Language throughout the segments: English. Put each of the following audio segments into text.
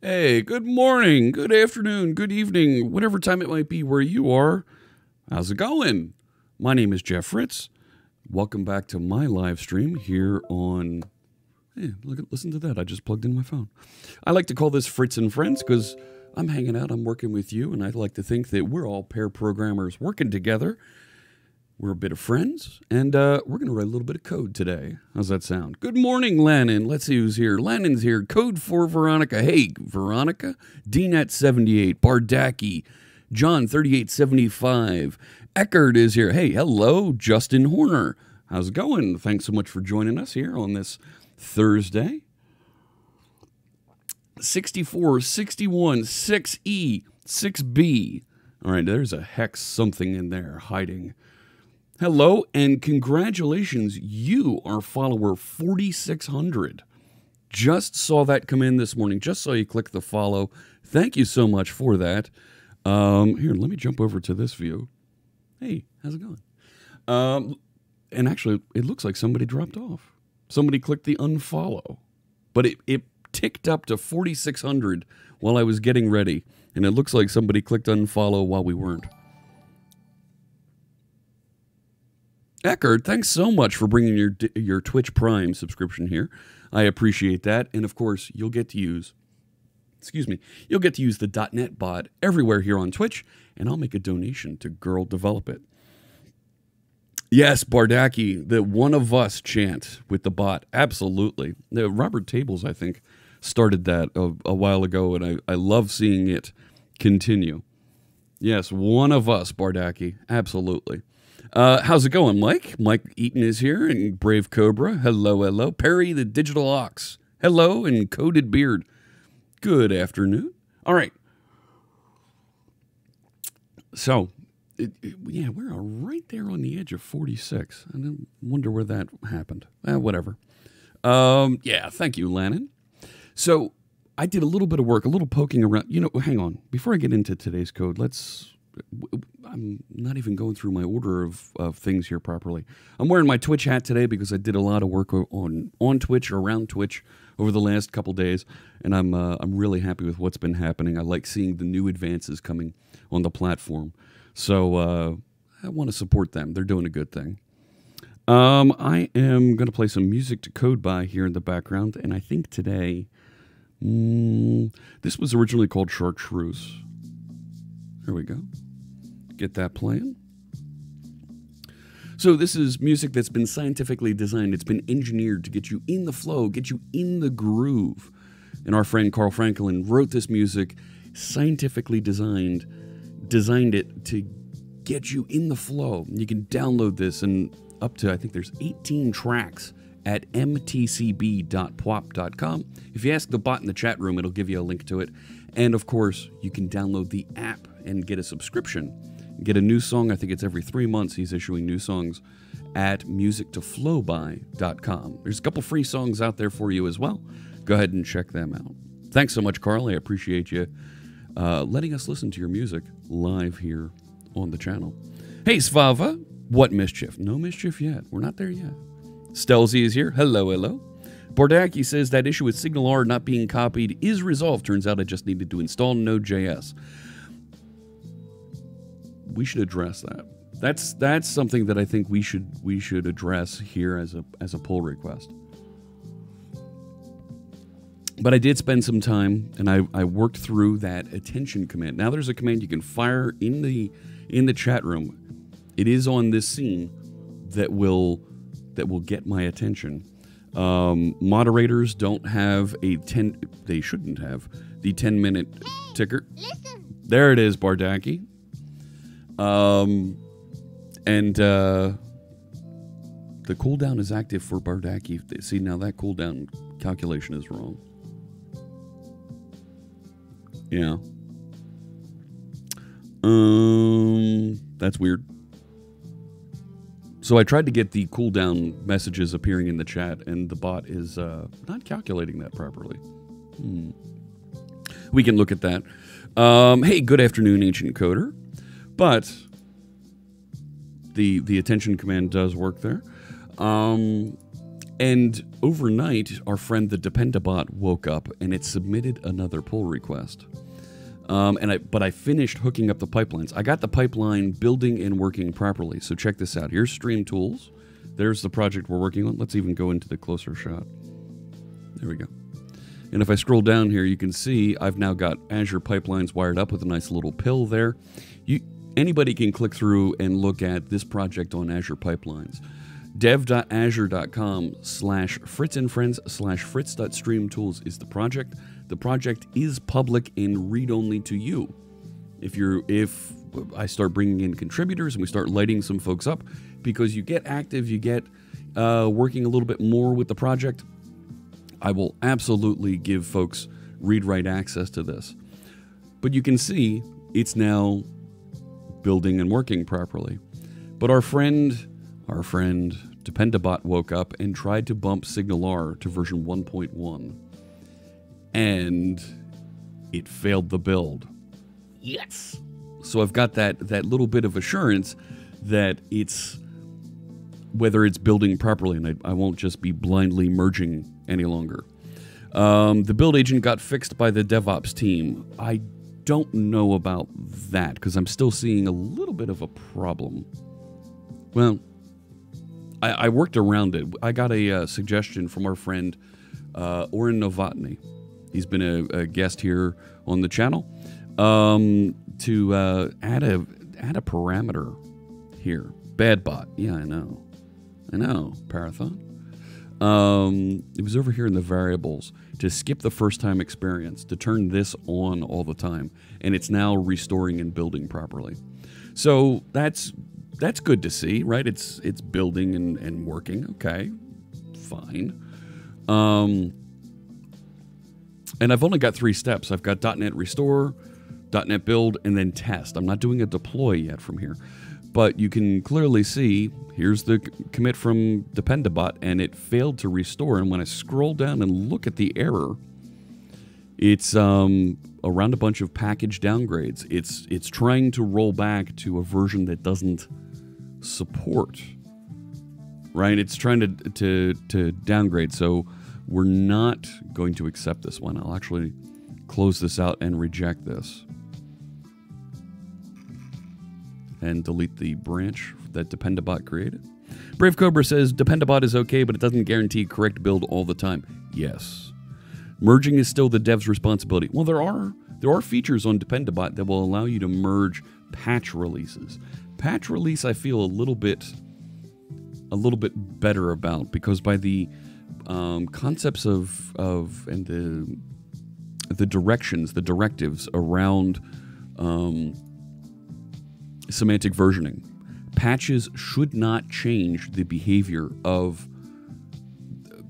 Hey, good morning, good afternoon, good evening, whatever time it might be where you are. How's it going? My name is Jeff Fritz. Welcome back to my live stream here on... Hey, listen to that. I just plugged in my phone. I like to call this Fritz and Friends because I'm hanging out, I'm working with you, and I like to think that we're all pair programmers working together. We're a bit of friends, and we're going to write a little bit of code today. How's that sound? Good morning, Lannon. Let's see who's here. Lannon's here. Code for Veronica. Hey, Veronica. DNet78. Bardaki. John 3875. Eckert is here. Hey, hello, Justin Horner. How's it going? Thanks so much for joining us here on this Thursday. 64, 61, 6E, 6B. All right, there's a hex something in there hiding. Hello, and congratulations, you are follower 4600. Just saw that come in this morning. Just saw you click the follow. Thank you so much for that. Here, let me jump over to this view. Hey, how's it going? And actually, it looks like somebody dropped off. Somebody clicked the unfollow. But it ticked up to 4600 while I was getting ready. And it looks like somebody clicked unfollow while we weren't. Eckert, thanks so much for bringing your Twitch Prime subscription here. I appreciate that. And of course, you'll get to use the .NET bot everywhere here on Twitch, and I'll make a donation to Girl Develop It. Yes, Bardaki, the one of us chant with the bot. Absolutely. Robert Tables, I think, started that a while ago, and I love seeing it continue. Yes, one of us, Bardaki. Absolutely. How's it going, Mike? Mike Eaton is here, and Brave Cobra. Hello, hello. Perry, the Digital Ox. Hello, and Coated Beard. Good afternoon. All right. So, yeah, we're right there on the edge of 46. I wonder where that happened. Whatever. Yeah, thank you, Lannon. So, I did a little bit of work, a little poking around. You know, hang on. Before I get into today's code, I'm not even going through my order of things here properly. I'm wearing my Twitch hat today because I did a lot of work on Twitch or around Twitch over the last couple days, and I'm really happy with what's been happening. I like seeing the new advances coming on the platform, so I want to support them. They're doing a good thing. I am going to play some music to code by here in the background, and I think today this was originally called Chartreuse. There we go. Get that playing. So this is music that's been scientifically designed. It's been engineered to get you in the flow, get you in the groove. And our friend Carl Franklin wrote this music, scientifically designed it to get you in the flow. You can download this, and up to, I think there's 18 tracks at mtcb.pwop.com. If you ask the bot in the chat room, it'll give you a link to it. And of course, you can download the app and get a subscription. Get a new song. I think it's every 3 months he's issuing new songs at musictoflowby.com. There's a couple free songs out there for you as well. Go ahead and check them out. Thanks so much, Carl. I appreciate you letting us listen to your music live here on the channel. Hey, Svava. What mischief? No mischief yet. We're not there yet. Stelzy is here. Hello, hello. Bordaki says that issue with SignalR not being copied is resolved. Turns out I just needed to install Node.js. We should address that. That's something that I think we should address here as a pull request. But I did spend some time, and I worked through that attention command. Now there's a command you can fire in the chat room. It is on this scene that will get my attention. Moderators don't have they shouldn't have the 10-minute ticker. Listen. There it is, Bardaki. The cooldown is active for Bardaki. See, now that cooldown calculation is wrong. Yeah. That's weird. So I tried to get the cooldown messages appearing in the chat, and the bot is not calculating that properly. We can look at that. Hey, good afternoon, Ancient Coder. But the attention command does work there. And overnight, our friend the Dependabot woke up and it submitted another pull request. But I finished hooking up the pipelines. I got the pipeline building and working properly. So check this out. Here's Stream Tools. There's the project we're working on. Let's even go into the closer shot. There we go. And if I scroll down here, you can see I've now got Azure pipelines wired up with a nice little pill there. Anybody can click through and look at this project on Azure Pipelines. dev.azure.com/fritzandfriends/fritz.streamtools is the project. The project is public and read-only to you. If I start bringing in contributors and we start lighting some folks up, because you get active, you get working a little bit more with the project, I will absolutely give folks read-write access to this. But you can see it's now building and working properly. But our friend Dependabot woke up and tried to bump SignalR to version 1.1. And it failed the build. Yes! So I've got that little bit of assurance that whether it's building properly, and I won't just be blindly merging any longer. The build agent got fixed by the DevOps team. I don't know about that, because I'm still seeing a little bit of a problem. Well, I worked around it. I got a suggestion from our friend Oren Novotny. He's been a guest here on the channel, to add a parameter here. Bad bot. Yeah, I know, Parathon. It was over here in the variables to skip the first time experience, to turn this on all the time, and it's now restoring and building properly. So that's good to see, right? It's building and working. Okay, fine. And I've only got 3 steps. I've got .NET restore, .NET build, and then test. I'm not doing a deploy yet from here. But you can clearly see, here's the commit from Dependabot, and it failed to restore. And when I scroll down and look at the error, it's around a bunch of package downgrades. It's trying to roll back to a version that doesn't support, right? It's trying to downgrade. So we're not going to accept this one. I'll actually close this out and reject this. And delete the branch that Dependabot created. Brave Cobra says, Dependabot is okay, but it doesn't guarantee correct build all the time. Yes. Merging is still the dev's responsibility. Well, there are features on Dependabot that will allow you to merge patch releases. Patch release I feel a little bit better about, because by the concepts and the directives around semantic versioning, patches should not change the behavior of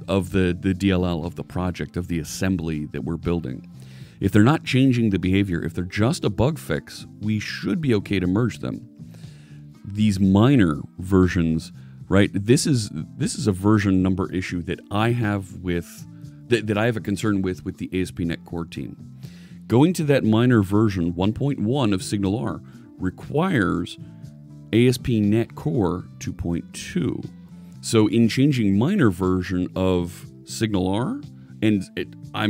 the DLL, of the project, of the assembly that we're building. If they're not changing the behavior, if they're just a bug fix, we should be okay to merge them. These minor versions, right? This is a version number issue that I have that I have a concern with the ASP.NET Core team. Going to that minor version 1.1 of SignalR requires ASP.NET Core 2.2. So in changing minor version of SignalR, and I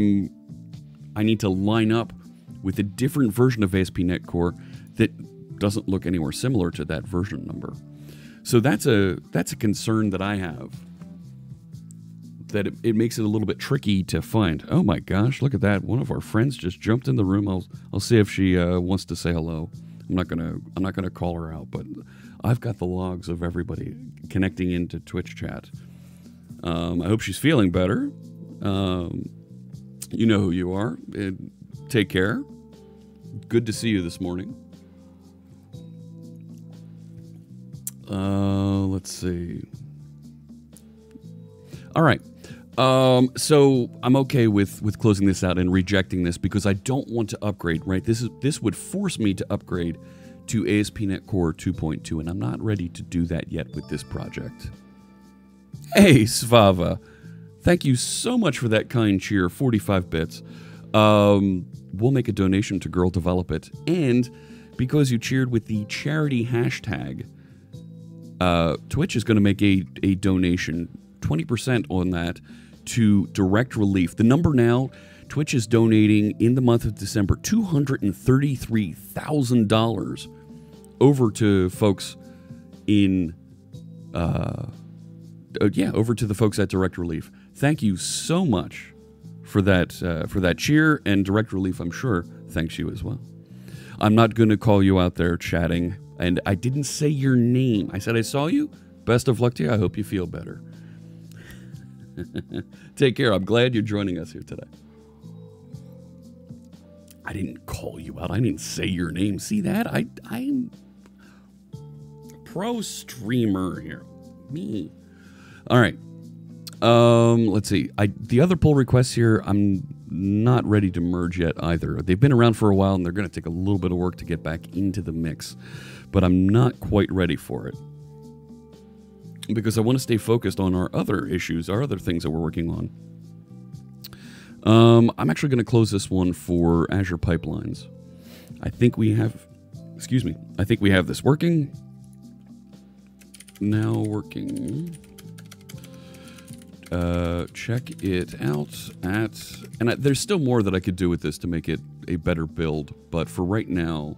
need to line up with a different version of ASP.NET Core that doesn't look anywhere similar to that version number. So that's a concern that I have, that it makes it a little bit tricky to find. Oh my gosh, look at that. One of our friends just jumped in the room. I'll see if she wants to say hello. I'm not gonna call her out, but I've got the logs of everybody connecting into Twitch chat. I hope she's feeling better. You know who you are. Take care. Good to see you this morning. Let's see. All right. So I'm okay with closing this out and rejecting this, because I don't want to upgrade, right? This would force me to upgrade to ASP.NET Core 2.2, and I'm not ready to do that yet with this project. Hey, Svava. Thank you so much for that kind cheer, 45 bits. We'll make a donation to Girl Develop It, and because you cheered with the charity hashtag, Twitch is going to make a donation 20% on that to direct relief. The number now, Twitch is donating in the month of December $233,000 over to folks in, over to the folks at Direct Relief. Thank you so much for that cheer, and Direct Relief, I'm sure, thanks you as well. I'm not going to call you out there chatting, and I didn't say your name. I said I saw you. Best of luck to you. I hope you feel better. Take care. I'm glad you're joining us here today. I didn't call you out. I didn't say your name. See that? I'm pro streamer here. Me. All right. Let's see. The other pull requests here, I'm not ready to merge yet either. They've been around for a while, and they're going to take a little bit of work to get back into the mix. But I'm not quite ready for it, because I want to stay focused on our other issues, our other things that we're working on. I'm actually going to close this one for Azure Pipelines. I think we have, I think we have this working. Now working. Check it out and there's still more that I could do with this to make it a better build, but for right now,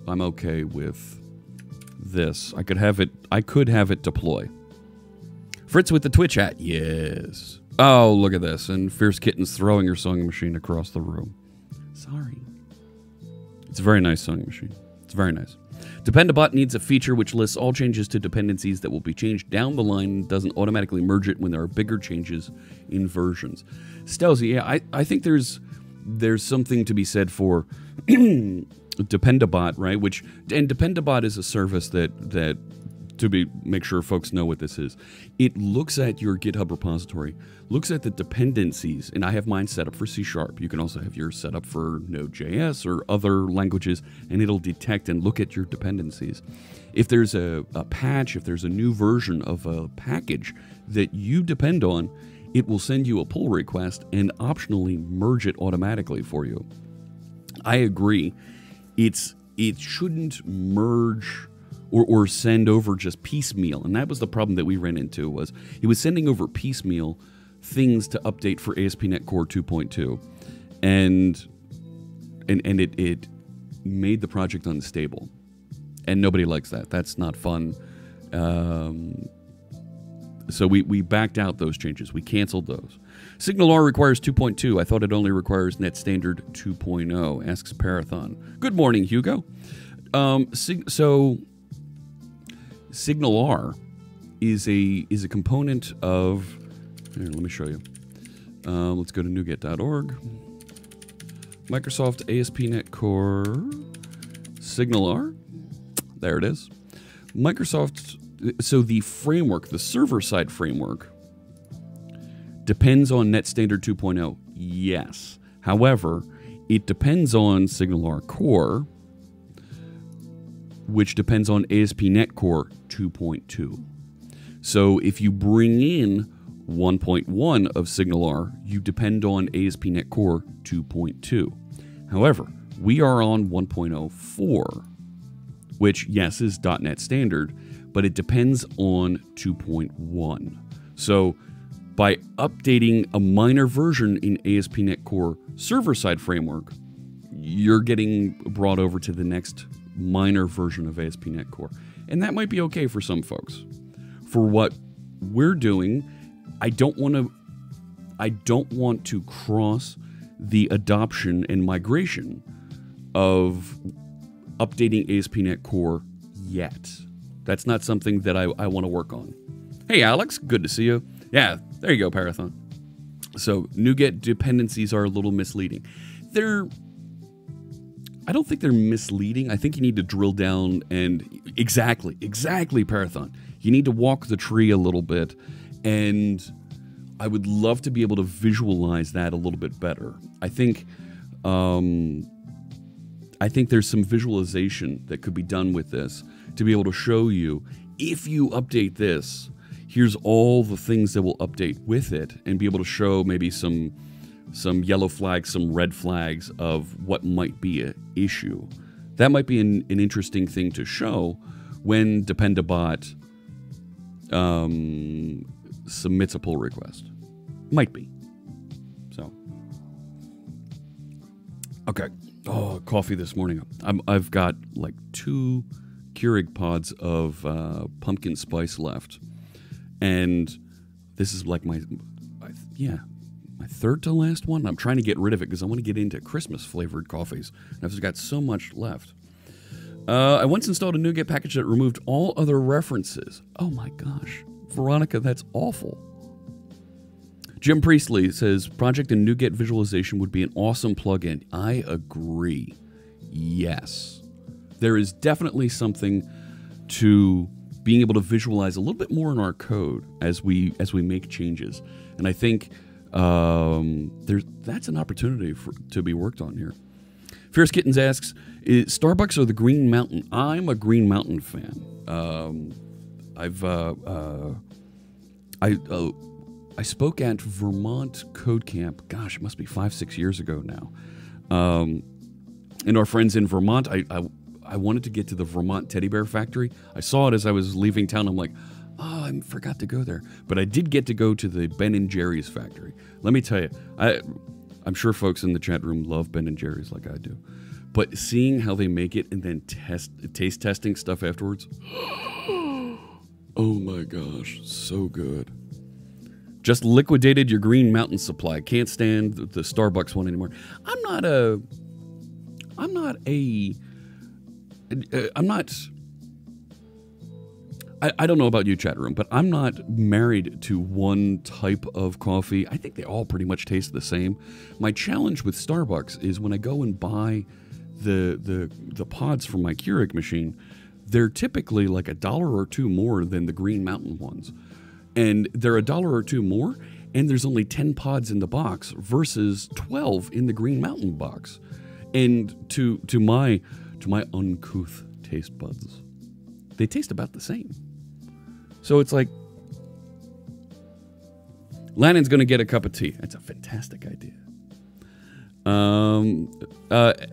I'm okay with this. I could have it deploy. Fritz with the Twitch hat. Yes. Oh, look at this. And Fierce Kitten's throwing her sewing machine across the room. Sorry. It's a very nice sewing machine. It's very nice. Dependabot needs a feature which lists all changes to dependencies that will be changed down the line and doesn't automatically merge it when there are bigger changes in versions. Stelzy, yeah, I think there's something to be said for Dependabot, right? And Dependabot is a service that make sure folks know what this is. It looks at your GitHub repository, looks at the dependencies, and I have mine set up for C#. You can also have yours set up for Node.js or other languages, and it'll detect and look at your dependencies. If there's a patch, if there's a new version of a package that you depend on, it will send you a pull request and optionally merge it automatically for you. I agree. It shouldn't merge or send over just piecemeal. And that was the problem that we ran into, was it was sending over piecemeal things to update for ASP.NET Core 2.2. And it made the project unstable. And nobody likes that. That's not fun. So we backed out those changes. We canceled those. SignalR requires 2.2. I thought it only requires Net Standard 2.0, asks Parathon. Good morning, Hugo. So SignalR is a component of, here, let me show you. Let's go to NuGet.org. Microsoft ASP.NET Core SignalR. There it is. Microsoft, so the framework, the server-side framework, depends on Net Standard 2.0. Yes. However, it depends on SignalR Core, which depends on ASP.NET Core 2.2. So if you bring in 1.1 of SignalR, you depend on ASP.NET Core 2.2. However, we are on 1.04, which, yes, is .NET Standard, but it depends on 2.1. So by updating a minor version in ASP.NET Core server-side framework, you're getting brought over to the next minor version of ASP.NET Core. And that might be okay for some folks. For what we're doing, I don't want to cross the adoption and migration of updating ASP.NET Core yet. That's not something that I want to work on. Hey, Alex, good to see you. Yeah, there you go, Parathon. So NuGet dependencies are a little misleading. I don't think they're misleading. I think you need to drill down and exactly, Parathon. You need to walk the tree a little bit, and I would love to be able to visualize that a little bit better. I think there's some visualization that could be done with this to be able to show you, if you update this, here's all the things that will update with it, and be able to show maybe some yellow flags, some red flags of what might be an issue. That might be an interesting thing to show when Dependabot submits a pull request. Might be. So, okay. Oh, coffee this morning. I've got like 2 Keurig pods of pumpkin spice left, and this is like my third to last one. I'm trying to get rid of it because I want to get into Christmas flavored coffees. And I've got so much left. I once installed a NuGet package that removed all other references. Oh my gosh, Veronica, that's awful. Jim Priestley says Project and NuGet visualization would be an awesome plugin. I agree. Yes. There is definitely something to being able to visualize a little bit more in our code as we make changes. And I think that's an opportunity to be worked on here. Fierce Kittens asks, Starbucks or the Green Mountain? I'm a Green Mountain fan. I spoke at Vermont Code Camp. Gosh, it must be 5-6 years ago now. And our friends in Vermont, I wanted to get to the Vermont Teddy Bear Factory. I saw it as I was leaving town. I'm like, oh, I forgot to go there. But I did get to go to the Ben & Jerry's factory. Let me tell you, I'm sure folks in the chat room love Ben & Jerry's like I do. But seeing how they make it and then taste testing stuff afterwards, oh my gosh, so good. Just liquidated your Green Mountain supply. Can't stand the Starbucks one anymore. I don't know about you, chat room, but I'm not married to one type of coffee. I think they all pretty much taste the same. My challenge with Starbucks is when I go and buy the pods from my Keurig machine, they're typically like $1 or $2 more than the Green Mountain ones. And they're $1 or $2 more, and there's only 10 pods in the box versus 12 in the Green Mountain box. And to my uncouth taste buds, they taste about the same. So it's like, Lannon's going to get a cup of tea. That's a fantastic idea.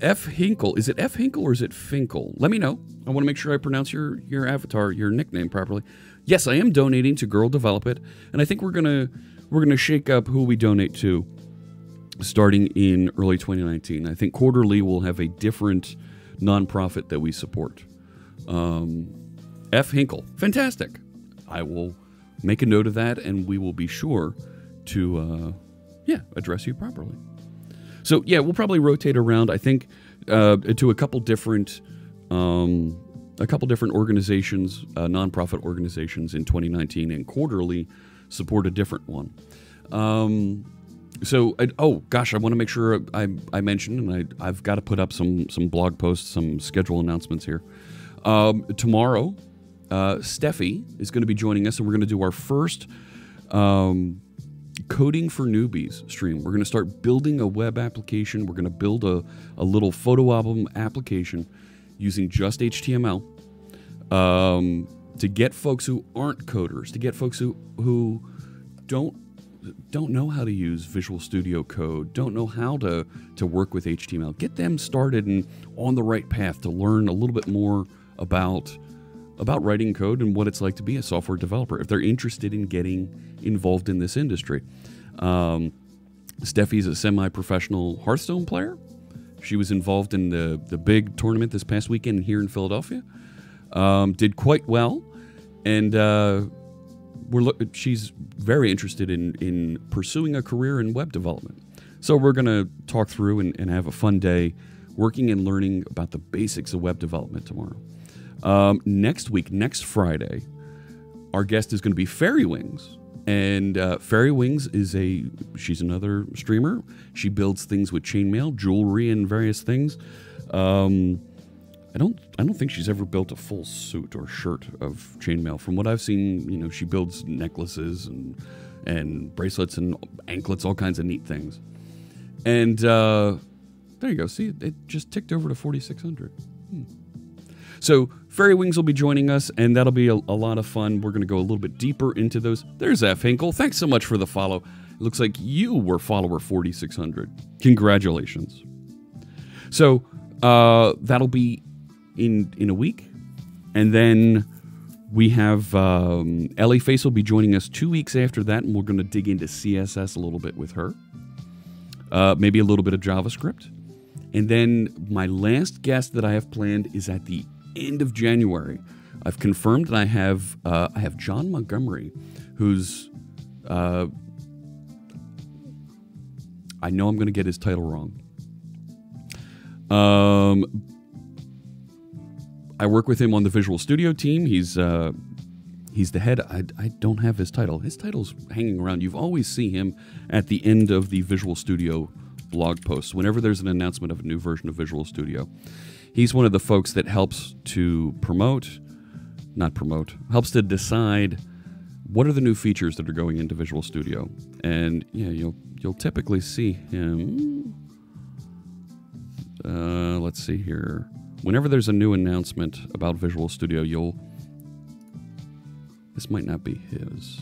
F. Hinkle. Is it F. Hinkle or is it Finkel? Let me know. I want to make sure I pronounce your avatar, your nickname properly. Yes, I am donating to Girl Develop It, and I think we're gonna shake up who we donate to starting in early 2019. I think quarterly we'll have a different nonprofit that we support. F. Hinkle. Fantastic. I will make a note of that, and we will be sure to address you properly. So yeah, we'll probably rotate around. I think to a couple different organizations, nonprofit organizations in 2019, and quarterly support a different one. Oh gosh, I want to make sure I mentioned, and I've got to put up some blog posts, some schedule announcements here. Tomorrow, Steffi is going to be joining us, and we're going to do our first Coding for Newbies stream. We're going to start building a web application. We're going to build a little photo album application using just HTML to get folks who aren't coders, to get folks who don't know how to use Visual Studio Code, don't know how to work with HTML. Get them started and on the right path to learn a little bit more about writing code and what it's like to be a software developer if they're interested in getting involved in this industry. Steffi's a semi-professional Hearthstone player. She was involved in the big tournament this past weekend here in Philadelphia. Did quite well, and she's very interested in pursuing a career in web development. So we're going to talk through and have a fun day working and learning about the basics of web development tomorrow. Next week, next Friday, our guest is going to be Fairy Wings. And Fairy Wings she's another streamer. She builds things with chainmail, jewelry, and various things. I don't think she's ever built a full suit or shirt of chainmail. From what I've seen, she builds necklaces and bracelets and anklets, all kinds of neat things. And there you go. See, it just ticked over to 4,600. So Fairy Wings will be joining us, and that'll be a lot of fun. We're going to go a little bit deeper into those. There's F. Hinkle. Thanks so much for the follow. It looks like you were follower 4,600. Congratulations. So that'll be in a week. And then We have Ellie Face will be joining us 2 weeks after that, and we're going to dig into CSS a little bit with her. Maybe a little bit of JavaScript. And then my last guest that I have planned is at the end of January. I've confirmed that I have John Montgomery, who's I know I'm going to get his title wrong. I work with him on the Visual Studio team. He's the head. I don't have his title. His title's hanging around. You've always see him at the end of the Visual Studio blog posts. Whenever there's an announcement of a new version of Visual Studio, he's one of the folks that helps to helps to decide what are the new features that are going into Visual Studio. And yeah, you'll typically see him. Let's see here. Whenever there's a new announcement about Visual Studio, this might not be his.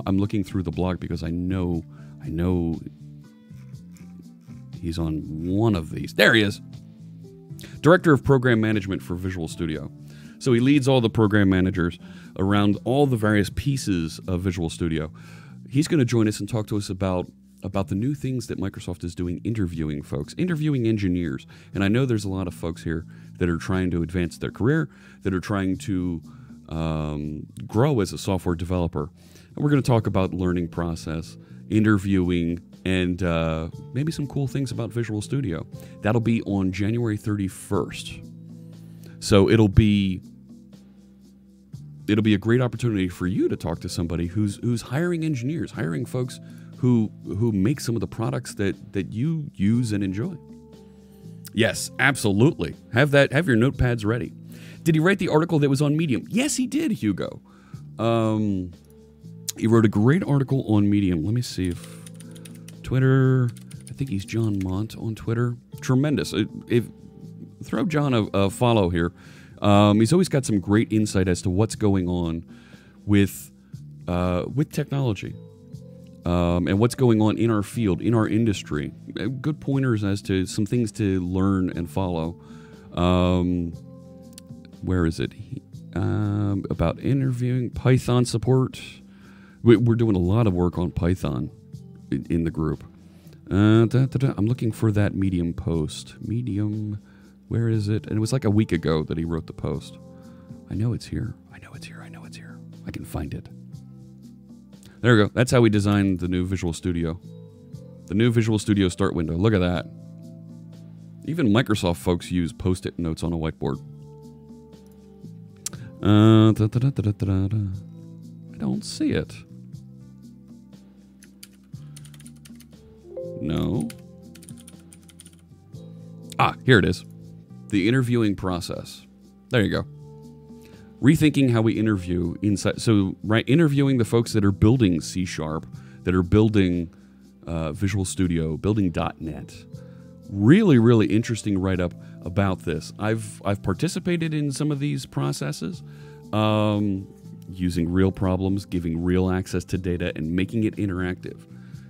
I'm looking through the blog because I know he's on one of these. There he is. Director of Program Management for Visual Studio. So he leads all the program managers around all the various pieces of Visual Studio. He's going to join us and talk to us about the new things that Microsoft is doing, interviewing folks, interviewing engineers. And I know there's a lot of folks here that are trying to advance their career, that are trying to grow as a software developer. And we're going to talk about learning process, interviewing, and maybe some cool things about Visual Studio. That'll be on January 31st. So it'll be a great opportunity for you to talk to somebody who's hiring engineers, hiring folks who make some of the products that you use and enjoy. Yes, absolutely. Have your notepads ready. Did he write the article that was on Medium? Yes, he did, Hugo. He wrote a great article on Medium. Let me see if Twitter. I think he's John Mont on Twitter. Tremendous. Throw John a follow here. He's always got some great insight as to what's going on with technology. And what's going on in our field, in our industry. Good pointers as to some things to learn and follow. Where is it? About interviewing, Python support. We're doing a lot of work on Python in the group. I'm looking for that Medium post. Medium, where is it? And it was like a week ago that he wrote the post. I know it's here. I know it's here. I can find it. There we go. That's how we designed the new Visual Studio. The new Visual Studio start window. Look at that. Even Microsoft folks use Post-it notes on a whiteboard. I don't see it. No. Here it is. The interviewing process. There you go. Rethinking how we interview inside. So, right, interviewing the folks that are building C#, that are building Visual Studio, building .NET. Really, really interesting write-up about this. I've participated in some of these processes, using real problems, giving real access to data, and making it interactive.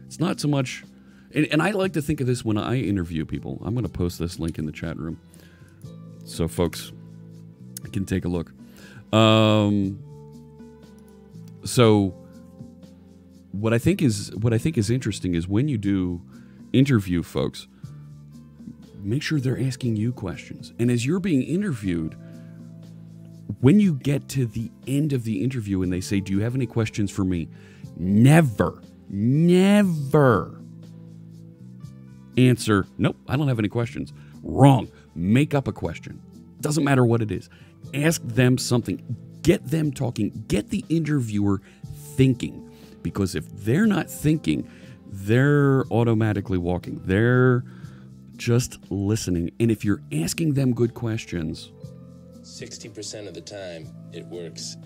It's not so much, and I like to think of this when I interview people. I'm going to post this link in the chat room so folks can take a look. So what I think is interesting is when you do interview folks, make sure they're asking you questions. And as you're being interviewed, when you get to the end of the interview and they say, "Do you have any questions for me?" Never answer, "Nope, I don't have any questions." Wrong. Make up a question. Doesn't matter what it is. Ask them something. Get them talking. Get the interviewer thinking. Because if they're not thinking, they're automatically walking. They're just listening. And if you're asking them good questions, 60% of the time, it works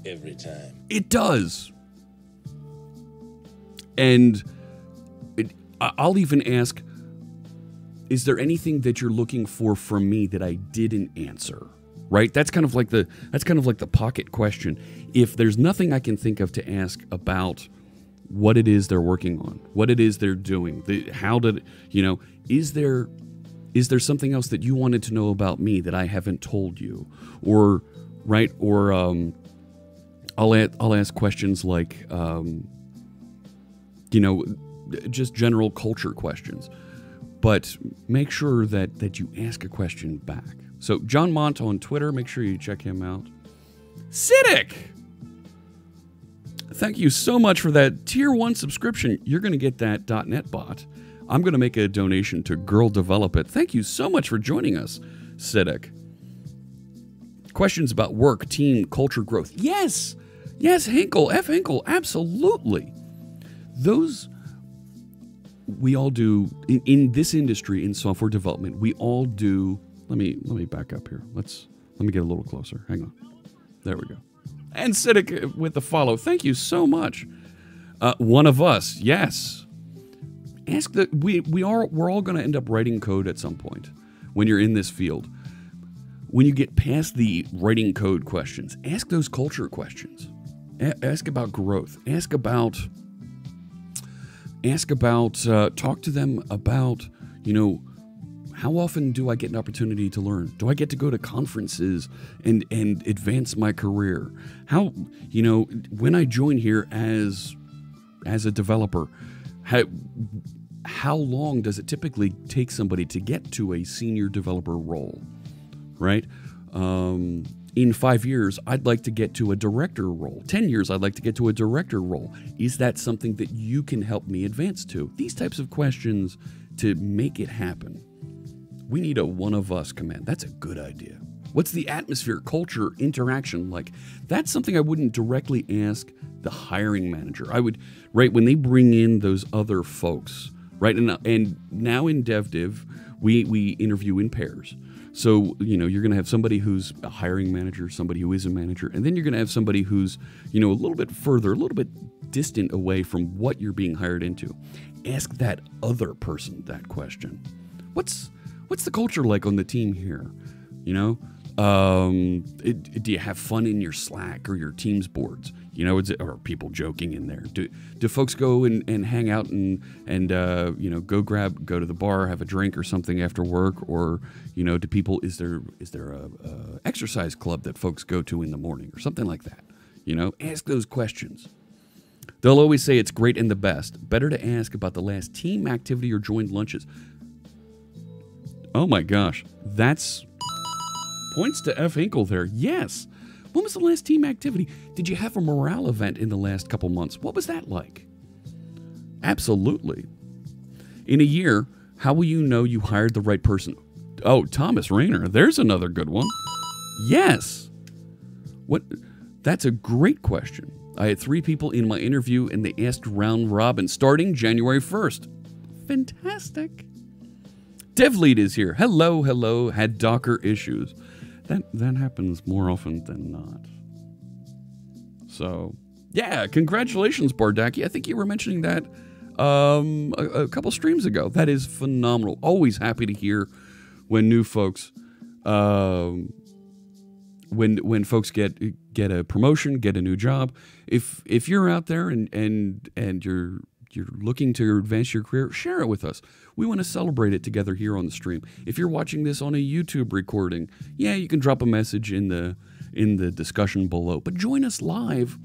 every time. It does. And I'll even ask, is there anything that you're looking for from me that I didn't answer? Right? That's kind of like the pocket question. If there's nothing I can think of to ask about what it is they're working on, what it is they're doing, is there Is there something else that you wanted to know about me that I haven't told you? Or, right? Or I'll ask questions like, just general culture questions. But make sure that you ask a question back. So John Mont on Twitter, make sure you check him out. Siddick! Thank you so much for that Tier 1 subscription. You're going to get that .NET bot. I'm going to make a donation to Girl Develop It. Thank you so much for joining us, Siddick. Questions about work, team, culture, growth. Yes! Yes, Hinkle, F. Hinkle, absolutely. Those, we all do, in this industry, in software development, we all do, let me back up here. Let me get a little closer. Hang on. There we go. And Siddick with the follow. Thank you so much. One of us, yes. Ask the we're all going to end up writing code at some point when you're in this field. When you get past the writing code questions, ask those culture questions. Ask about growth. Ask about. Talk to them about, how often do I get an opportunity to learn? Do I get to go to conferences and advance my career? How, when I join here as a developer, how long does it typically take somebody to get to a senior developer role, right? In 5 years, I'd like to get to a director role. 10 years, I'd like to get to a director role. Is that something that you can help me advance to? These types of questions to make it happen. We need a one of us command. That's a good idea. What's the atmosphere, culture, interaction like? That's something I wouldn't directly ask the hiring manager. I would, right, when they bring in those other folks, right? And now in DevDiv, we interview in pairs. So, you're going to have somebody who's a hiring manager, somebody who is a manager, and then you're going to have somebody who's, a little bit further, a little bit distant away from what you're being hired into. Ask that other person that question. What's the culture like on the team here? Do you have fun in your Slack or your Teams boards? Are people joking in there? Do folks go and hang out and go to the bar, have a drink or something after work? Or, do people, is there a exercise club that folks go to in the morning or something like that? Ask those questions. They'll always say it's great and the best. Better to ask about the last team activity or joined lunches. Oh my gosh, that's points to F. Hinkle there. Yes. When was the last team activity? Did you have a morale event in the last couple months? What was that like? Absolutely. In a year, how will you know you hired the right person? Oh, Thomas Rayner. There's another good one. Yes. That's a great question. I had 3 people in my interview and they asked round robin starting January 1st. Fantastic. DevLead is here. Hello. Had Docker issues. That happens more often than not. So, yeah, congratulations, Bardaki. I think you were mentioning that a couple streams ago. That is phenomenal. Always happy to hear when new folks, when folks get a promotion, get a new job. If you're out there and you're looking to advance your career, share it with us. We want to celebrate it together here on the stream. If you're watching this on a YouTube recording, yeah, you can drop a message in the discussion below. But join us live.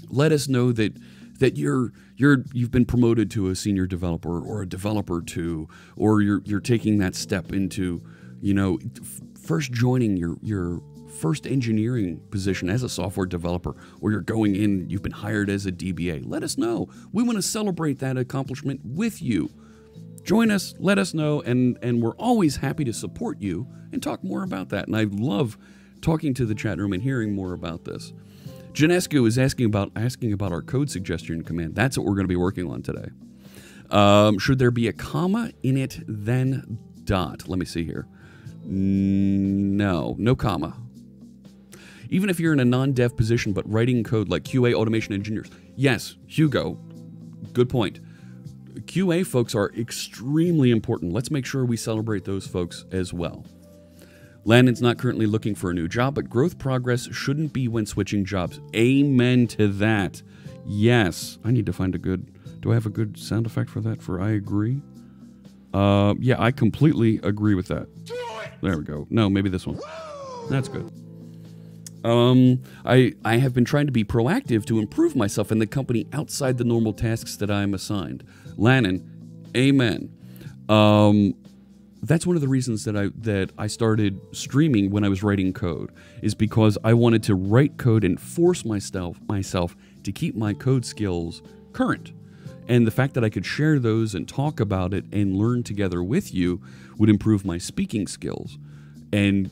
Let us know that you've been promoted to a senior developer or a developer to, or you're taking that step into, first joining your first engineering position as a software developer, or you're going in, you've been hired as a DBA. Let us know. We want to celebrate that accomplishment with you. Join us, let us know, and we're always happy to support you and talk more about that. And I love talking to the chat room and hearing more about this. Janescu is asking about our code suggestion command. That's what we're going to be working on today. Should there be a comma in it, then dot? Let me see here. No comma. Even if you're in a non-dev position but writing code like QA automation engineers. Yes, Hugo, good point. QA folks are extremely important. Let's make sure we celebrate those folks as well. Landon's not currently looking for a new job, but growth progress shouldn't be when switching jobs. Amen to that. Yes. I need to find do I have a good sound effect for that? For I agree? Yeah, I completely agree with that. There we go. No, maybe this one. That's good. I have been trying to be proactive to improve myself in the company outside the normal tasks that I'm assigned. Lannon, amen. That's one of the reasons that I started streaming when I was writing code, is because I wanted to write code and force myself to keep my code skills current. And the fact that I could share those and talk about it and learn together with you would improve my speaking skills and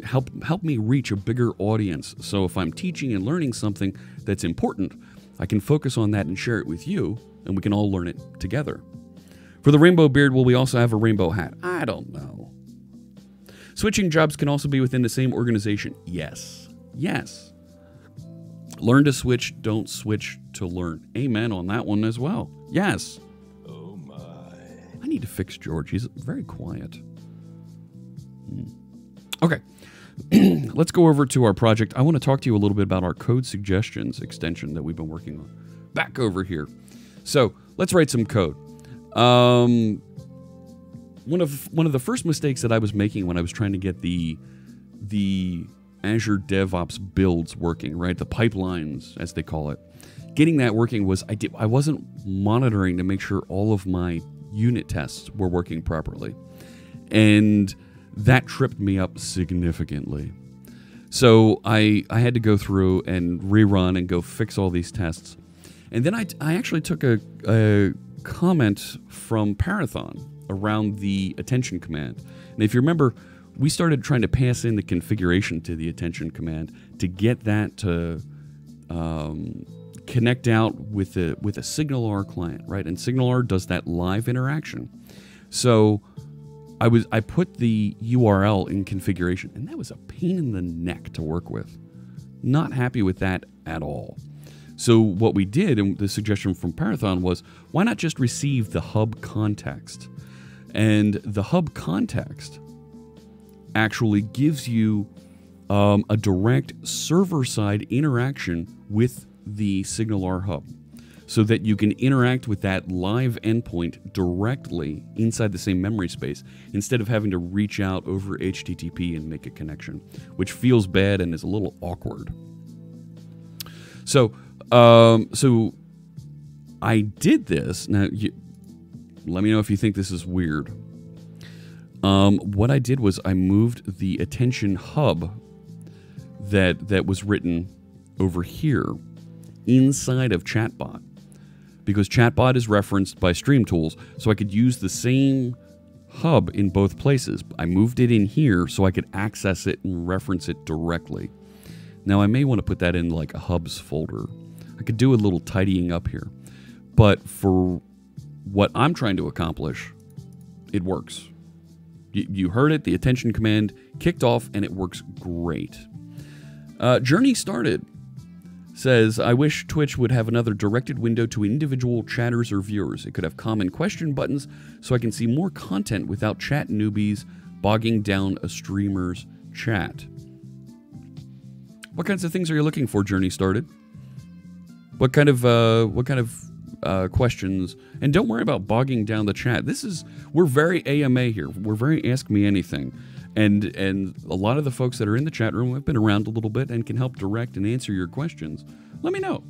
help me reach a bigger audience. So if I'm teaching and learning something that's important, I can focus on that and share it with you, and we can all learn it together. For the rainbow beard, will we also have a rainbow hat? I don't know. Switching jobs can also be within the same organization. Yes. Yes. Learn to switch, don't switch to learn. Amen on that one as well. Yes. Oh my. I need to fix George. He's very quiet. Okay. Let's go over to our project. I want to talk to you a little bit about our code suggestions extension that we've been working on. Back over here. So let's write some code. One of the first mistakes that I was making when I was trying to get the Azure DevOps builds working, right? The pipelines, as they call it. Getting that working was I wasn't monitoring to make sure all of my unit tests were working properly. And that tripped me up significantly. So I had to go through and rerun and go fix all these tests. And then I actually took a comment from Parathon around the attention command. And if you remember, we started trying to pass in the configuration to the attention command to get that to connect out with a SignalR client, right? And SignalR does that live interaction. So I put the URL in configuration, and that was a pain in the neck to work with. Not happy with that at all. So what we did, and the suggestion from Parathon was, why not just receive the hub context? And the hub context actually gives you a direct server-side interaction with the SignalR hub, so that you can interact with that live endpoint directly inside the same memory space, instead of having to reach out over HTTP and make a connection, which feels bad and is a little awkward. So I did this. Now, let me know if you think this is weird. What I did was I moved the attention hub that was written over here inside of Chatbot, because Chatbot is referenced by Stream Tools, so I could use the same hub in both places. I moved it in here so I could access it and reference it directly. Now, I may want to put that in like a hubs folder. I could do a little tidying up here. But for what I'm trying to accomplish, it works. You heard it, the attention command kicked off, and it works great. Journey Started says, I wish Twitch would have another directed window to individual chatters or viewers. It could have common question buttons so I can see more content without chat newbies bogging down a streamer's chat. What kinds of things are you looking for, Journey Started? What kind of questions? And don't worry about bogging down the chat. We're very AMA here. We're very Ask Me Anything. And a lot of the folks that are in the chat room have been around a little bit and can help direct and answer your questions. Let me know.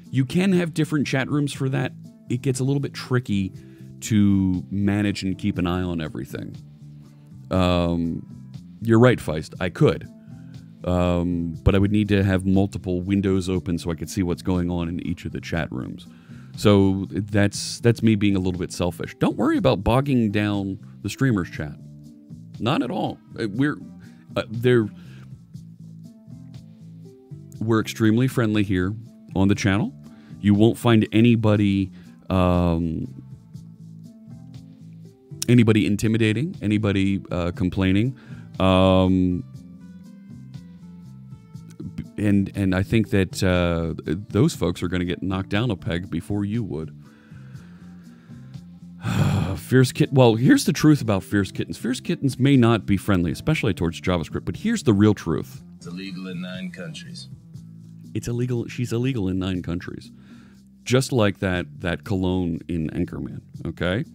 You can have different chat rooms for that. It gets a little bit tricky to manage and keep an eye on everything. You're right, Feist. I could. But I would need to have multiple windows open so I could see what's going on in each of the chat rooms. So that's me being a little bit selfish. Don't worry about bogging down the streamer's chat. Not at all. We're extremely friendly here on the channel. You won't find anybody intimidating, anybody complaining. And I think that those folks are going to get knocked down a peg before you would. Fierce Kitten. Well, here's the truth about Fierce Kittens. Fierce Kittens may not be friendly, especially towards JavaScript, but here's the real truth. It's illegal in 9 countries. It's illegal. She's illegal in 9 countries. Just like that cologne in Anchorman, okay?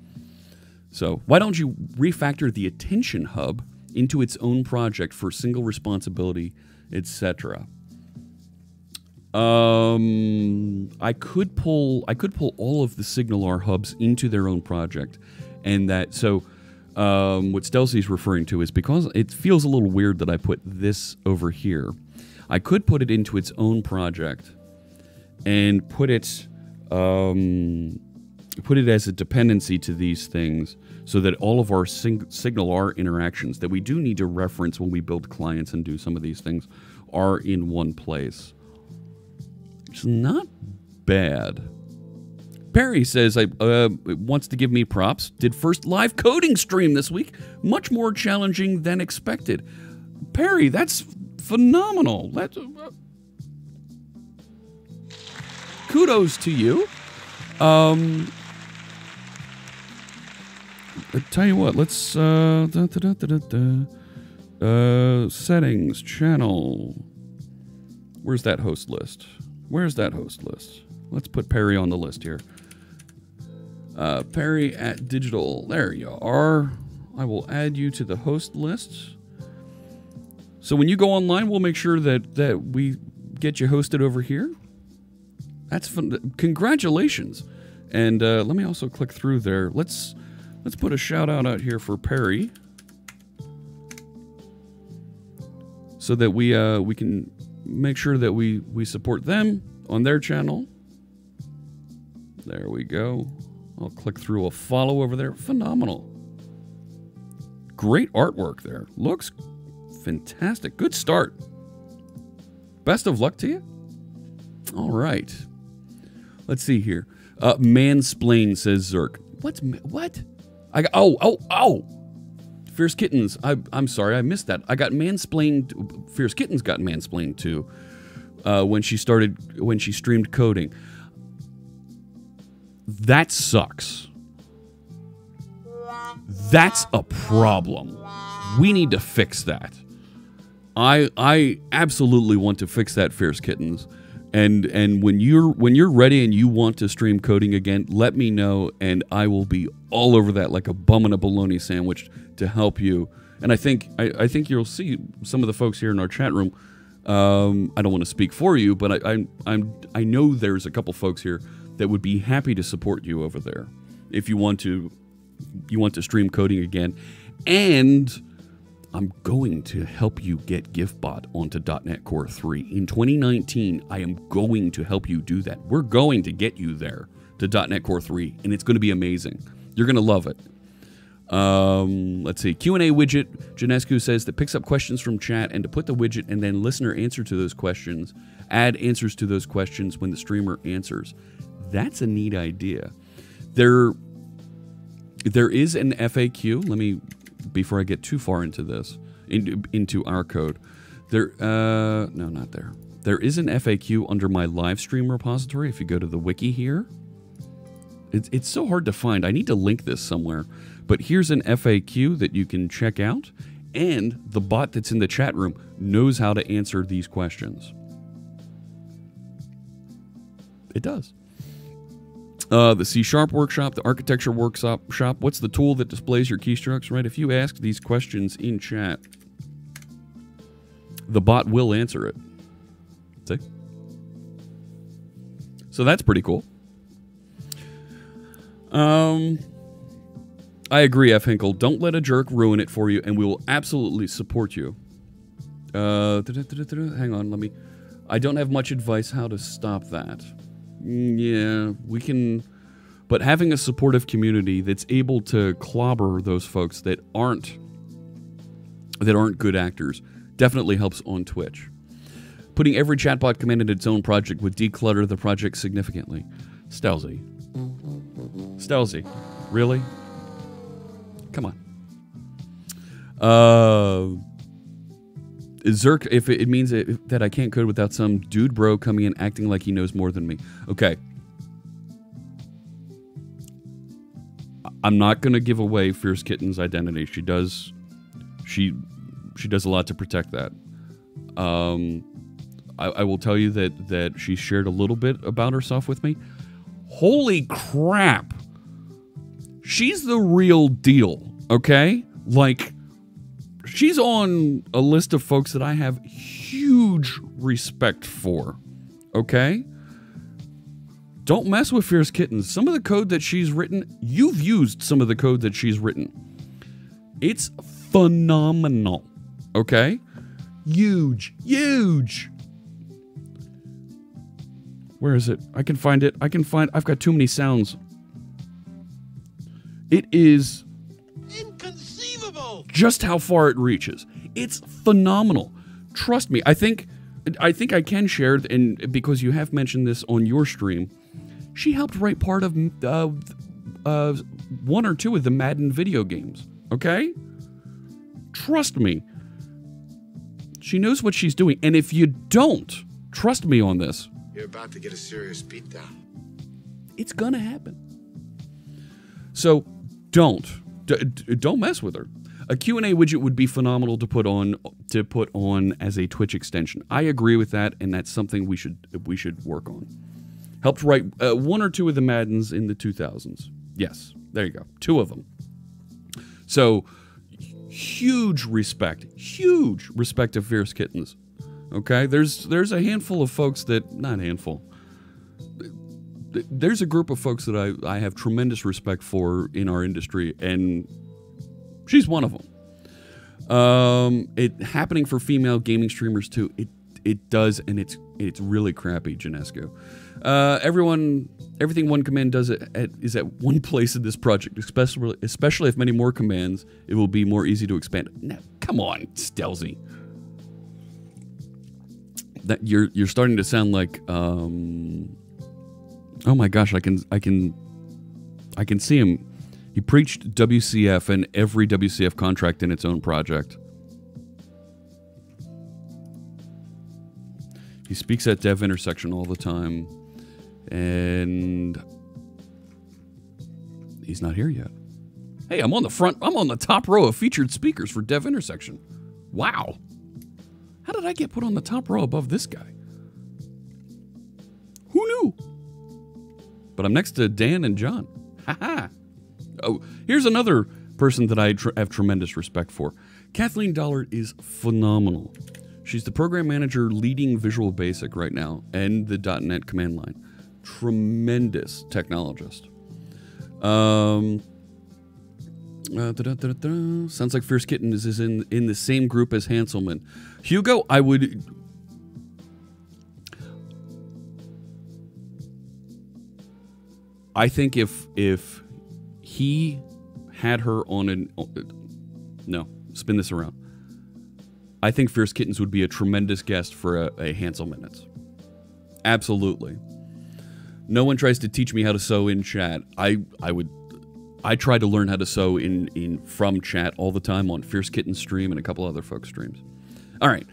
So why don't you refactor the attention hub into its own project for single responsibility, etc. I could pull all of the SignalR hubs into their own project, and what Stelzy's referring to is because it feels a little weird that I put this over here. I could put it into its own project and put it as a dependency to these things, so that all of our SignalR interactions that we do need to reference when we build clients and do some of these things are in one place. It's not bad. Perry says wants to give me props. Did first live coding stream this week. Much more challenging than expected. Perry, that's phenomenal. Kudos to you. I tell you what, let's settings, channel. Where's that host list? Let's put Perry on the list here. Perry at digital. There you are. I will add you to the host list. So when you go online, we'll make sure that we get you hosted over here. That's fun. Congratulations. And let me also click through there. Let's put a shout out here for Perry, so that we can make sure that we support them on their channel. There we go. I'll click through a follow over there. Phenomenal. Great artwork there. Looks fantastic. Good start. Best of luck to you. All right. Let's see here. Mansplain, says Zerk. What? Oh! Fierce Kittens. I'm sorry, I missed that. I got mansplained. Fierce Kittens got mansplained too when she streamed coding. That sucks. That's a problem. We need to fix that. I absolutely want to fix that, Fierce Kittens. And when you're ready and you want to stream coding again, let me know, and I will be all over that like a bum in a bologna sandwich to help you. And I think you'll see some of the folks here in our chat room. I don't want to speak for you, but I know there's a couple folks here that would be happy to support you over there if you want to stream coding again. And I'm going to help you get GIFBot onto .NET Core 3. In 2019, I am going to help you do that. We're going to get you there to .NET Core 3, and it's going to be amazing. You're going to love it. Let's see. Q&A widget, Janescu says, that picks up questions from chat, and to put the widget and then listener answer to those questions, add answers to those questions when the streamer answers. That's a neat idea. There is an FAQ. Let me, before I get too far into this, into our code, no, not there. There is an FAQ under my live stream repository. If you go to the wiki here, it's so hard to find. I need to link this somewhere, but here's an FAQ that you can check out, and the bot that's in the chat room knows how to answer these questions. It does. The C# workshop, the architecture workshop, what's the tool that displays your keystrokes, right? If you ask these questions in chat, the bot will answer it. See? So that's pretty cool. I agree, F. Hinkle. Don't let a jerk ruin it for you, and we will absolutely support you. Hang on, I don't have much advice how to stop that. Yeah, we can, but having a supportive community that's able to clobber those folks that aren't good actors definitely helps on Twitch. Putting every chatbot command in its own project would declutter the project significantly. Stelzy, really? Come on. Zerk, if it means that I can't code without some dude bro coming in acting like he knows more than me. Okay. I'm not going to give away Fierce Kitten's identity. She does a lot to protect that. I will tell you that she shared a little bit about herself with me. Holy crap! she's the real deal, okay? Like, she's on a list of folks that I have huge respect for, okay? Don't mess with Fierce Kittens. Some of the code that she's written, you've used some of the code that she's written. It's phenomenal, okay? Huge, huge. Where is it? I can find it. I've got too many sounds. It is inconceivable just how far it reaches. It's phenomenal. Trust me. I think I can share, and because you have mentioned this on your stream, she helped write part of one or two of the Madden video games. Okay? Trust me. She knows what she's doing. And if you don't, trust me on this. You're about to get a serious beatdown. It's gonna happen. So don't mess with her. A Q&A widget would be phenomenal to put on as a Twitch extension. I agree with that, and that's something we should work on. Helped write one or two of the Maddens in the 2000s. Yes, there you go. 2 of them. So huge respect of Fierce Kittens. Okay, there's a handful of folks that, not a handful, there's a group of folks that I have tremendous respect for in our industry, and she's one of them. It happening for female gaming streamers too. It does, and it's really crappy, Janesco. Everything one command does is at one place in this project, especially if many more commands, it will be more easy to expand. Now, come on, Stelzy. That you're starting to sound like oh my gosh, I can see him. He preached WCF and every WCF contract in its own project. He speaks at Dev Intersection all the time, and he's not here yet. Hey, I'm on the top row of featured speakers for Dev Intersection. Wow. How did I get put on the top row above this guy? Who knew? But I'm next to Dan and John. Haha. Oh, here's another person that I have tremendous respect for. Kathleen Dollard is phenomenal. She's the program manager leading Visual Basic right now and the .NET command line. Tremendous technologist. Sounds like Fierce Kitten is in the same group as Hanselman. Hugo, I think if he had her on no, spin this around. I think Fierce Kittens would be a tremendous guest for a Hansel Minutes. Absolutely. No one tries to teach me how to sew in chat. I try to learn how to sew from chat all the time on Fierce Kitten's stream and a couple other folks' streams. All right.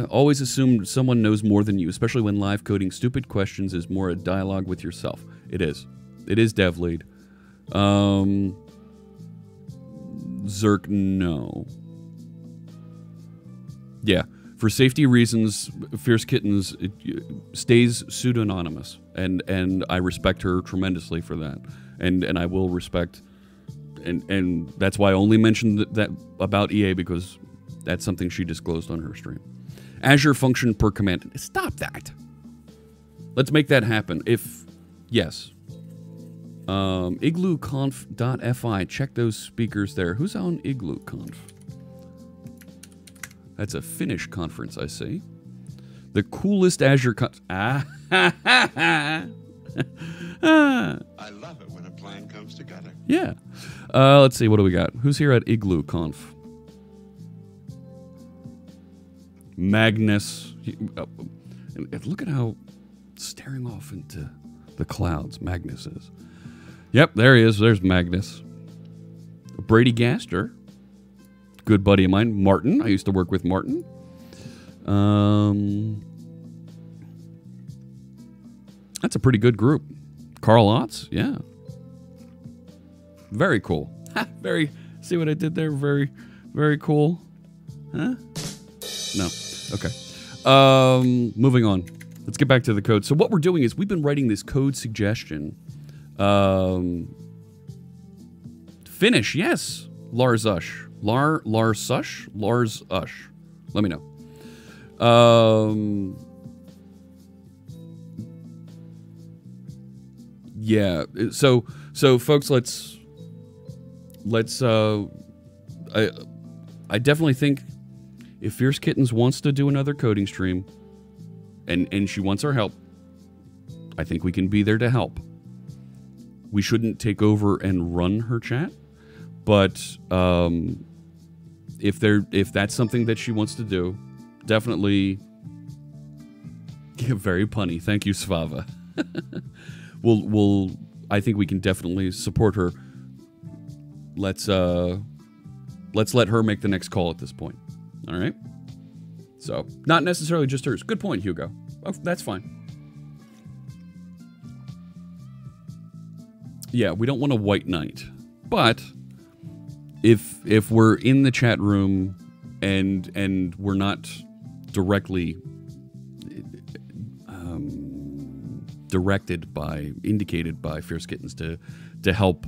Always assume someone knows more than you, especially when live coding stupid questions is more a dialogue with yourself. It is. It is dev lead. Zerk, no. Yeah. For safety reasons, Fierce Kittens stays pseudonymous, and I respect her tremendously for that. And I will respect, and that's why I only mentioned that about EA, because that's something she disclosed on her stream. Azure function per command. Stop that. Let's make that happen. Yes. iglooconf.fi. Check those speakers there. Who's on iglooconf? That's a Finnish conference, I see. The coolest Azure I love it when a plan comes together. Yeah. Let's see, what do we got? Who's here at iglooconf? Magnus. Look at how staring off into the clouds Magnus is. Yep, there he is. There's Magnus. Brady Gaster. Good buddy of mine. Martin. I used to work with Martin. That's a pretty good group. Carl Otts. Yeah. Very cool. Very. See what I did there? Very, very cool. Huh? No. Okay. Moving on. Let's get back to the code. So what we're doing is we've been writing this code suggestion Finish, yes. Lars Ush. Lars Ush? Lars Ush. Let me know. Yeah. So folks, let's I definitely think if Fierce Kittens wants to do another coding stream and she wants our help, I think we can be there to help. We shouldn't take over and run her chat, but if that's something that she wants to do, definitely. Very punny. Thank you, Svava. We'll I think we can definitely support her. Let's let her make the next call at this point. All right? So, not necessarily just hers. Good point, Hugo. Oh, that's fine. Yeah, we don't want a white knight. But if we're in the chat room and we're not directly indicated by Fierce Kittens to help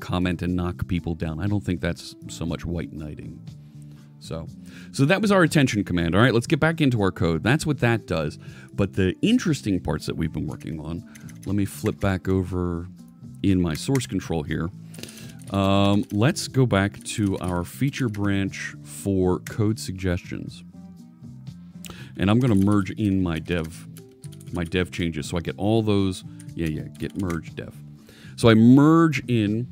comment and knock people down, I don't think that's so much white knighting. So that was our attention command. All right, let's get back into our code. That's what that does. But the interesting parts that we've been working on, let me flip back over in my source control here. Let's go back to our feature branch for code suggestions. And I'm going to merge in my dev changes so I get all those. Get merge dev. So I merge in.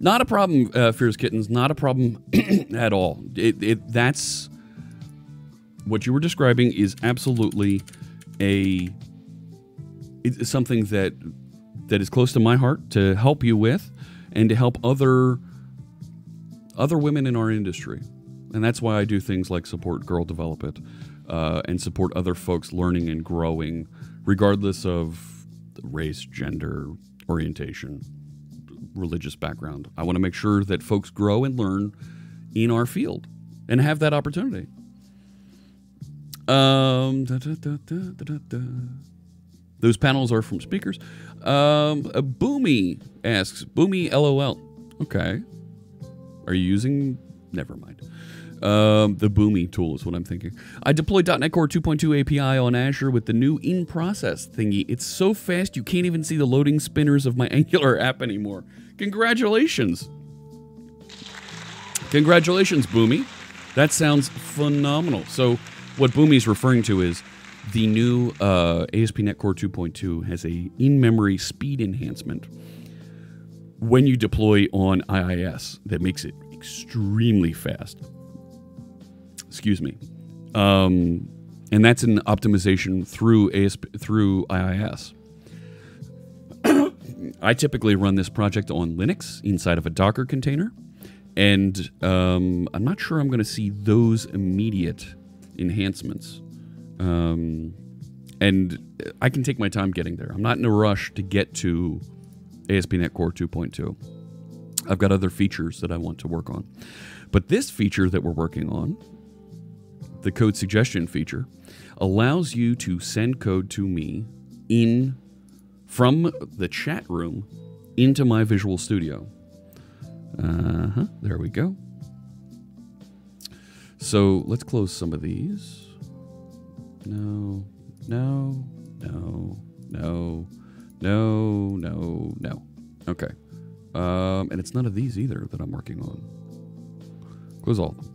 Not a problem, Fierce Kittens. Not a problem at all. That's what you were describing is absolutely it's something that is close to my heart to help you with and to help other women in our industry. And that's why I do things like support Girl Develop It and support other folks learning and growing regardless of race, gender, orientation, religious background. I want to make sure that folks grow and learn in our field and have that opportunity. Those panels are from speakers. Boomy asks, Boomy LOL. Okay. Are you using? Never mind. The Boomy tool is what I'm thinking. I deployed .NET Core 2.2 API on Azure with the new in-process thingy. It's so fast you can't even see the loading spinners of my Angular app anymore. Congratulations. Congratulations, Boomy. That sounds phenomenal. So what Boomy's referring to is the new ASP.NET Core 2.2 has a in-memory speed enhancement when you deploy on IIS that makes it extremely fast. Excuse me. And that's an optimization through IIS. I typically run this project on Linux inside of a Docker container, and I'm not sure I'm going to see those immediate enhancements. And I can take my time getting there. I'm not in a rush to get to ASP.NET Core 2.2. I've got other features that I want to work on. But this feature that we're working on, the code suggestion feature, allows you to send code to me from the chat room into my Visual Studio. There we go. So let's close some of these. No. Okay. And it's none of these either that I'm working on. Close all of them.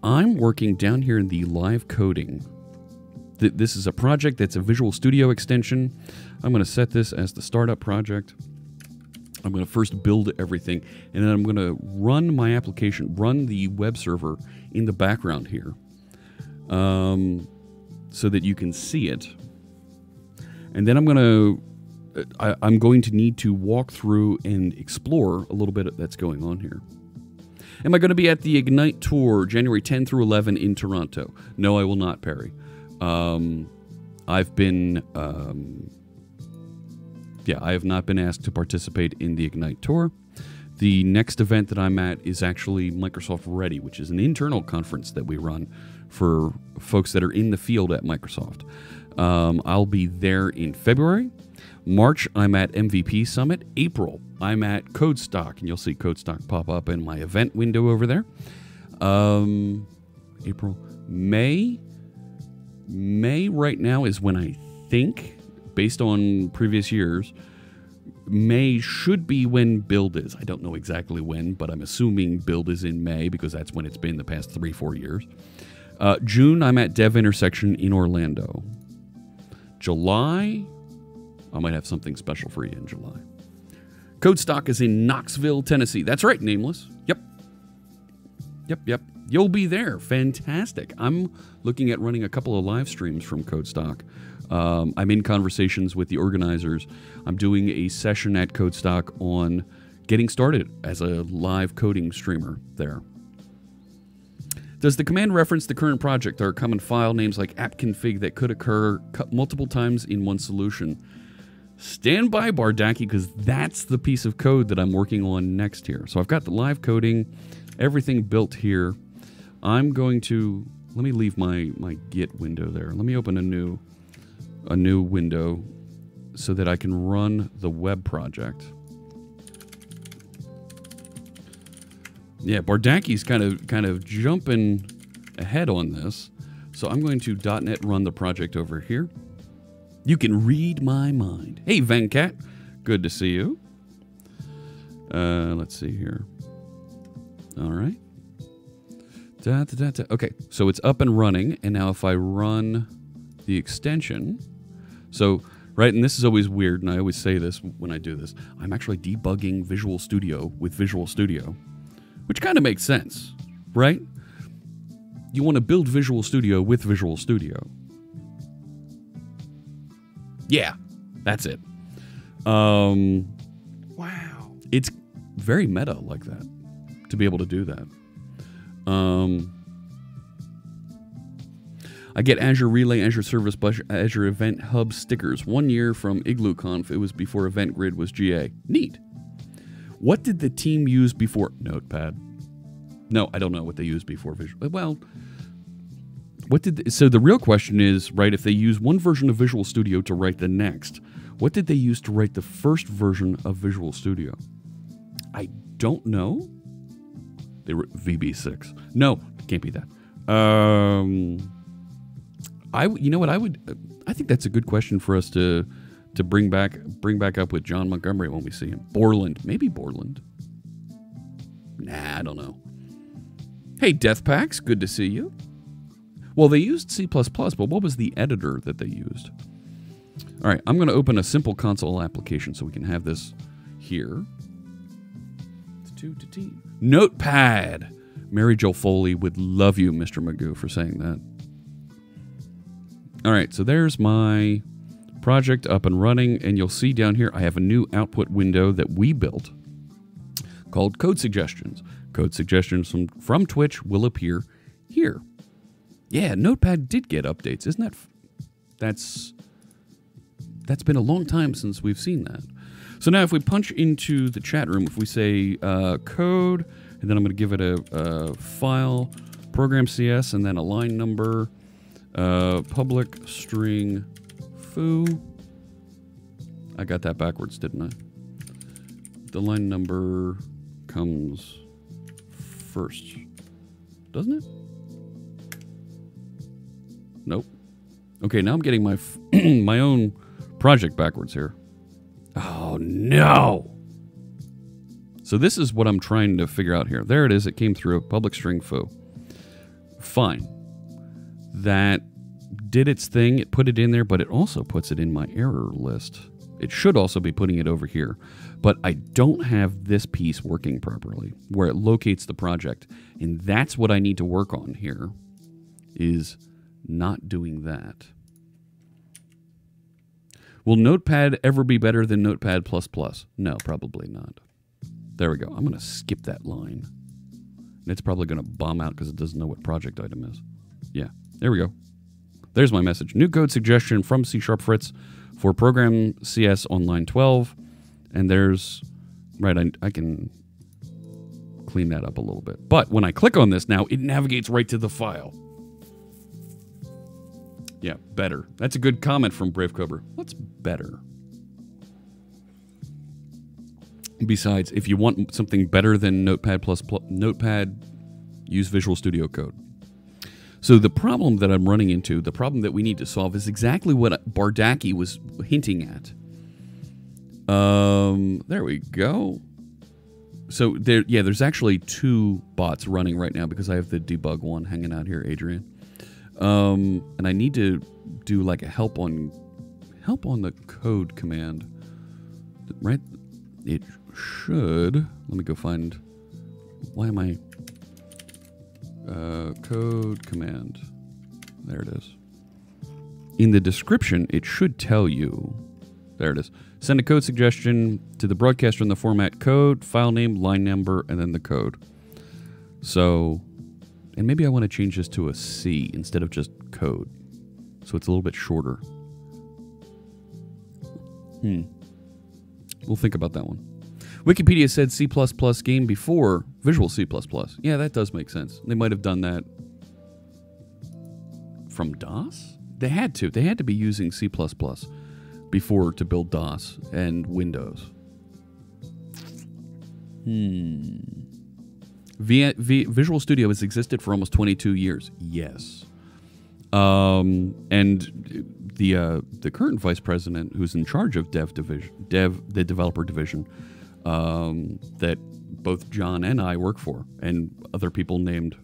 I'm working down here in the live coding. This is a project that's a Visual Studio extension. I'm going to set this as the startup project. I'm going to first build everything, and then I'm going to run my application, run the web server in the background here, so that you can see it. And then I'm going to need to walk through and explore a little bit that's going on here. Am I going to be at the Ignite Tour January 10 through 11 in Toronto? No, I will not, Perry. I've been, I have not been asked to participate in the Ignite Tour. The next event that I'm at is actually Microsoft Ready, which is an internal conference that we run for folks that are in the field at Microsoft. I'll be there in February. March, I'm at MVP Summit. April, I'm at Codestock, and you'll see Codestock pop up in my event window over there. April. May right now is when I think, based on previous years, May should be when Build is. I don't know exactly when, but I'm assuming Build is in May because that's when it's been the past 3-4 years. June, I'm at Dev Intersection in Orlando. July, I might have something special for you in July. Codestock is in Knoxville, Tennessee. That's right, Nameless. Yep. You'll be there. Fantastic. I'm looking at running a couple of live streams from Codestock. I'm in conversations with the organizers. I'm doing a session at Codestock on getting started as a live coding streamer there. Does the command reference the current project? There are common file names like app-config that could occur multiple times in one solution. Stand by, Bardaki, because that's the piece of code that I'm working on next here. So I've got the live coding, everything built here. I'm going to, let me leave my Git window there. Let me open a new window so that I can run the web project. Yeah, Bardaki's kind of jumping ahead on this. So I'm going to .NET run the project over here. You can read my mind. Hey, Venkat. Good to see you. Let's see here. All right. Okay, so it's up and running. And now if I run the extension. So, right, and this is always weird, and I always say this when I do this. I'm actually debugging Visual Studio with Visual Studio, which kind of makes sense, right? You want to build Visual Studio with Visual Studio. Yeah, that's it. Wow. It's very meta like that, to be able to do that. I get Azure Relay, Azure Service Bus, Azure Event Hub stickers. 1 year from IglooConf. It was before Event Grid was GA. Neat. What did the team use before Notepad? No, I don't know what they used before Visual. Well, so the real question is, right, if they use one version of Visual Studio to write the next, what did they use to write the first version of Visual Studio? I don't know. They were VB6. No, it can't be that. You know what? I think that's a good question for us to bring back up with John Montgomery when we see him. Borland, maybe Borland. Nah, I don't know. Hey, Deathpacks, good to see you. Well, they used C++, but what was the editor that they used? All right, I'm going to open a simple console application so we can have this here. Notepad. Mary Jo Foley would love you, Mr. Magoo, for saying that. All right, so there's my project up and running, and you'll see down here I have a new output window that we built called Code Suggestions. Code Suggestions from Twitch will appear here. Yeah, Notepad did get updates. Isn't that... That's been a long time since we've seen that. So now if we punch into the chat room, if we say code, and then I'm going to give it a file, program CS, and then a line number, public string foo. I got that backwards, didn't I? The line number comes first, doesn't it? Nope. Okay, now I'm getting my my own project backwards here. Oh, no! So this is what I'm trying to figure out here. There it is. It came through. Public string foo. Fine. That did its thing. It put it in there, but it also puts it in my error list. It should also be putting it over here. But I don't have this piece working properly, where it locates the project. And that's what I need to work on here, is not doing that. Will Notepad ever be better than Notepad++? No, probably not. There we go. I'm going to skip that line. And it's probably going to bomb out because it doesn't know what project item is. Yeah, there we go. There's my message. New code suggestion from C# Fritz for program CS on line 12. And there's... Right, I can clean that up a little bit. But when I click on this now, it navigates right to the file. Yeah, better. That's a good comment from Brave Cobra. What's better? Besides, if you want something better than Notepad, use Visual Studio Code. So the problem that I'm running into, the problem that we need to solve, is exactly what Bardaki was hinting at. There we go. So there's actually 2 bots running right now because I have the debug one hanging out here, Adrian. And I need to do like a help on the code command, right? It should. Let me go find. Why am I? Code command. There it is. In the description, it should tell you. There it is. Send a code suggestion to the broadcaster in the format code, file name, line number, and then the code. So, and maybe I want to change this to a C instead of just code. So it's a little bit shorter. We'll think about that one. Wikipedia said C++ game before Visual C++. Yeah, that does make sense. They might have done that from DOS? They had to. They had to be using C++ before to build DOS and Windows. Visual Studio has existed for almost 22 years. Yes. And the current vice president who's in charge of the developer division, that both John and I work for, and other people named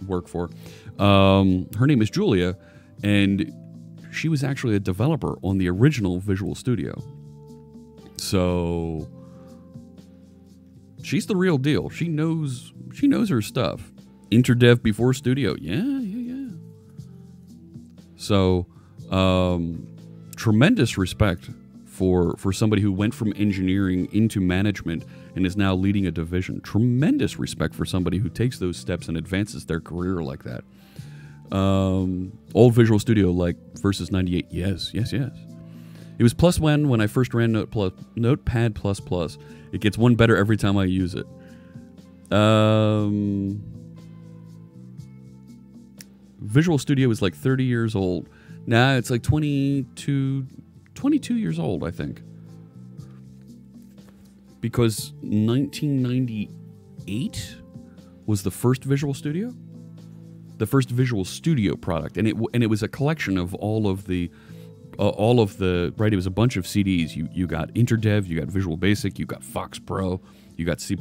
work for. Her name is Julia, and she was actually a developer on the original Visual Studio. So she's the real deal. She knows her stuff. Interdev before Studio. Yeah. So tremendous respect for somebody who went from engineering into management and is now leading a division. Tremendous respect for somebody who takes those steps and advances their career like that. Old Visual Studio, like versus 98. Yes. It was +1 when I first ran Notepad++. It gets one better every time I use it. Visual Studio is like 30 years old. Nah, it's like 22 years old, I think. Because 1998 was the first Visual Studio. The first Visual Studio product, and it was a collection of all of the right. It was a bunch of CDs. You got Interdev, you got Visual Basic, you got Fox Pro, you got C++.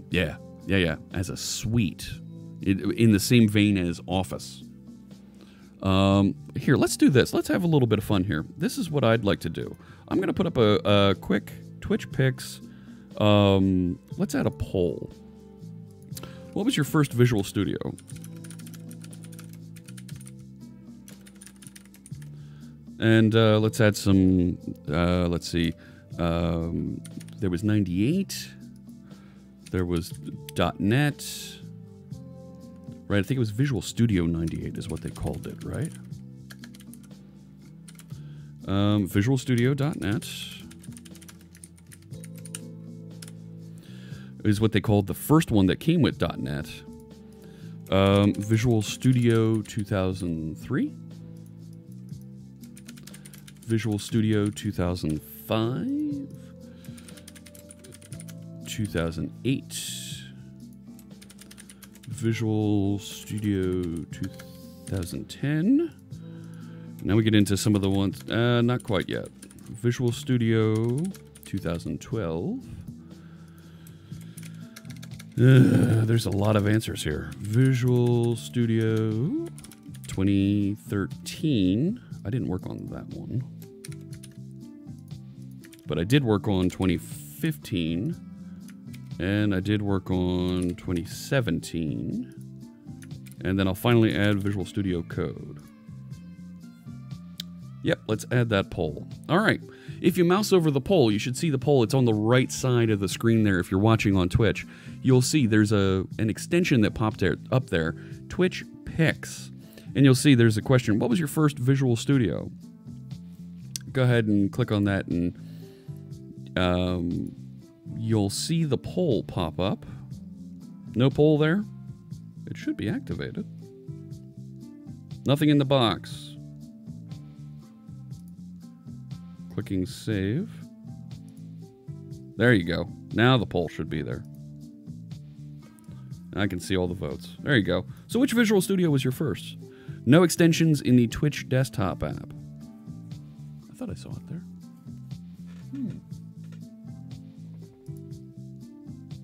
Yeah. As a suite, in the same vein as Office. Here, let's do this. Let's have a little bit of fun here. This is what I'd like to do. I'm going to put up a quick Twitch Picks. Let's add a poll. What was your first Visual Studio? And let's add some, let's see. There was 98. There was .NET. Right, I think it was Visual Studio 98 is what they called it, right? VisualStudio.net is what they called the first one that came with .NET. Visual Studio 2003. Visual Studio 2005. 2008. Visual Studio 2010. Now we get into some of the ones, not quite yet. Visual Studio 2012. There's a lot of answers here. Visual Studio 2013. I didn't work on that one. But I did work on 2015. And I did work on 2017. And then I'll finally add Visual Studio Code. Yep, let's add that poll. All right. If you mouse over the poll, you should see the poll. It's on the right side of the screen there if you're watching on Twitch. You'll see there's an extension that popped up there, Twitch Picks. And you'll see there's a question, what was your first Visual Studio? Go ahead and click on that, and you'll see the poll pop up. No poll there? It should be activated. Nothing in the box. Clicking save. There you go. Now the poll should be there. I can see all the votes. There you go. So which Visual Studio was your first? No extensions in the Twitch desktop app. I thought I saw it there.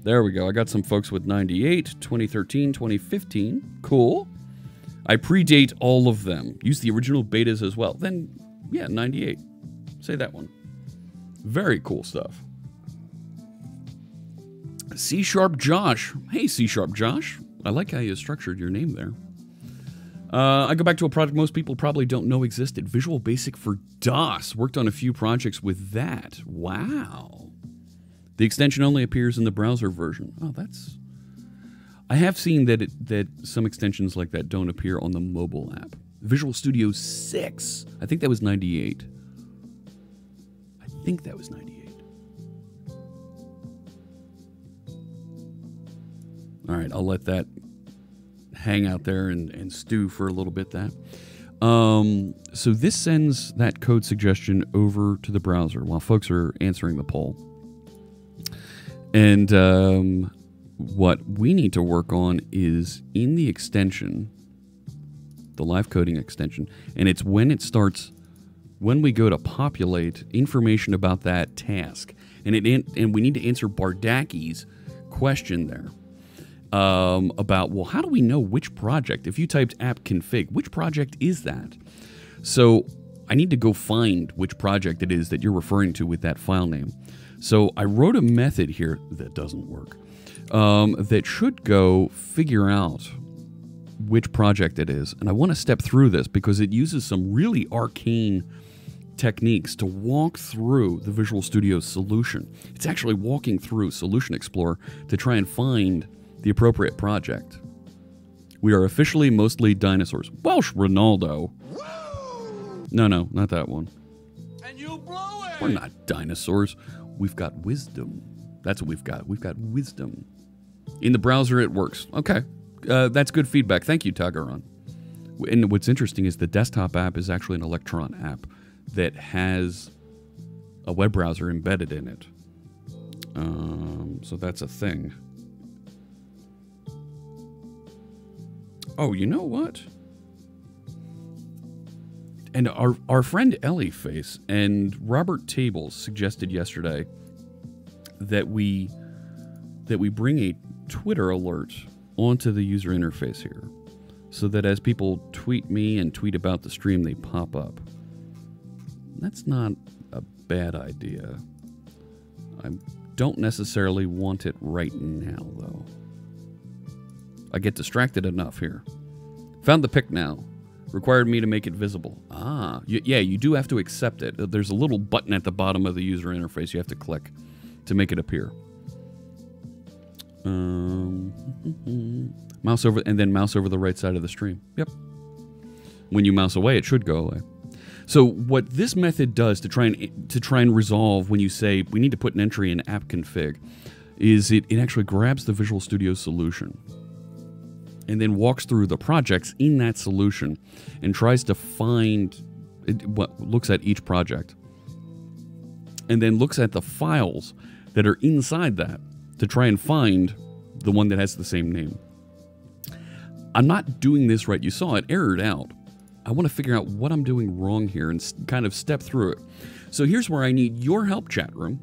There we go. I got some folks with 98, 2013, 2015. Cool. I predate all of them. Use the original betas as well. Then, yeah, 98. Say that one. Very cool stuff. C# Josh. Hey, C# Josh. I like how you structured your name there. I go back to a project most people probably don't know existed. Visual Basic for DOS. Worked on a few projects with that. Wow. The extension only appears in the browser version. Oh, that's... I have seen that some extensions like that don't appear on the mobile app. Visual Studio 6. I think that was 98. I think that was 98. All right, I'll let that hang out there and stew for a little bit. So this sends that code suggestion over to the browser while folks are answering the poll. And what we need to work on is in the extension, the live coding extension, and it's when it starts, when we go to populate information about that task, and we need to answer Bardaki's question there. About, well, how do we know which project? If you typed app config, which project is that? So I need to go find which project it is that you're referring to with that file name. So I wrote a method here that doesn't work, that should go figure out which project it is. And I want to step through this because it uses some really arcane techniques to walk through the Visual Studio solution. It's actually walking through Solution Explorer to try and find the appropriate project. We are officially mostly dinosaurs. Welsh Ronaldo. Woo! No, not that one. And you blow it! We're not dinosaurs. We've got wisdom. That's what we've got. We've got wisdom. In the browser, it works. Okay. That's good feedback. Thank you, Tagaron. And what's interesting is the desktop app is actually an Electron app that has a web browser embedded in it. So that's a thing. Oh, you know what? And our friend Ellie Face and Robert Tables suggested yesterday that we bring a Twitter alert onto the user interface here, so that as people tweet me and tweet about the stream, they pop up. That's not a bad idea. I don't necessarily want it right now, though. I get distracted enough here. Found the pic now. Required me to make it visible. Ah, yeah, you do have to accept it. There's a little button at the bottom of the user interface you have to click to make it appear. Mouse over, and then mouse over the right side of the stream. Yep. When you mouse away, it should go away. So what this method does to try and resolve when you say we need to put an entry in app config is it actually grabs the Visual Studio solution and then walks through the projects in that solution and tries to find looks at each project and then looks at the files that are inside that to try and find the one that has the same name. I'm not doing this right. You saw it errored out. I want to figure out what I'm doing wrong here and kind of step through it. So here's where I need your help, chat room.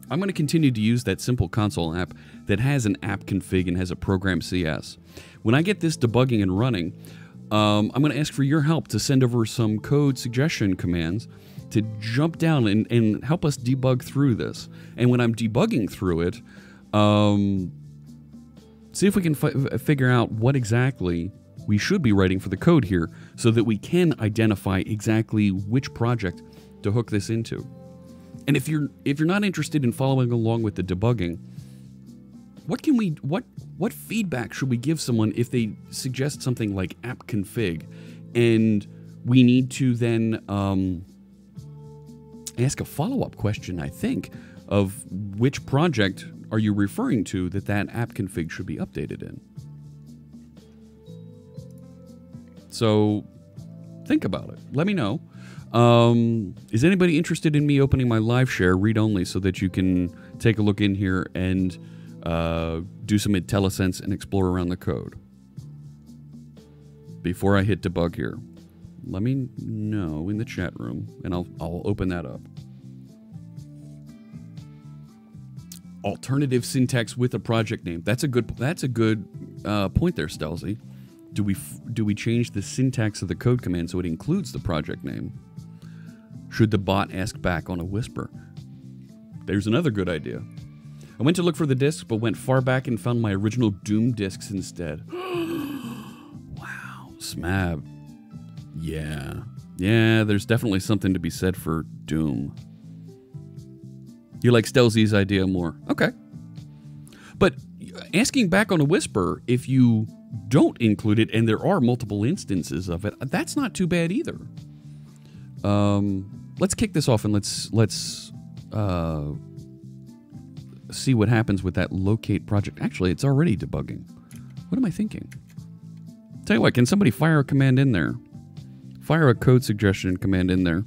I'm going to continue to use that simple console app that has an app config and has a program CS. When I get this debugging and running, I'm going to ask for your help to send over some code suggestion commands to jump down and help us debug through this. And when I'm debugging through it, see if we can figure out what exactly we should be writing for the code here so that we can identify exactly which project to hook this into. And if you're not interested in following along with the debugging, what feedback should we give someone if they suggest something like app config and we need to then ask a follow-up question, I think, of which project are you referring to that app config should be updated in? So think about it. Let me know. Is anybody interested in me opening my live share read only so that you can take a look in here and do some IntelliSense and explore around the code? Before I hit debug here, let me know in the chat room, and I'll open that up. Alternative syntax with a project name. That's a good point there, Stelzy. Do we change the syntax of the code command so it includes the project name? Should the bot ask back on a whisper? There's another good idea. I went to look for the discs, but went far back and found my original Doom discs instead. Wow, Smab. Yeah, there's definitely something to be said for Doom. You like Stelzy's idea more. Okay. But asking back on a whisper, if you don't include it, and there are multiple instances of it, that's not too bad either. Let's kick this off and let's see what happens with that locate project. Actually, it's already debugging. What am I thinking? Tell you what, can somebody fire a command in there? Fire a code suggestion command in there,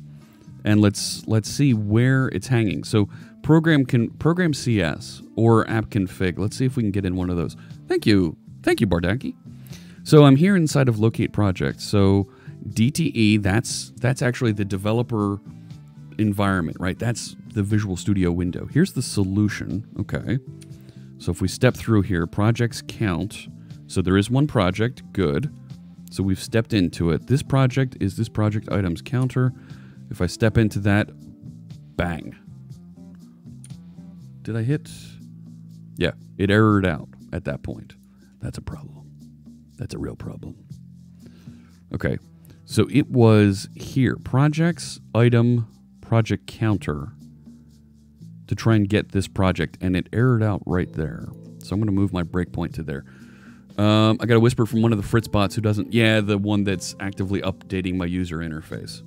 and let's see where it's hanging. So program CS or app config. Let's see if we can get in one of those. Thank you, Bardaki. So I'm here inside of locate project. So DTE, that's actually the developer environment, right? That's the Visual Studio window. Here's the solution. Okay. So if we step through here, projects count. So there is one project. Good. So we've stepped into it. This project is this project items counter. If I step into that, bang. Did I hit? Yeah, it errored out at that point. That's a problem. That's a real problem. Okay, so it was here. Projects, item, project counter to try and get this project, and it errored out right there. So I'm going to move my breakpoint to there. I got a whisper from one of the Fritz bots who doesn't... Yeah, the one that's actively updating my user interface.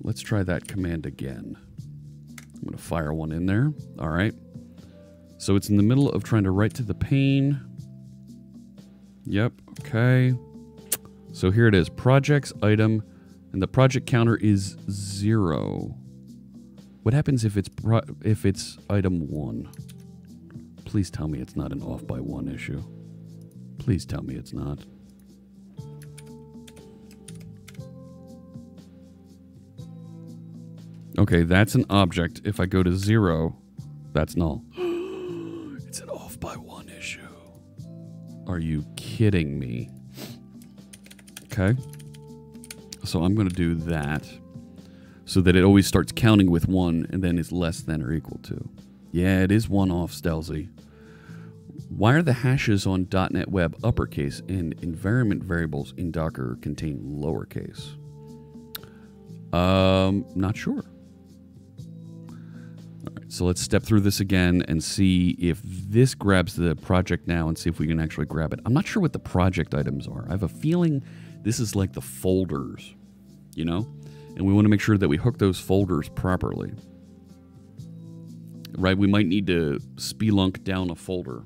Let's try that command again. I'm going to fire one in there. All right. So it's in the middle of trying to write to the pane. Yep. Okay. So here it is. Projects, item, and the project counter is 0. What happens if it's item 1? Please tell me it's not an off by 1 issue. Please tell me it's not. Okay, that's an object. If I go to 0, that's null. It's an off by 1 issue. Are you kidding me? Okay. So I'm going to do that so that it always starts counting with 1 and then is less than or equal to. Yeah, it is 1 off, Stelzy. Why are the hashes on .NET Web uppercase and environment variables in Docker contain lowercase? Not sure. All right, so let's step through this again and see if this grabs the project now and see if we can actually grab it. I'm not sure what the project items are. I have a feeling this is like the folders, you know? And we want to make sure that we hook those folders properly. Right, we might need to spelunk down a folder.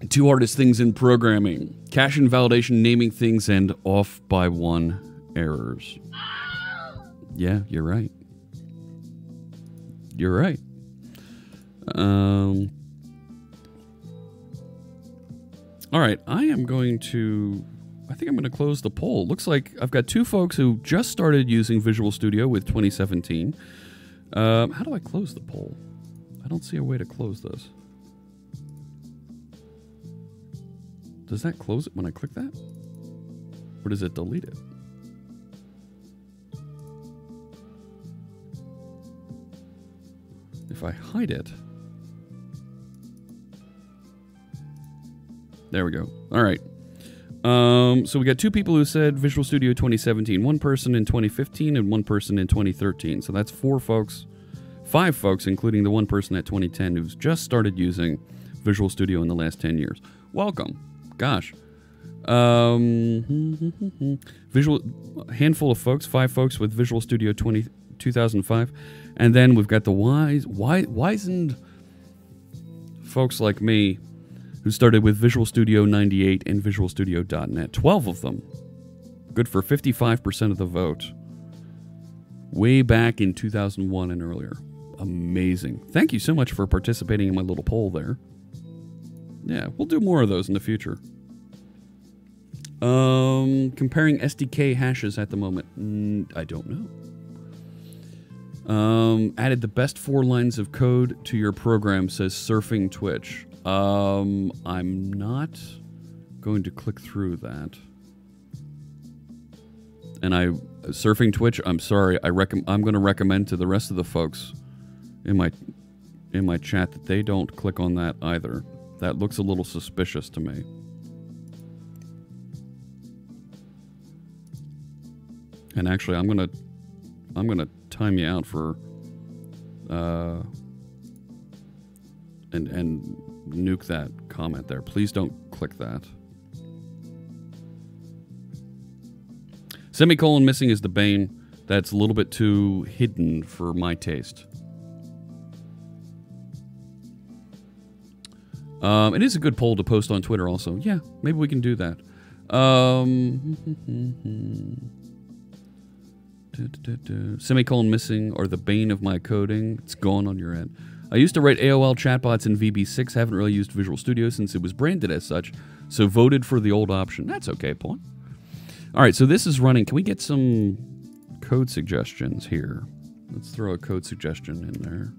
2 hardest things in programming: cache invalidation, naming things, and off by 1 errors. Yeah, you're right. You're right. All right, I think I'm going to close the poll. Looks like I've got 2 folks who just started using Visual Studio with 2017. How do I close the poll? I don't see a way to close this. Does that close it when I click that? Or does it delete it? If I hide it... There we go. All right. So we got 2 people who said Visual Studio 2017. 1 person in 2015 and 1 person in 2013. So that's 4 folks. 5 folks, including the 1 person at 2010 who's just started using Visual Studio in the last 10 years. Welcome. Gosh. Handful of folks. 5 folks with Visual Studio 2005. And then we've got the wizened folks like me who started with Visual Studio 98 and Visual Studio.net. 12 of them. Good for 55% of the vote. Way back in 2001 and earlier. Amazing. Thank you so much for participating in my little poll there. Yeah, we'll do more of those in the future. Comparing SDK hashes at the moment. I don't know. Added the best 4 lines of code to your program, says Surfing Twitch. I'm not going to click through that. And Surfing Twitch, I'm sorry, I'm going to recommend to the rest of the folks in my chat that they don't click on that either. That looks a little suspicious to me. And actually, I'm gonna time you out for and nuke that comment there. Please don't click that. Semicolon missing is the bane. That's a little bit too hidden for my taste. It is a good poll to post on Twitter also. Yeah, maybe we can do that. Semicolon missing or the bane of my coding. It's gone on your end. I used to write AOL chatbots in VB6. Haven't really used Visual Studio since it was branded as such, so voted for the old option. That's okay, Paul. All right, so this is running. Can we get some code suggestions here? Let's throw a code suggestion in there.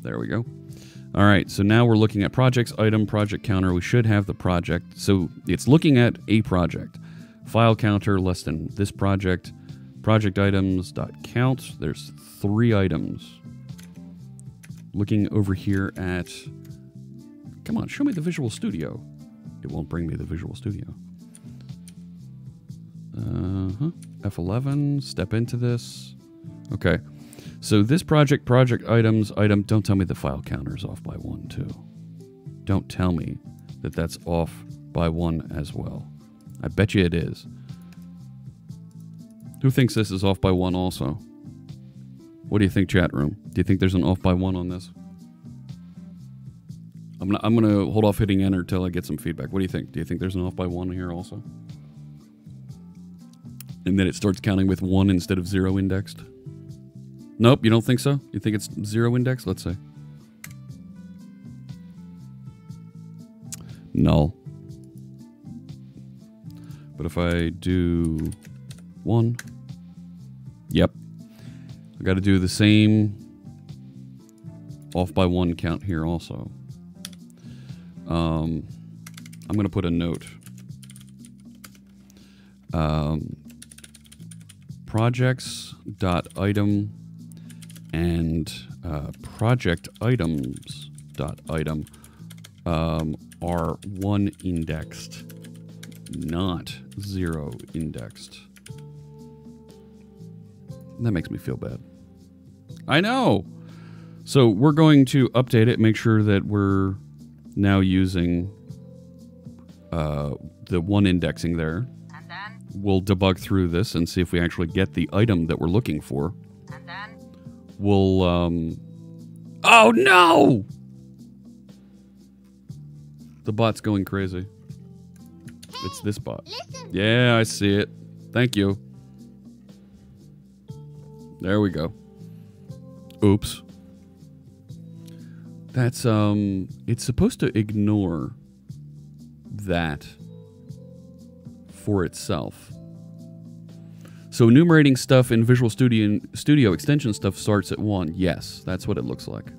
There we go. All right, so now we're looking at projects, item, project counter. We should have the project. So it's looking at a project. File counter less than this project. Project items dot count. There's 3 items. Looking over here at... Come on, show me the Visual Studio. It won't bring me the Visual Studio. F11, step into this. Okay. So this project items, don't tell me the file counter is off by 1 too. Don't tell me that that's off by 1 as well. I bet you it is. Who thinks this is off by 1 also? What do you think, chat room? Do you think there's an off by 1 on this? I'm gonna hold off hitting enter till I get some feedback. What do you think? Do you think there's an off by 1 here also? And then it starts counting with 1 instead of 0 indexed? Nope, you don't think so? You think it's 0 indexed? Let's see. Null. But if I do 1, yep. I got to do the same off by 1 count here also. I'm going to put a note. Projects.item and project items.item are 1 indexed, not 0 indexed. That makes me feel bad. I know! So we're going to update it, make sure that we're now using the 1 indexing there. And then? We'll debug through this and see if we actually get the item that we're looking for. And then? We'll, Oh, no! The bot's going crazy. It's this bot. Listen. Yeah, I see it. Thank you. There we go. Oops. That's, it's supposed to ignore that for itself. So enumerating stuff in Visual Studio extension stuff starts at 1. Yes, that's what it looks like.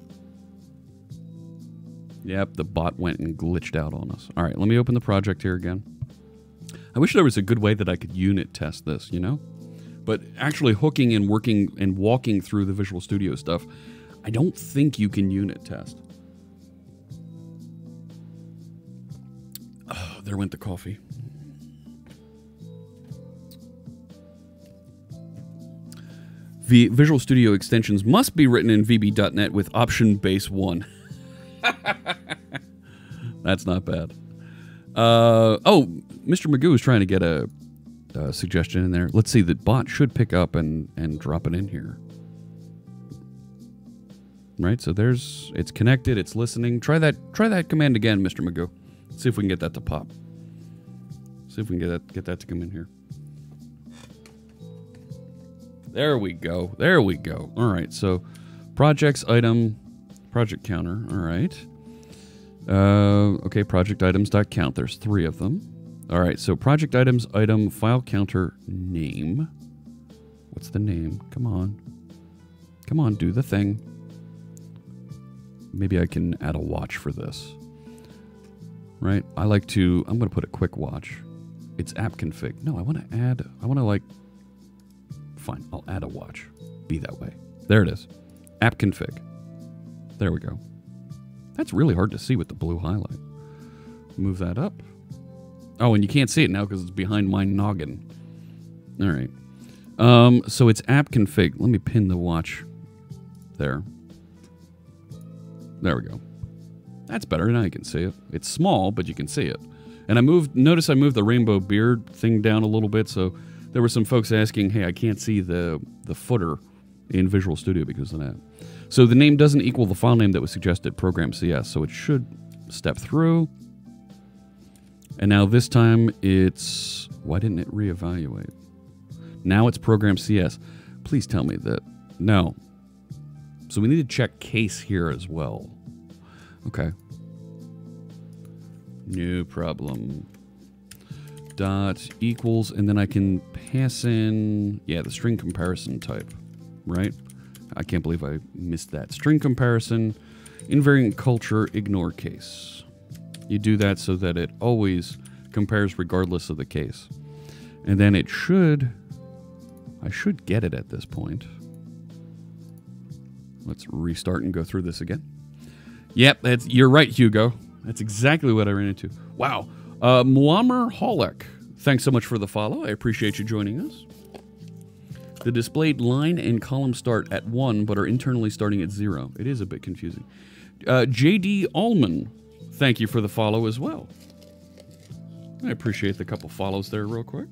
Yep, the bot went and glitched out on us. All right, let me open the project here again. I wish there was a good way that I could unit test this, you know? But actually hooking and working and walking through the Visual Studio stuff, I don't think you can unit test. Oh, there went the coffee. Visual Studio extensions must be written in VB.NET with option base 1. That's not bad. Oh, Mr. Magoo is trying to get a suggestion in there. Let's see, the bot should pick up and drop it in here. Right, so it's connected, it's listening. Try that command again, Mr. Magoo. See if we can get that to pop. See if we can get that to come in here. There we go. There we go. All right, so projects item, project counter. All right. Okay, project items.count. There's 3 of them. All right, so project items, item, file counter, name. What's the name? Come on. Come on, do the thing. Maybe I can add a watch for this. Right? I'm going to put a quick watch. It's app config. No, fine, I'll add a watch. Be that way. There it is. App config. There we go. That's really hard to see with the blue highlight. Move that up. Oh, and you can't see it now because it's behind my noggin. All right. So it's app config. Let me pin the watch there. There we go. That's better. Now you can see it. It's small, but you can see it. And notice I moved the rainbow beard thing down a little bit, so there were some folks asking, hey, I can't see the footer in Visual Studio because of that. So the name doesn't equal the file name that was suggested, Program CS, so it should step through. And now this time it's... Why didn't it reevaluate? Now it's Program CS. Please tell me that... No. So we need to check case here as well. Okay. No problem. Dot equals, and then I can pass in, the string comparison type, right? I can't believe I missed that. String comparison, invariant culture, ignore case. You do that so that it always compares regardless of the case. And then I should get it at this point. Let's restart and go through this again. Yep, you're right, Hugo. That's exactly what I ran into. Wow. Muammar Holek, thanks so much for the follow. I appreciate you joining us. The displayed line and column start at 1, but are internally starting at 0. It is a bit confusing. JD Allman, thank you for the follow as well. I appreciate the couple follows there real quick.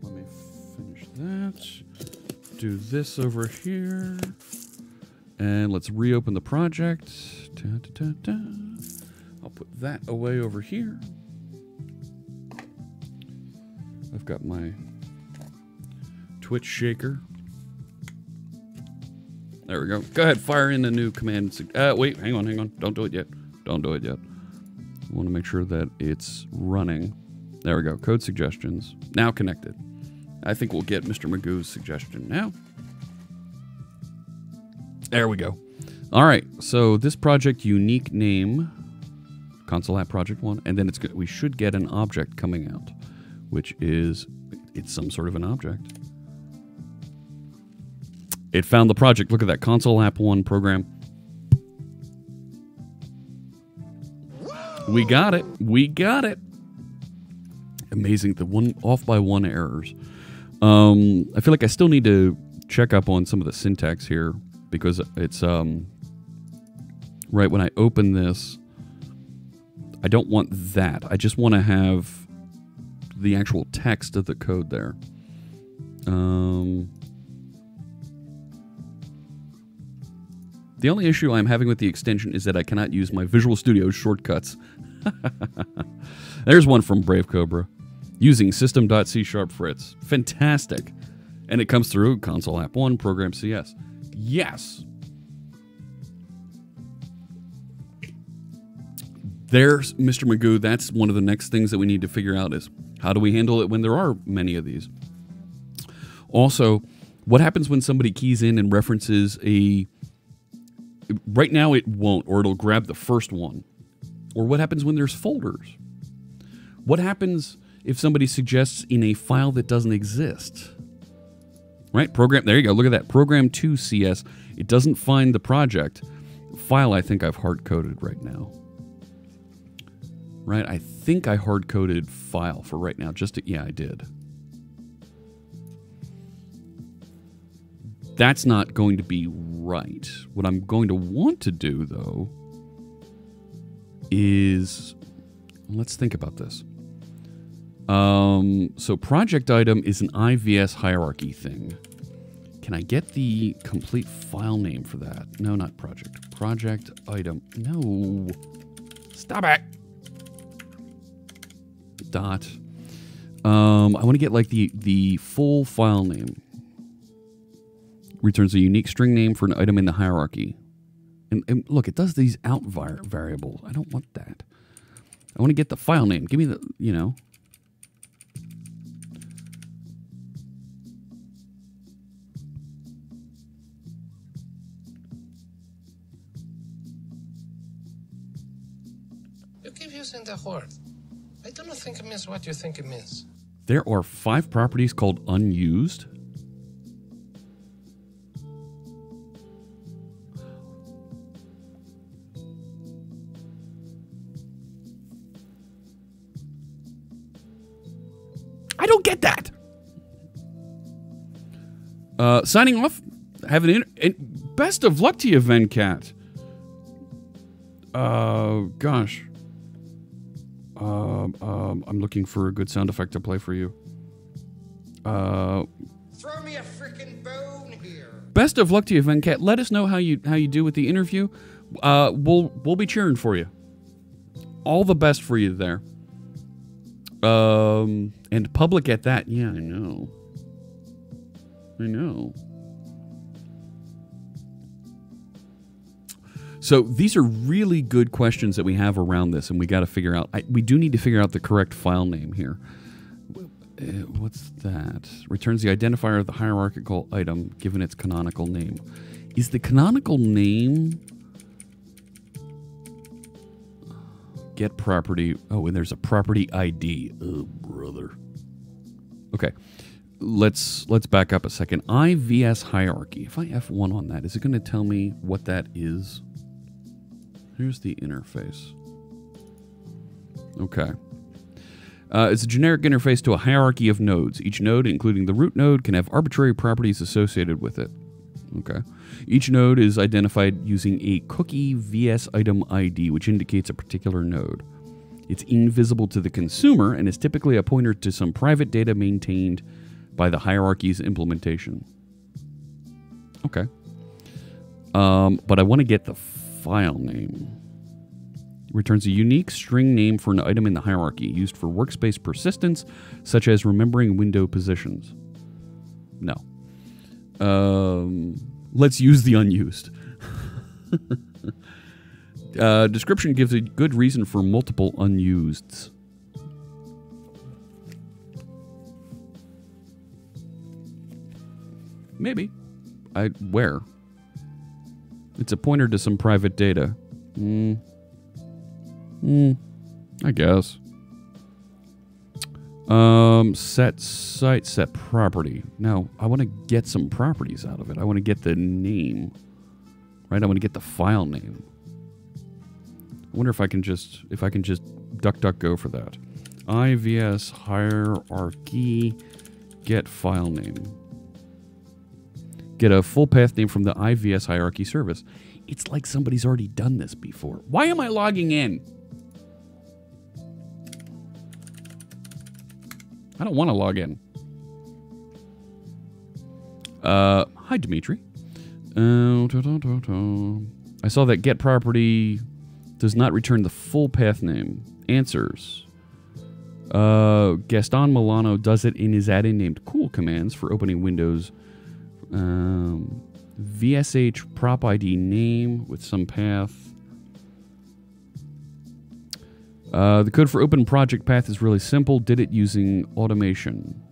Let me finish that. Do this over here. And let's reopen the project. I'll put that away over here. I've got my Twitch shaker. There we go. Go ahead, fire in the new command. Wait, hang on. Don't do it yet. Don't do it yet. I want to make sure that it's running. There we go. Code suggestions. Now connected. I think we'll get Mr. Magoo's suggestion now. There we go. All right, so this project unique name, console app project 1, and then we should get an object coming out, which is, it's some sort of an object. It found the project. Look at that, console app 1 program. We got it. We got it. Amazing. The off by 1 errors. I feel like I still need to check up on some of the syntax here because it's right when I open this, I don't want that. I just want to have the actual text of the code there. The only issue I'm having with the extension is that I cannot use my Visual Studio shortcuts. There's one from Brave Cobra. Using system.c# Fritz. Fantastic. And it comes through console app 1, program CS. Yes. There's Mr. Magoo. That's one of the next things that we need to figure out is how do we handle it when there are many of these? Also, what happens when somebody keys in and references a... Right now it won't, or it'll grab the first one. Or what happens when there's folders? What happens if somebody suggests in a file that doesn't exist? Right? Program, there you go. Look at that. Program 2 CS. It doesn't find the project. File I think I've hard-coded right now. Right? I think I hard-coded file for right now. Yeah, I did. That's not going to be right. What I'm going to want to do, though, is... Let's think about this. So project item is an IVS hierarchy thing. Can I get the complete file name for that? No, not project. Project item. No. Stop it. Dot. I want to get like the full file name. Returns a unique string name for an item in the hierarchy. And look, it does these out variables. I don't want that. I want to get the file name. Give me the, you know. You keep using the word. I do not think it means what you think it means. There are 5 properties called unused. I don't get that. Signing off. Have best of luck to you, Venkat. Gosh. I'm looking for a good sound effect to play for you. Throw me a freaking bone here. Best of luck to you, Venkat. Let us know how you do with the interview. We'll be cheering for you. All the best for you there. And public at that. Yeah, I know. I know. So these are really good questions that we have around this, and we got to figure out. We do need to figure out the correct file name here. What's that? Returns the identifier of the hierarchical item given its canonical name. Is the canonical name get property? Oh, and there's a property ID. Oh, brother. Okay. Let's back up a second. IVS hierarchy. If I F1 on that, is it going to tell me what that is? Here's the interface. Okay. It's a generic interface to a hierarchy of nodes. Each node, including the root node, can have arbitrary properties associated with it. Okay. Each node is identified using a cookie VS item ID, which indicates a particular node. It's invisible to the consumer and is typically a pointer to some private data maintained by the hierarchy's implementation. Okay. But I want to get the file name. Returns a unique string name for an item in the hierarchy used for workspace persistence, such as remembering window positions. No. Let's use the unused. Description gives a good reason for multiple unuseds. Maybe. Where? It's a pointer to some private data. I guess. Set site, set property. Now, I want to get some properties out of it. I want to get the name. Right? I want to get the file name. I wonder if I can just DuckDuckGo for that. IVS hierarchy get file name. Get a full path name from the IVS hierarchy service. It's like somebody's already done this before. Why am I logging in? I don't want to log in. Hi, Dimitri. I saw that get property does not return the full path name. Answers. Gaston Milano does it in his add-in named cool commands for opening windows. VSH prop ID name with some path. The code for open project path is really simple. Did it using automation.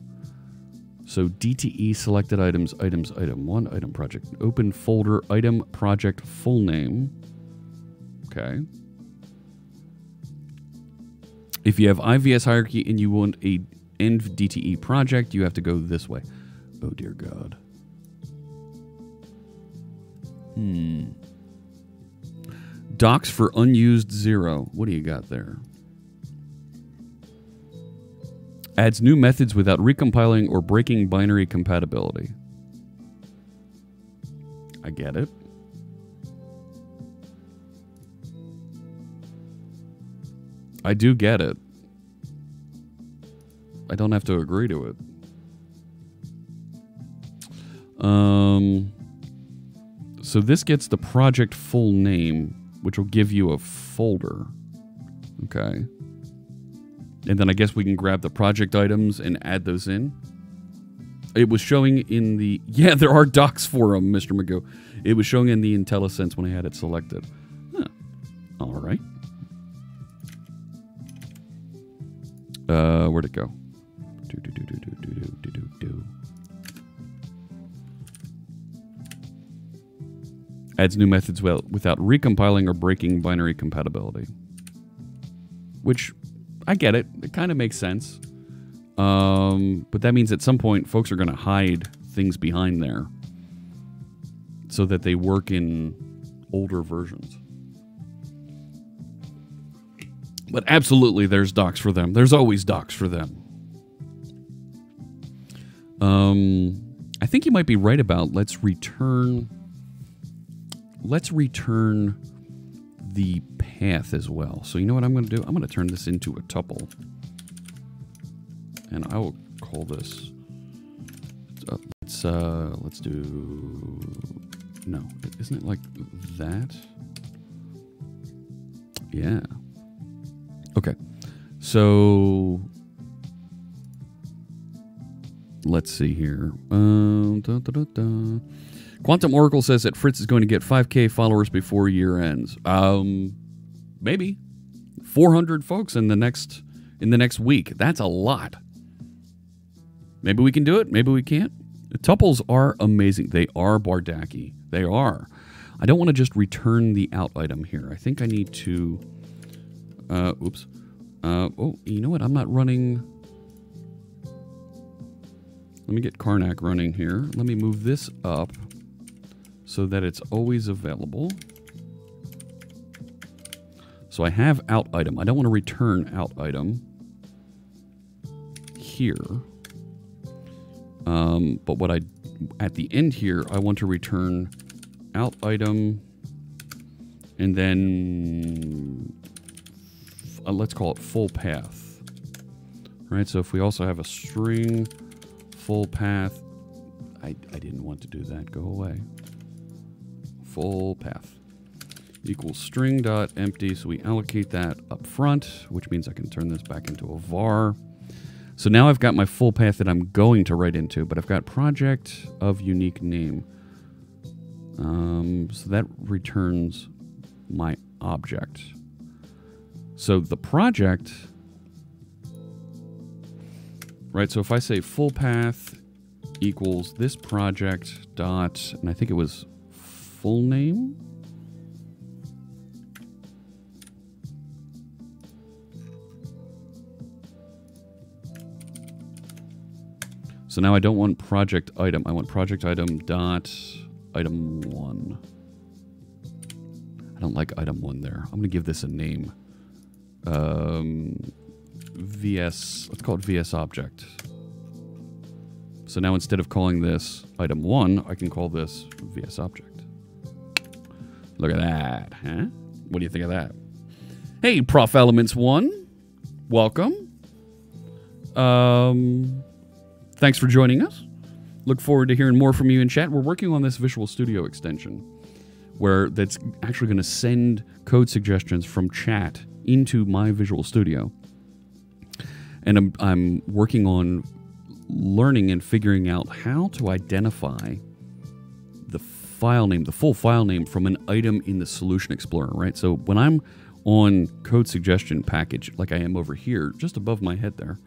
So DTE selected items, item 1, item project, open folder, item project full name. Okay. If you have IVS hierarchy and you want a end DTE project, you have to go this way. Oh dear God. Docs for unused 0. What do you got there? Adds new methods without recompiling or breaking binary compatibility. I get it. I do get it. I don't have to agree to it. So this gets the project full name, which will give you a folder. Okay. And then I guess we can grab the project items and add those in. It was showing in the... Yeah, there are docs for them, Mr. Magoo. It was showing in the IntelliSense when I had it selected. Huh. All right. Where'd it go? Adds new methods without recompiling or breaking binary compatibility. Which, I get it. It kind of makes sense. But that means at some point, folks are going to hide things behind there so that they work in older versions. But absolutely, there's docs for them. There's always docs for them. I think you might be right about let's return the path as well. So you know what I'm going to do? I'm going to turn this into a tuple. And I will call this, let's do, no, isn't it like that? Yeah. Okay. So let's see here. Quantum Oracle says that Fritz is going to get 5K followers before year ends. Maybe 400 folks in the next week. That's a lot. Maybe we can do it. Maybe we can't. The tuples are amazing. They are Bardaki. They are. I don't want to just return the out item here. I think I need to. Oops. Oh, you know what? I'm not running. Let me get Karnak running here. Let me move this up so that it's always available. So I have out item. I don't want to return out item here. But what at the end here, I want to return out item and then let's call it full path. All right, so if we also have a string full path, I didn't want to do that. Go away. Full path equals string dot empty. So we allocate that up front, which means I can turn this back into a var. So now I've got my full path that I'm going to write into, but I've got project of unique name. So that returns my object. So the project, right? So if I say full path equals this project dot, and I think it was full name. So now I don't want project item. I want project item dot item 1. I don't like item 1 there. I'm going to give this a name. VS, let's call it VS object. So now instead of calling this item 1, I can call this VS object. Look at that, huh? What do you think of that? Hey, Prof Elements 1. Welcome. Thanks for joining us. Look forward to hearing more from you in chat. We're working on this Visual Studio extension where that's actually going to send code suggestions from chat into my Visual Studio. And I'm working on learning and figuring out how to identify the file name, the full file name from an item in the Solution Explorer, right? So when I'm on code suggestion package, like I am over here, just above my head there,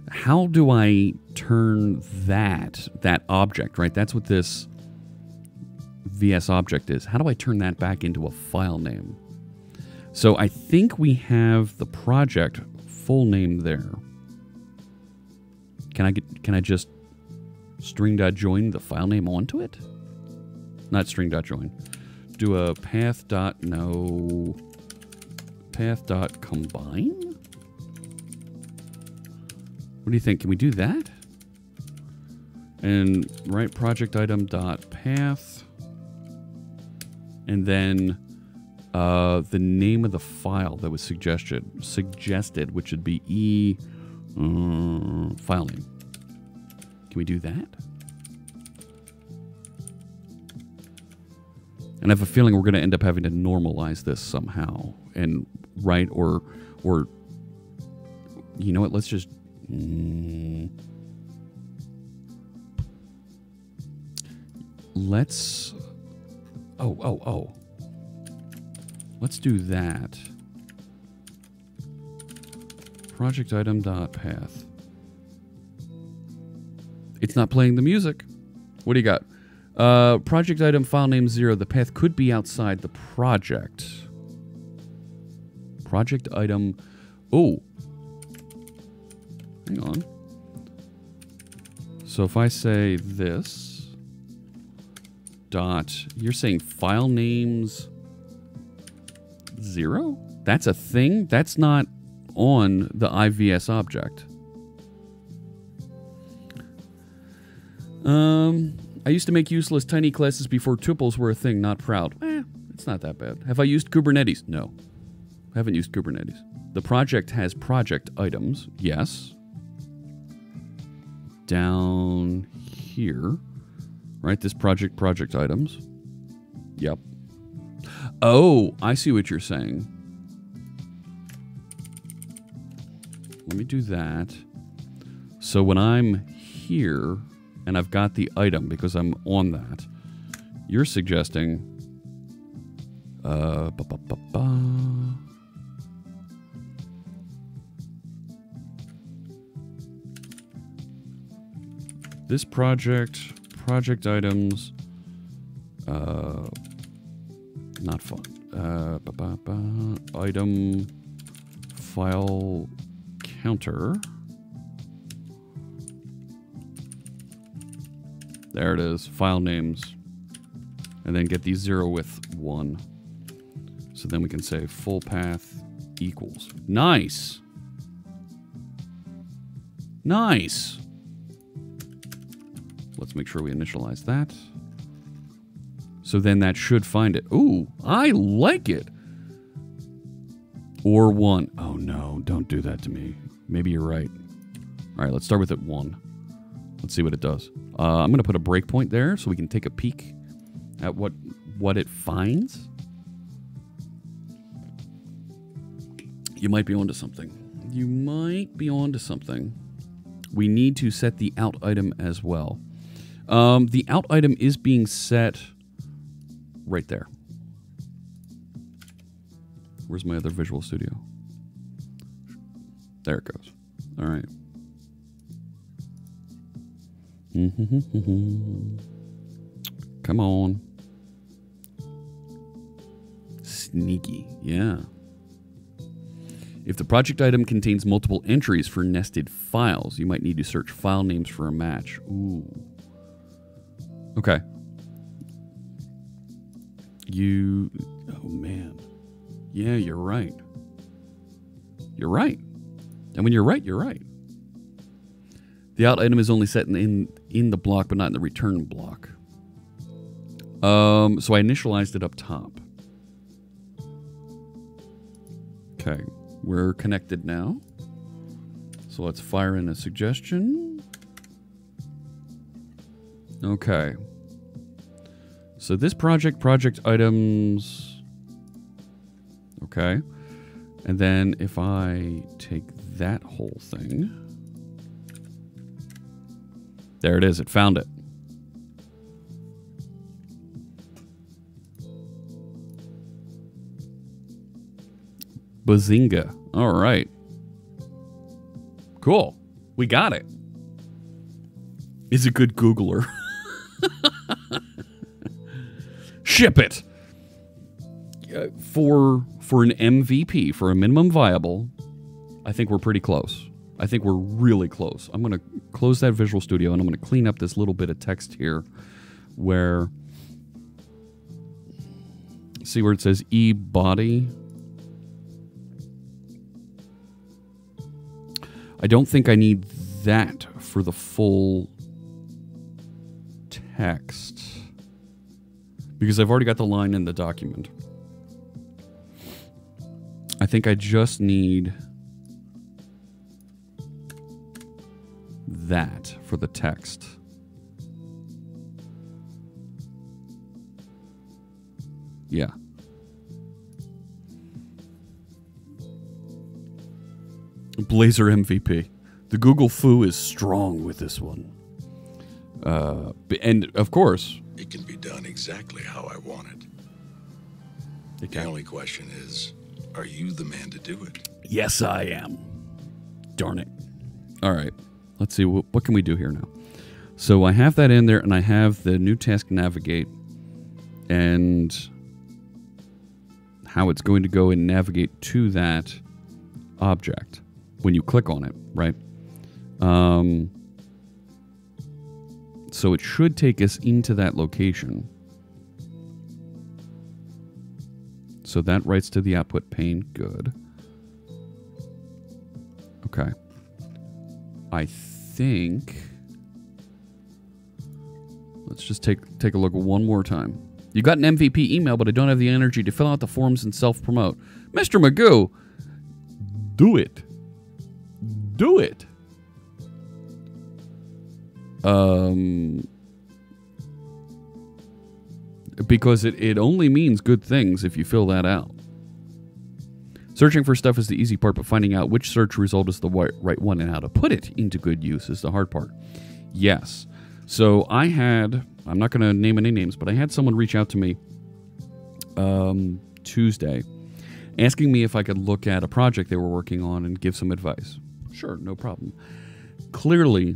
how do I turn that object, right? That's what this VS object is. How do I turn that back into a file name? So I think we have the project full name there. Can I just string.join the file name onto it? Not string.join. Do a path.no path.combine? What do you think? Can we do that? And write project item dot path, and then the name of the file that was suggested, which would be file name. Can we do that? And I have a feeling we're going to end up having to normalize this somehow. And or you know what? Let's just let's let's do that. Project item dot path. It's not playing the music. What do you got? Project item file name 0. The path could be outside the project. Project item. Oh. Hang on. So if I say this dot, you're saying file names 0? That's a thing? That's not on the IVS object. I used to make useless tiny classes before tuples were a thing, not proud. It's not that bad. Have I used Kubernetes? No. I haven't used Kubernetes. The project has project items, yes. Down here, right? This project items. Yep. Oh, I see what you're saying. Let me do that. So when I'm here and I've got the item because I'm on that, you're suggesting this project items, not fun. Item file counter. There it is. File names. And then get these 0 with 1. So then we can say full path equals. Nice. Nice. Let's make sure we initialize that. So then that should find it. Ooh, I like it. Or 1. Oh no, don't do that to me. Maybe you're right. All right, let's start with it 1. Let's see what it does. I'm going to put a breakpoint there so we can take a peek at what it finds. You might be onto something. You might be onto something. We need to set the out item as well. The out item is being set right there. Where's my other Visual Studio? There it goes. All right. Come on. Sneaky, yeah. If the project item contains multiple entries for nested files, you might need to search file names for a match. Ooh. Okay. Oh man. Yeah, you're right. You're right. And when you're right, you're right. The out item is only set in the block, but not in the return block. So I initialized it up top. Okay, we're connected now. So let's fire in a suggestion. Okay. So this project items. Okay. And then if I take that whole thing. There it is. It found it. Bazinga. All right. Cool. We got it. Is a good Googler. Ship it. For an MVP, for a minimum viable, I think we're pretty close. I think we're really close. I'm going to close that Visual Studio and I'm going to clean up this little bit of text here where, see where it says e-body? I don't think I need that for the full text because I've already got the line in the document. I think I just need that for the text. Yeah. Blazer MVP. The Google foo is strong with this one. And, of course... It can be done exactly how I want it. Okay. The only question is, are you the man to do it? Yes, I am. Darn it. All right. Let's see. What can we do here now? So I have that in there, and I have the new task navigate and how it's going to go and navigate to that object when you click on it, right? So it should take us into that location. So that writes to the output pane. Good. Okay. I think... Let's just take a look one more time. You got an MVP email, but I don't have the energy to fill out the forms and self-promote. Mr. Magoo, do it. Do it. Because it only means good things if you fill that out. Searching for stuff is the easy part, but finding out which search result is the right one and how to put it into good use is the hard part. Yes. So I'm not going to name any names, but I had someone reach out to me Tuesday asking me if I could look at a project they were working on and give some advice. Sure, no problem. Clearly,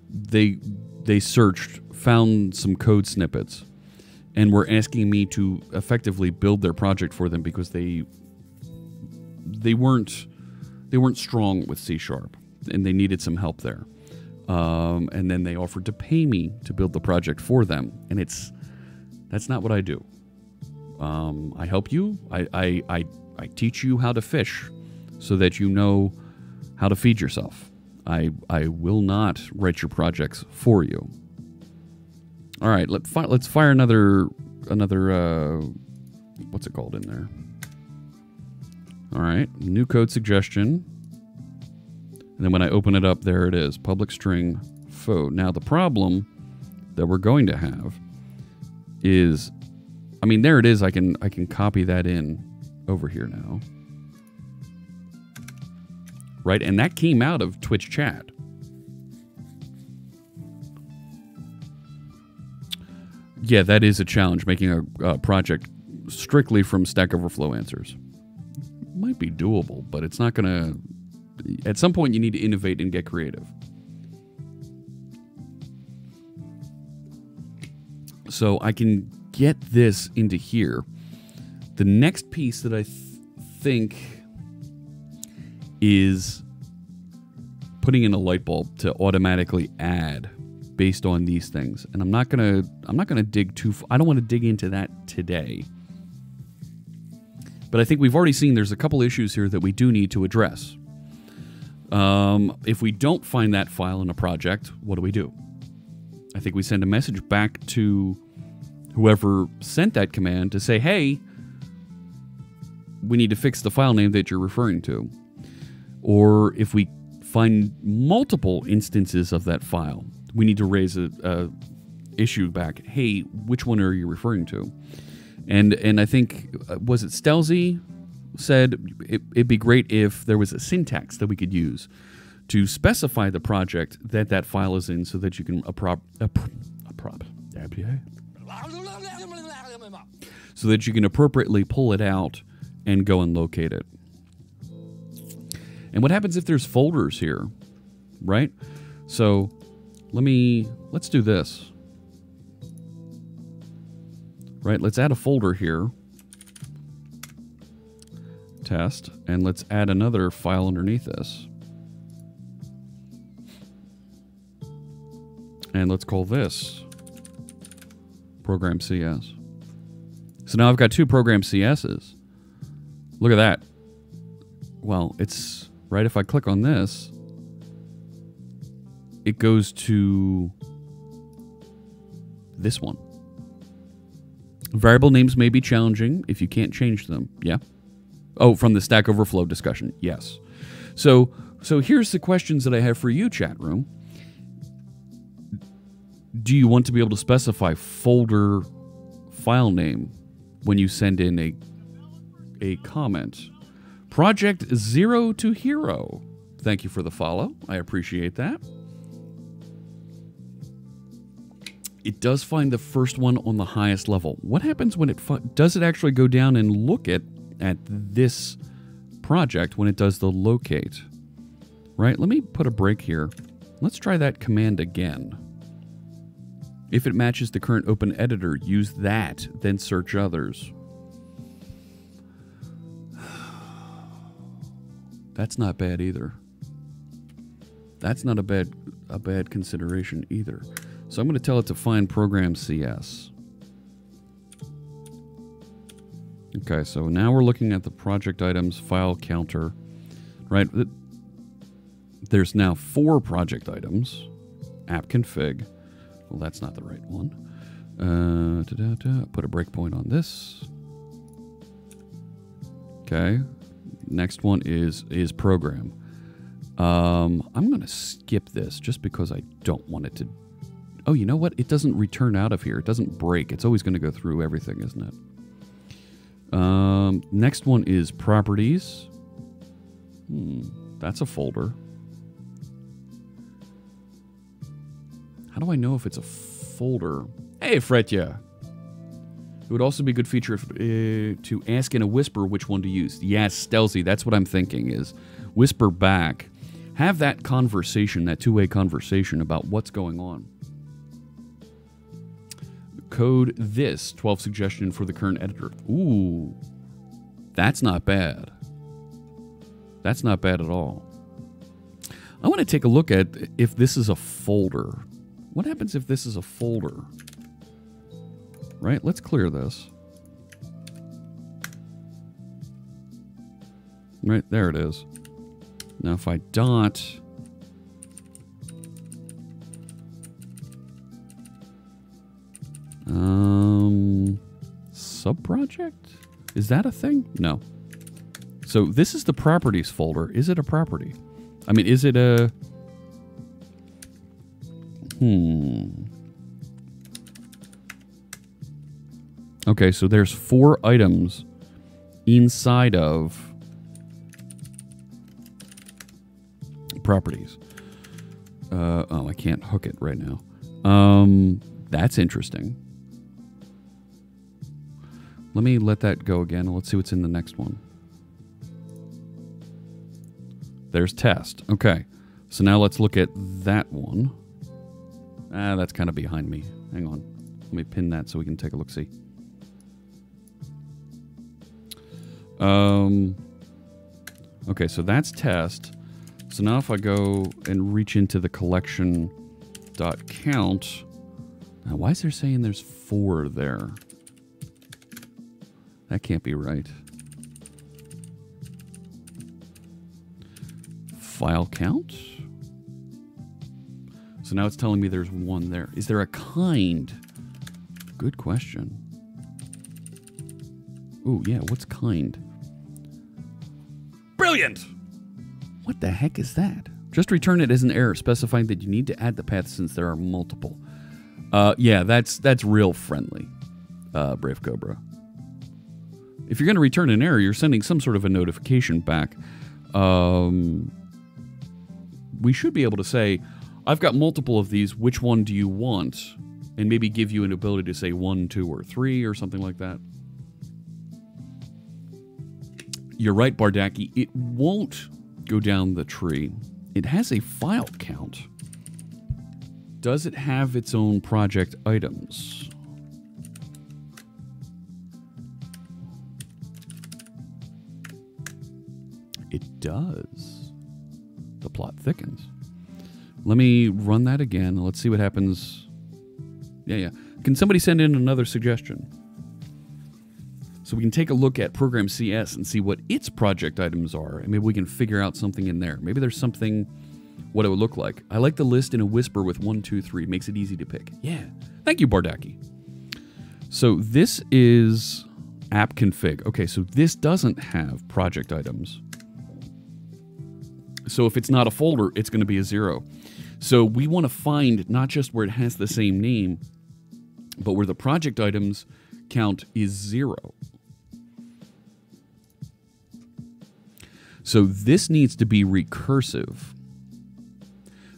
they searched, found some code snippets, and were asking me to effectively build their project for them because they weren't strong with C# and they needed some help there. And then they offered to pay me to build the project for them, and that's not what I do. I help you. I teach you how to fish so that you know how to feed yourself. I will not write your projects for you. All right, let's fire another what's it called in there? All right, new code suggestion. And then when I open it up, there it is, public string foo. Now the problem that we're going to have is, I mean, there it is. I can copy that in over here now. Right, and that came out of Twitch chat. Yeah, that is a challenge, making a project strictly from Stack Overflow answers. Might be doable, but it's not going to... At some point, you need to innovate and get creative. So I can get this into here. The next piece that I think is putting in a light bulb to automatically add based on these things. And I'm not gonna dig too. I don't want to dig into that today. But I think we've already seen there's a couple issues here that we do need to address. If we don't find that file in a project, what do? I think we send a message back to whoever sent that command to say, hey, we need to fix the file name that you're referring to. Or if we find multiple instances of that file, we need to raise a issue back. Hey, which one are you referring to? And I think, was it Stelzy said it'd be great if there was a syntax that we could use to specify the project that file is in so that you can so that you can appropriately pull it out and go and locate it. And what happens if there's folders here, right? So let's do this. Right, let's add a folder here. Test, and let's add another file underneath this. And let's call this Program CS. So now I've got two Program CS's. Look at that. Well, it's right. If I click on this, it goes to this one. Variable names may be challenging if you can't change them. Yeah. Oh, from the Stack Overflow discussion. Yes. So here's the questions that I have for you, chat room. Do you want to be able to specify folder file name when you send in a comment. Project Zero to Hero. Thank you for the follow. I appreciate that. It does find the first one on the highest level. What happens when it does it actually go down and look at this project when it does the locate? Right? Let me put a break here. Let's try that command again. If it matches the current open editor, use that, then search others. That's not bad either. That's not a bad consideration either. So I'm going to tell it to find program CS. Okay, so now we're looking at the project items file counter, right? There's now 4 project items. App config. Well, that's not the right one. Put a breakpoint on this. Okay. Next one is program. I'm going to skip this just because I don't want it to. Oh, you know what? It doesn't return out of here. It doesn't break. It's always going to go through everything, isn't it? Next one is properties. That's a folder. How do I know if it's a folder? Hey, Fretya. It would also be a good feature if, to ask in a whisper which one to use. Yes, Stelzy, that's what I'm thinking is whisper back. Have that conversation, that two-way conversation about what's going on. Code this 12 suggestion for the current editor. Ooh, that's not bad. That's not bad at all. I want to take a look at if this is a folder. What happens if this is a folder? Right, let's clear this. Right, there it is. Now if I dot... subproject? Is that a thing? No. So this is the properties folder. Is it a property? I mean, is it a... Okay, so there's 4 items inside of properties. Oh, I can't hook it right now. That's interesting. Let me let that go again, and let's see what's in the next one. There's test. Okay, so now let's look at that one. That's kind of behind me. Hang on. Let me pin that so we can take a look-see. Okay, so that's test. So now if I go and reach into the collection.count, now why is there saying there's 4 there? That can't be right. File count? So now it's telling me there's 1 there. Is there a kind? Good question. Ooh, yeah, what's kind? Brilliant! What the heck is that? Just return it as an error, specifying that you need to add the path since there are multiple. Yeah, that's real friendly, Brave Cobra. If you're going to return an error, you're sending some sort of a notification back. We should be able to say, I've got multiple of these, which one do you want? And maybe give you an ability to say 1, 2, or 3, or something like that. You're right, Bardaki. It won't go down the tree. It has a file count. Does it have its own project items? It does. The plot thickens. Let me run that again. Let's see what happens. Yeah. Can somebody send in another suggestion? So we can take a look at Program CS and see what its project items are, and maybe we can figure out something in there. Maybe there's something, what it would look like. I like the list in a whisper with 1, 2, 3. Makes it easy to pick. Yeah. Thank you, Bardaki. So this is app config. Okay, so this doesn't have project items. So if it's not a folder, it's going to be a 0. So we want to find not just where it has the same name, but where the project items count is 0. So this needs to be recursive,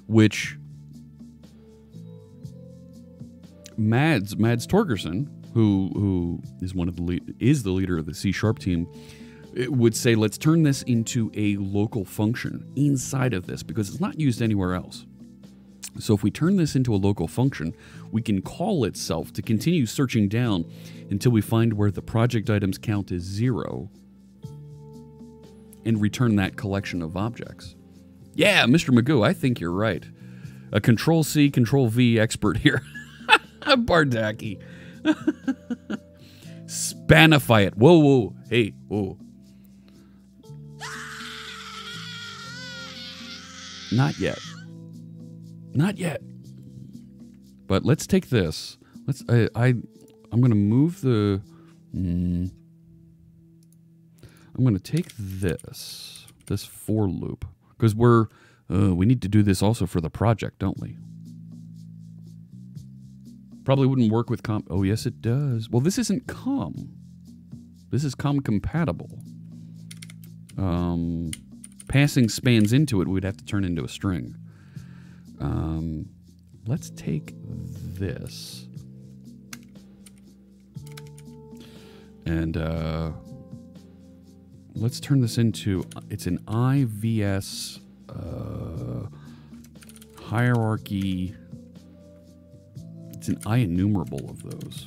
which Mads Torgerson, who is the leader of the C# team, would say, let's turn this into a local function inside of this because it's not used anywhere else. So if we turn this into a local function, we can call itself to continue searching down until we find where the project items count is 0 and return that collection of objects. Yeah, Mr. Magoo, I think you're right. A Control-C, Control-V expert here. Bardaki. Spanify it. Whoa, whoa. Hey, whoa. Not yet. Not yet. But let's take this. I'm going to move the... I'm going to take this for loop, because we need to do this also for the project, don't we? Probably wouldn't work with com. Oh, yes, it does. Well, this isn't com. This is com compatible. Passing spans into it, we'd have to turn into a string. Let's take this and let's turn this into, it's an IVS hierarchy. It's an IEnumerable of those.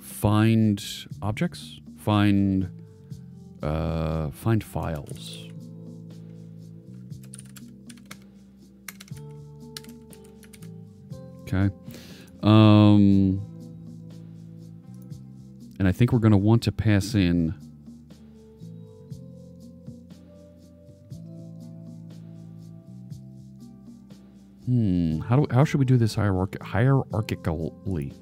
Find objects, find files. Okay. And I think we're going to want to pass in how should we do this hierarchically?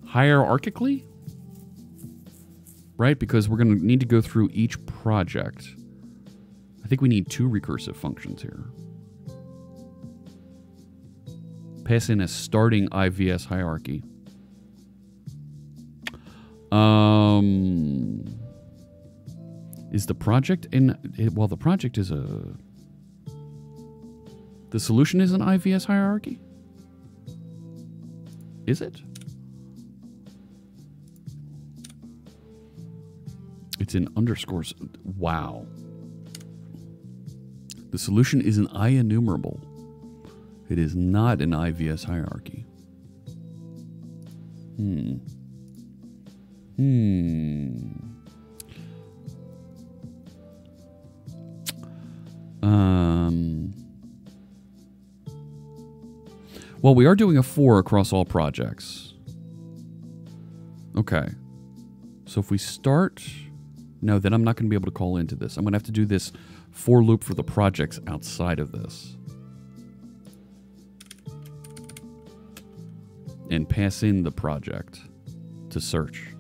Hierarchically? Right? Because we're going to need to go through each project. I think we need 2 recursive functions here. Pass in a starting IVS hierarchy. Is the project in... Well, the project is a... The solution is an IVS hierarchy? Is it? It's in underscores. Wow. The solution is an IEnumerable. It is not an IVS hierarchy. Well, we are doing a for across all projects. Okay. So if we start... No, then I'm not going to be able to call into this. I'm going to have to do this for loop for the projects outside of this. And pass in the project to search.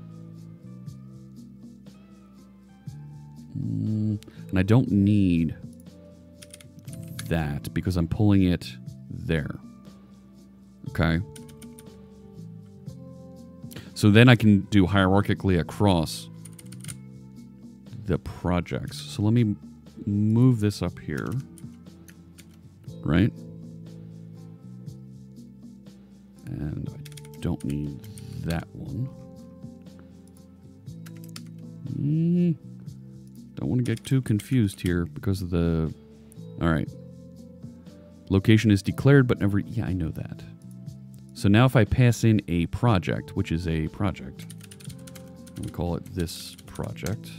And I don't need that because I'm pulling it there. Okay. So then I can do hierarchically across the projects. So let me move this up here. Right? And I don't need that one. Don't want to get too confused here because of the... Alright. Location is declared, but never... Yeah, I know that. So now if I pass in a project, which is a project, we call it this project.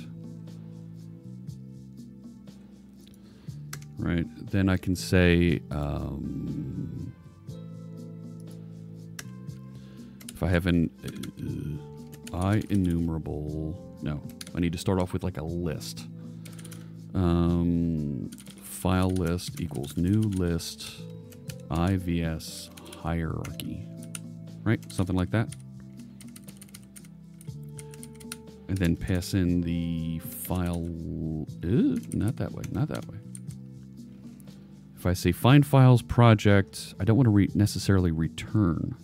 Right, then I can say, if I have an IEnumerable, no, I need to start off with like a list. File list equals new list, IVS hierarchy, right? Something like that. And then pass in the file. Not that way, not that way. If I say find files project, I don't want to necessarily return.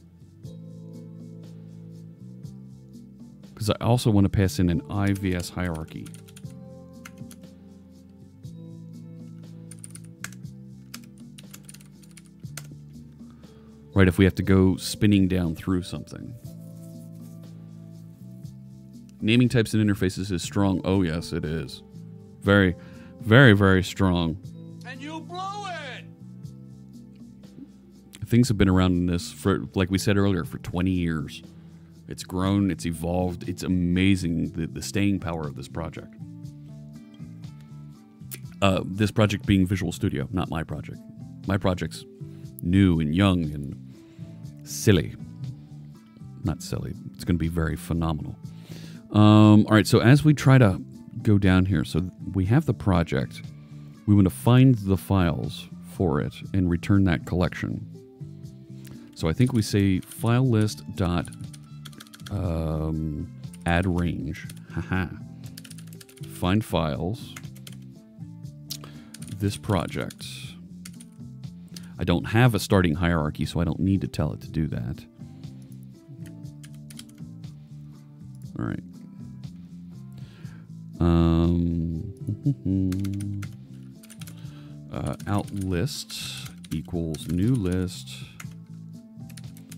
Because I also want to pass in an IVS hierarchy. Right, if we have to go spinning down through something. Naming types and interfaces is strong. Oh, yes, it is. Very, very, very strong. And you blow it! Things have been around in this for, like we said earlier, for 20 years. It's grown, it's evolved. It's amazing, the staying power of this project. This project being Visual Studio, not my project. My project's new and young and silly. Not silly. It's going to be very phenomenal. All right, so as we try to go down here, so we have the project. We want to find the files for it and return that collection. So I think we say file list dot add range. Haha. Find files. This project. I don't have a starting hierarchy, so I don't need to tell it to do that. All right. Out list equals new list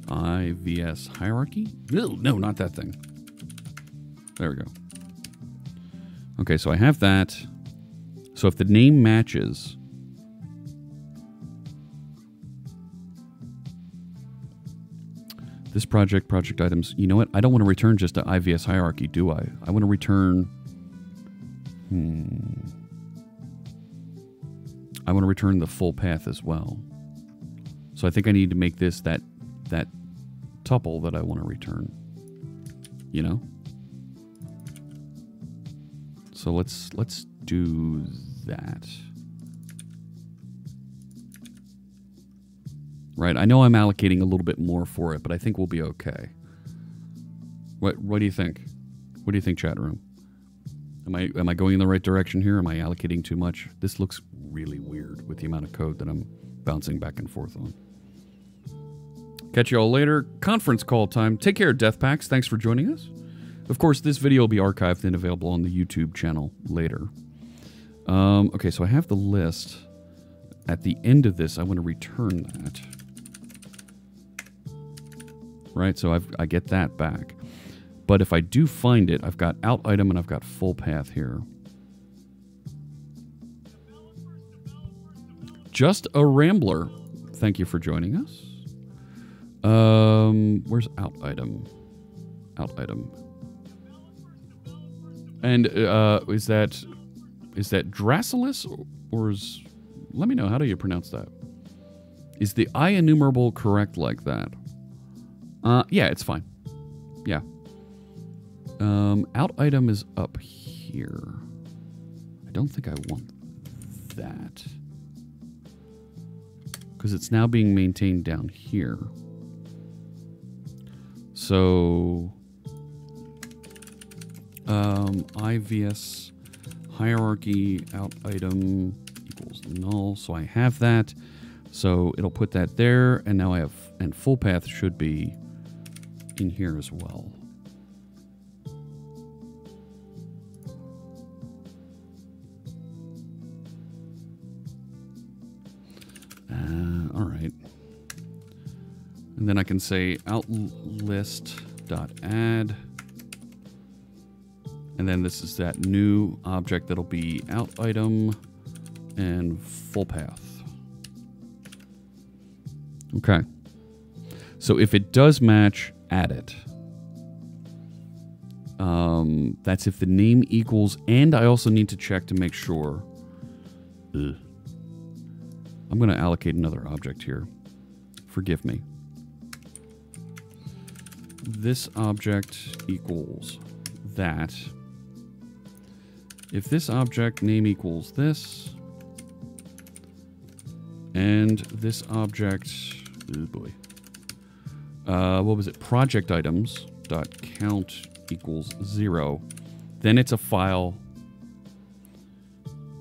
IVS hierarchy. No, not that thing. There we go. Okay, so I have that. So if the name matches, this project items, you know what? I don't want to return just an IVS hierarchy, do I? I want to return... I want to return the full path as well. So I think I need to make this that tuple that I want to return. You know? So let's do that. Right, I know I'm allocating a little bit more for it, but I think we'll be okay. What do you think? What do you think, chat room? Am I going in the right direction here? Am I allocating too much? This looks really weird with the amount of code that I'm bouncing back and forth on. Catch you all later. Conference call time. Take care, Deathpacks. Thanks for joining us. Of course, this video will be archived and available on the YouTube channel later. Okay, so I have the list. At the end of this, I want to return that. Right, so I get that back. But if I do find it, I've got out item and I've got full path here. Just a Rambler. Thank you for joining us. Where's out item? Out item. And is that Dracilis or is... Let me know, how do you pronounce that? Is the I enumerable correct like that? Yeah, it's fine. Yeah. Out item is up here. I don't think I want that. Because it's now being maintained down here. So... IVS hierarchy out item equals null. So I have that. So it'll put that there. And now I have... And full path should be in here as well. All right. And then I can say out list dot add. And then this is that new object that'll be out item and full path. Okay. So if it does match, add it. That's if the name equals, and I also need to check to make sure. Ugh. I'm going to allocate another object here. Forgive me. This object equals that. If this object name equals this, and this object, oh boy. What was it? Project items dot count equals 0. Then it's a file.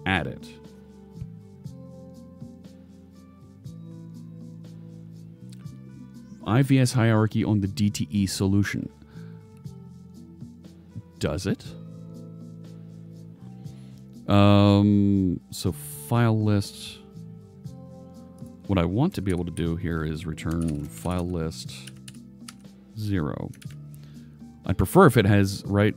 Add it. IVS hierarchy on the DTE solution. Does it? So file list. What I want to be able to do here is return file list 0. I'd prefer if it has, right?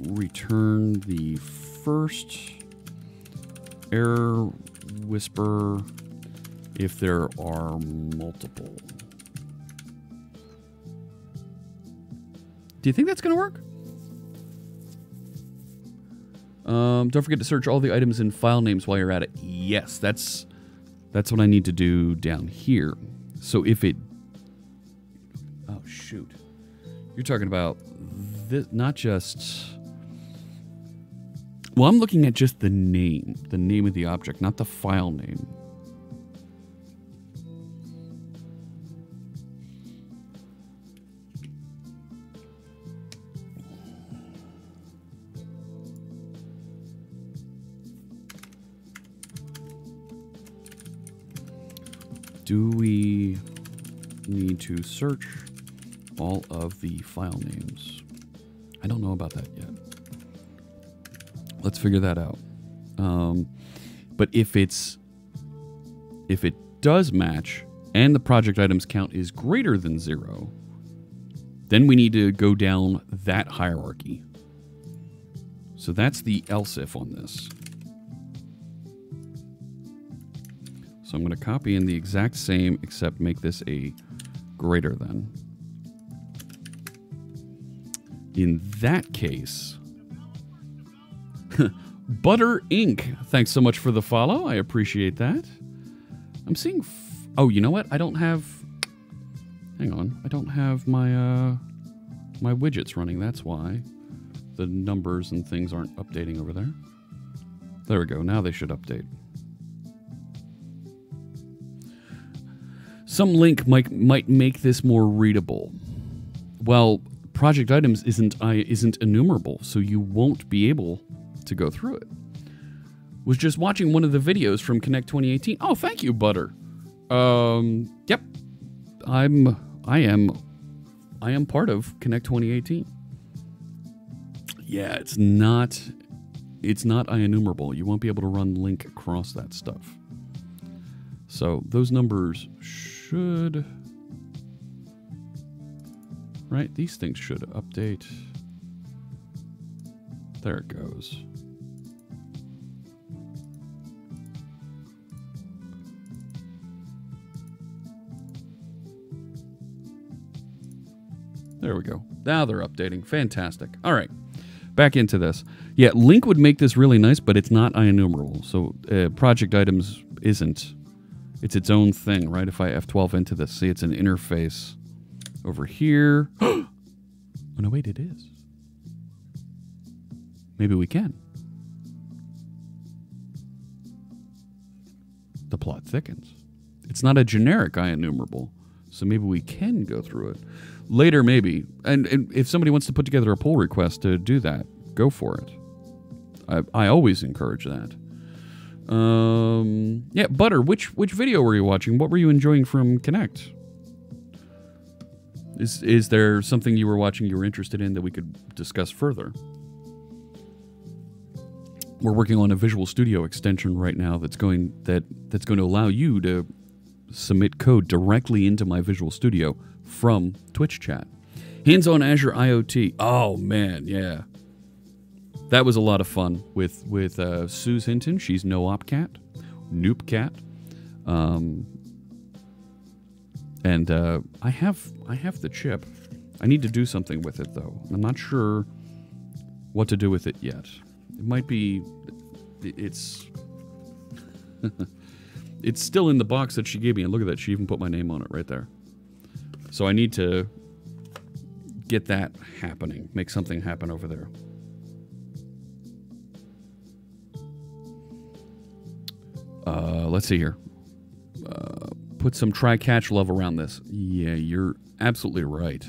Return the first error whisper if there are multiple. Do you think that's going to work? Don't forget to search all the items in file names while you're at it. Yes, that's what I need to do down here. So if it... Oh, shoot. You're talking about this, not just... Well, I'm looking at just the name of the object, not the file name. Do we need to search all of the file names? I don't know about that yet. Let's figure that out. But if it does match and the project items count is greater than 0, then we need to go down that hierarchy. So that's the else if on this. So I'm going to copy in the exact same, except make this a greater than. In that case, Butter Inc. Thanks so much for the follow. I appreciate that. I'm seeing... oh, you know what? I don't have... Hang on. I don't have my my widgets running. That's why the numbers and things aren't updating over there. There we go. Now they should update. Some link might make this more readable. Well, project items isn't enumerable, so you won't be able to go through it. Was just watching one of the videos from Connect 2018. Oh, thank you, Butter. Yep. I am part of Connect 2018. Yeah, it's not enumerable. You won't be able to run link across that stuff. So those numbers should, right? These things should update. There it goes. There we go. Now they're updating. Fantastic. All right. Back into this. Yeah, link would make this really nice, but it's not enumerable. So project items isn't. It's its own thing, right? If I F12 into this, see, it's an interface over here. Oh, no, wait, it is. Maybe we can. The plot thickens. It's not a generic enumerable, so maybe we can go through it. Later, maybe. And if somebody wants to put together a pull request to do that, go for it. I always encourage that. Yeah, Butter, which video were you watching? What were you enjoying from Connect? Is there something you were watching you were interested in that we could discuss further? We're working on a Visual Studio extension right now that's going to allow you to submit code directly into my Visual Studio from Twitch chat. Hands-on Azure IoT. Oh man, yeah. That was a lot of fun with Suze Hinton. She's No-Op Cat, Noop Cat, and I have the chip. I need to do something with it though. I'm not sure what to do with it yet. It might be it's it's still in the box that she gave me, and look at that. She even put my name on it right there. So I need to get that happening. Make something happen over there. Let's see here. Put some try-catch love around this. Yeah, you're absolutely right.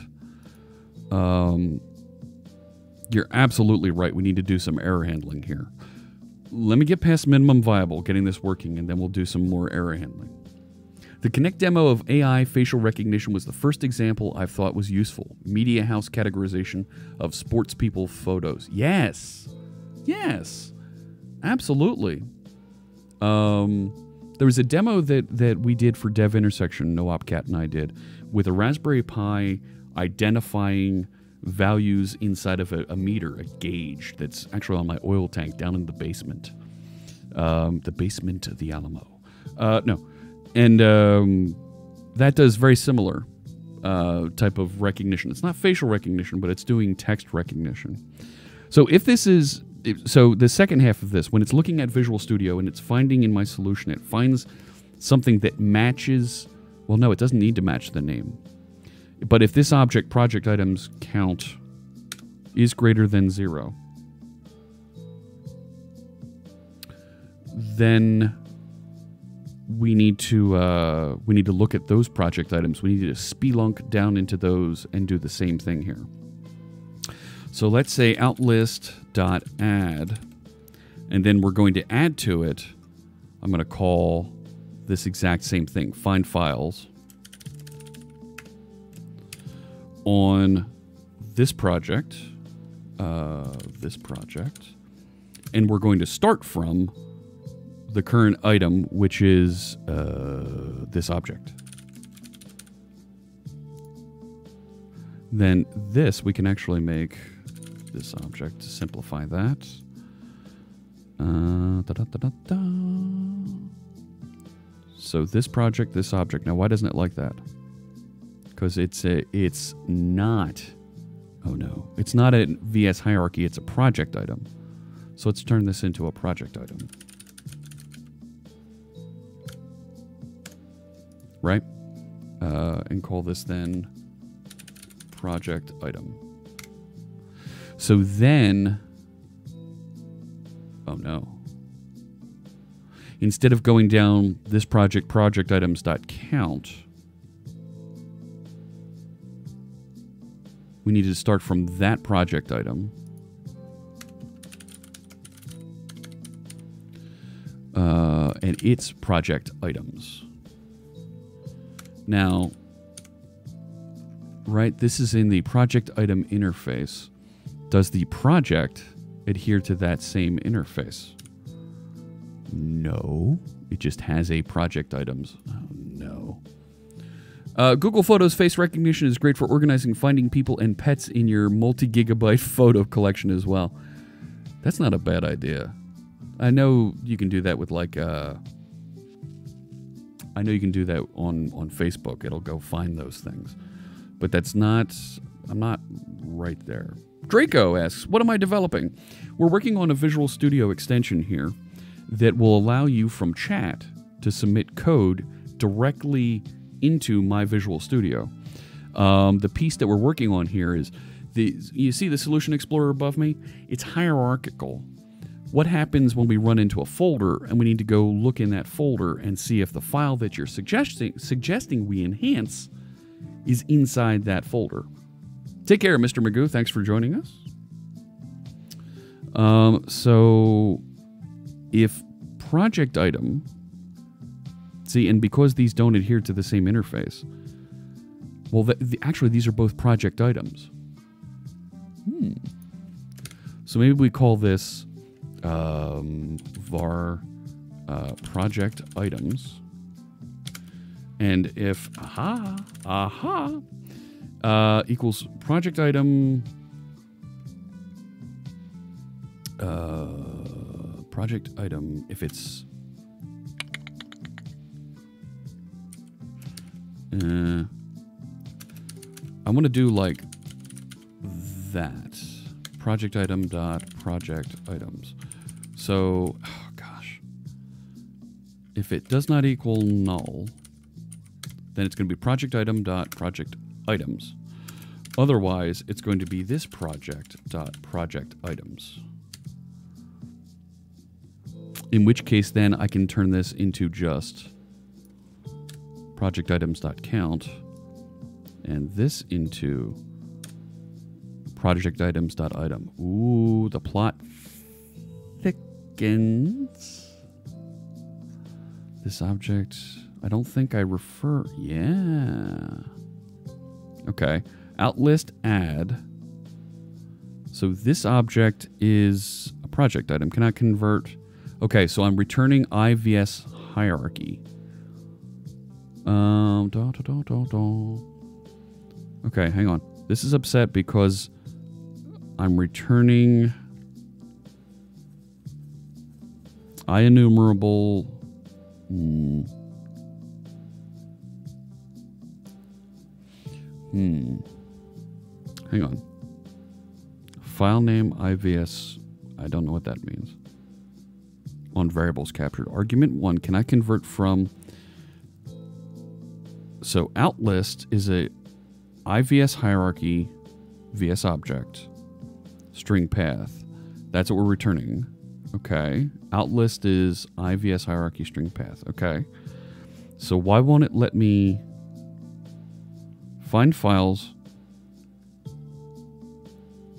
You're absolutely right. We need to do some error handling here. Let me get past minimum viable, getting this working, and then we'll do some more error handling. The Connect demo of AI facial recognition was the first example I've thought was useful. Media house categorization of sports people photos. Yes. Yes. Absolutely. There was a demo that we did for Dev Intersection, NoopCat and I did, with a Raspberry Pi identifying values inside of a meter, a gauge that's actually on my oil tank down in the basement. The basement of the Alamo. No. And that does very similar type of recognition. It's not facial recognition, but it's doing text recognition. So if this is... So the second half of this, when it's looking at Visual Studio and it's finding in my solution, it finds something that matches... Well, no, it doesn't need to match the name. But if this object, project items count, is greater than 0, then we need to look at those project items. We need to spelunk down into those and do the same thing here. So let's say outlist.add, and then we're going to add to it. I'm going to call this exact same thing, find files on this project, and we're going to start from the current item, which is this object. Then this, we can actually make this object to simplify that. So this project, this object. Now, why doesn't it like that? Because it's not. Oh no, it's not a VS hierarchy. It's a project item. So let's turn this into a project item. Right? And call this then project item. So then, oh no. Instead of going down this project items.count, we need to start from that project item. And its project items. Now, right, this is in the project item interface. Does the project adhere to that same interface? No. It just has a project items. Oh, no. Google Photos face recognition is great for organizing, finding people and pets in your multi-gigabyte photo collection as well. That's not a bad idea. I know you can do that with like... I know you can do that on Facebook. It'll go find those things. But that's not... I'm not right there. Draco asks, what am I developing? We're working on a Visual Studio extension here that will allow you from chat to submit code directly into my Visual Studio. The piece that we're working on here is... you see the Solution Explorer above me? It's hierarchical. What happens when we run into a folder and we need to go look in that folder and see if the file that you're suggesting we enhance is inside that folder? Take care, Mr. Magoo. Thanks for joining us. So if project item, see, and because these don't adhere to the same interface, well, actually, these are both project items. So maybe we call this var project items. And if equals project item if it's I want to do like that project item dot project items. So, oh gosh, if it does not equal null, then it's going to be project item dot project items. Otherwise, it's going to be this project dot project items. In which case, then I can turn this into just project items dot count, and this into project items.item. Ooh, the plot thickens. This object, I don't think I refer. Yeah. Okay. Outlist add. So this object is a project item. Can I convert? Okay, so I'm returning IVS hierarchy. Okay, hang on. This is upset because I'm returning IEnumerable. Hang on. File name IVS. I don't know what that means. On variables captured. Argument 1. Can I convert from... So outlist is a IVS hierarchy VS object. String path. That's what we're returning. Okay. Outlist is IVS hierarchy string path. Okay. So why won't it let me find files?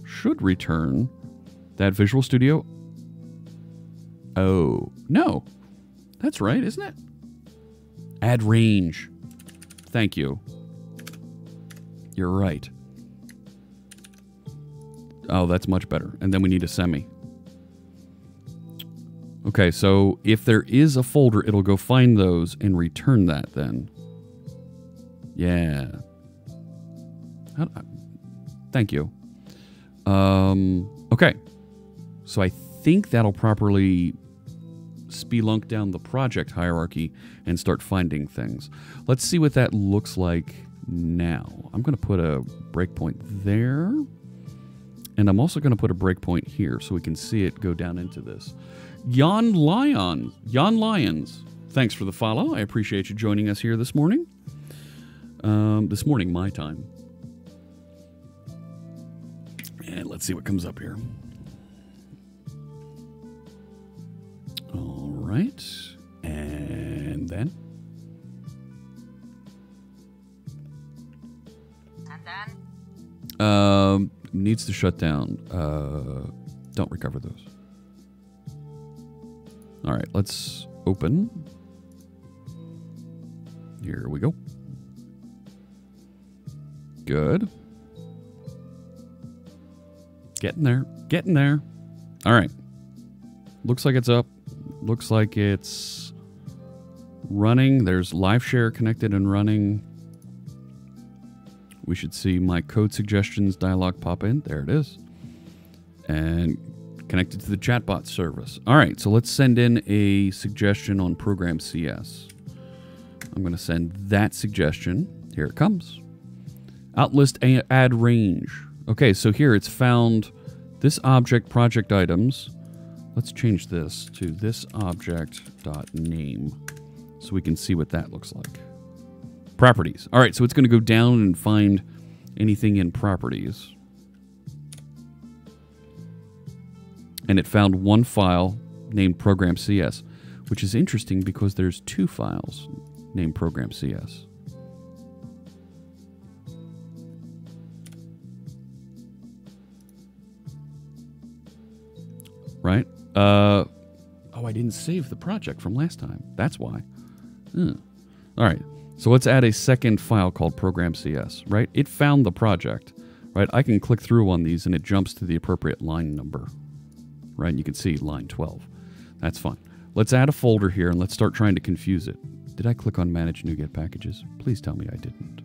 Should return that Visual Studio. Oh, no. That's right, isn't it? Add range. Thank you. You're right. Oh, that's much better. And then we need a semi. Okay, so if there is a folder, it'll go find those and return that then. Yeah. Thank you. Okay. So I think that'll properly spelunk down the project hierarchy and start finding things. Let's see what that looks like now. I'm going to put a breakpoint there. And I'm also going to put a breakpoint here so we can see it go down into this. Jan Lyons, thanks for the follow. I appreciate you joining us here this morning. This morning, my time. And let's see what comes up here. All right. And then? Needs to shut down. Don't recover those. All right, let's open. Here we go. Good. Getting there. Getting there. All right. Looks like it's up. Looks like it's running. There's live share connected and running. We should see my code suggestions dialog pop in. There it is. And connected to the chatbot service. All right, so let's send in a suggestion on Program CS. I'm going to send that suggestion. Here it comes. Outlist add range. Okay, so here it's found this object project items. Let's change this to this object.name so we can see what that looks like. Properties. All right, so it's going to go down and find anything in properties. And it found one file named Program CS, which is interesting because there's two files named Program CS. Right? Oh, I didn't save the project from last time. That's why. All right. So let's add a second file called Program CS, right? It found the project, right? I can click through on these and it jumps to the appropriate line number, right? And you can see line 12. That's fine. Let's add a folder here and let's start trying to confuse it. Did I click on Manage NuGet Packages? Please tell me I didn't.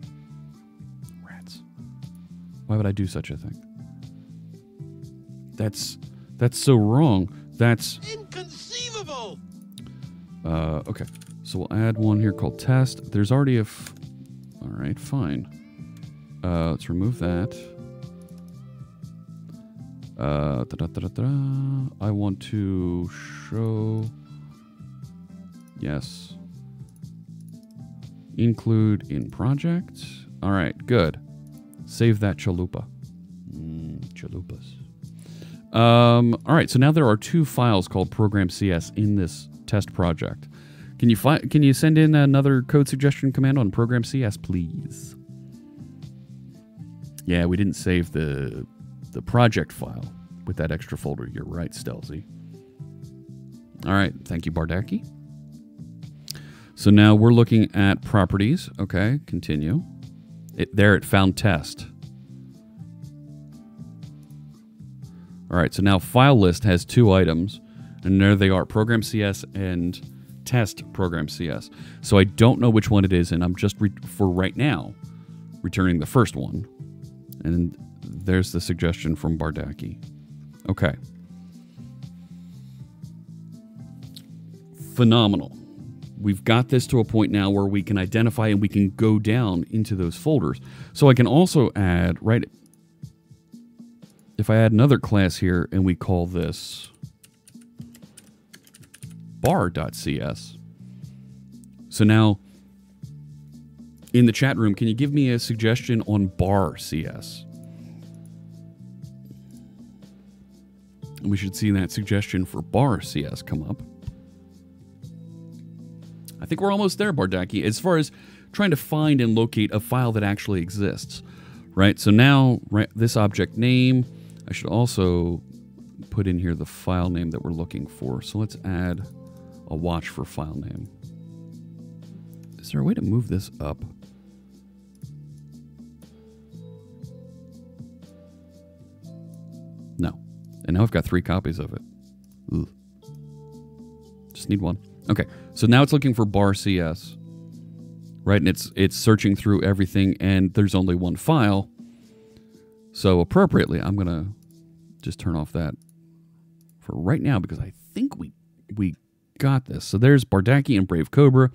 Rats. Why would I do such a thing? That's so wrong. That's inconceivable. Okay. So we'll add one here called test. There's already a... All right, fine. Let's remove that. I want to show... Yes. Include in project. All right, good. Save that chalupa. Chalupas. All right, so now there are two files called Program CS in this test project. Can you send in another code suggestion command on Program CS, please? Yeah, we didn't save the the project file with that extra folder. You're right, Stelzy. All right, thank you, Bardaki. So now we're looking at properties. Okay, continue. It found test. All right, so now file list has 2 items, and there they are, program CS and test program CS. So I don't know which one it is, and I'm just, for right now, returning the first one. And there's the suggestion from Bardaki. Okay. Phenomenal. We've got this to a point now where we can identify and we can go down into those folders. So I can also add, right, if I add another class here and we call this bar.cs. So now in the chat room, can you give me a suggestion on bar.cs? We should see that suggestion for bar.cs come up. I think we're almost there, Bardaki, as far as trying to find and locate a file that actually exists, right? So now, right, this object name, I should also put in here the file name that we're looking for. So let's add a watch for file name. Is there a way to move this up? No. And now I've got 3 copies of it. Ugh. Just need 1. Okay, so now it's looking for bar.cs, right? And it's searching through everything, and there's only 1 file. So appropriately, I'm going to just turn off that for right now because I think we got this. So there's Bardaki and Brave Cobra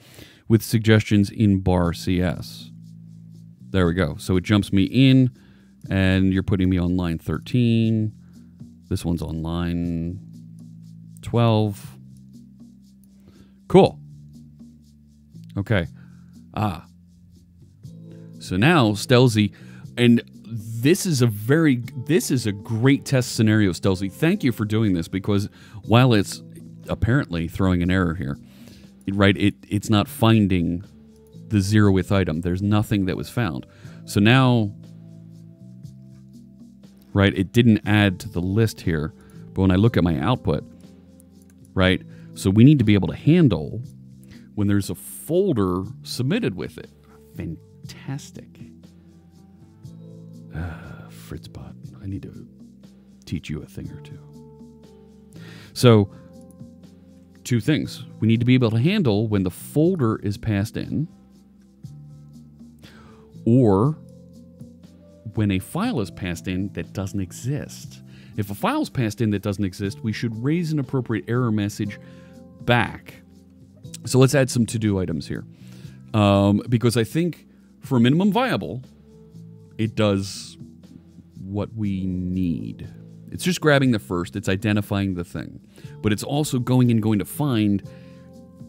with suggestions in bar.cs. There we go. So it jumps me in, and you're putting me on line 13. This one's on line 12. Cool. Okay. So now, Stelzy, and this is a great test scenario, Stelzy. Thank you for doing this, because while it's apparently throwing an error here, right, it's not finding the 0th item. There's nothing that was found. So now, right, it didn't add to the list here, but when I look at my output, right, so we need to be able to handle when there's a folder submitted with it. Fantastic. Fritzbot, I need to teach you a thing or 2. So, 2 things. We need to be able to handle when the folder is passed in, or when a file is passed in that doesn't exist. If a file is passed in that doesn't exist, we should raise an appropriate error message back. So let's add some to-do items here. Because I think for minimum viable, it does what we need. It's just grabbing the first, it's identifying the thing. But it's also going to find,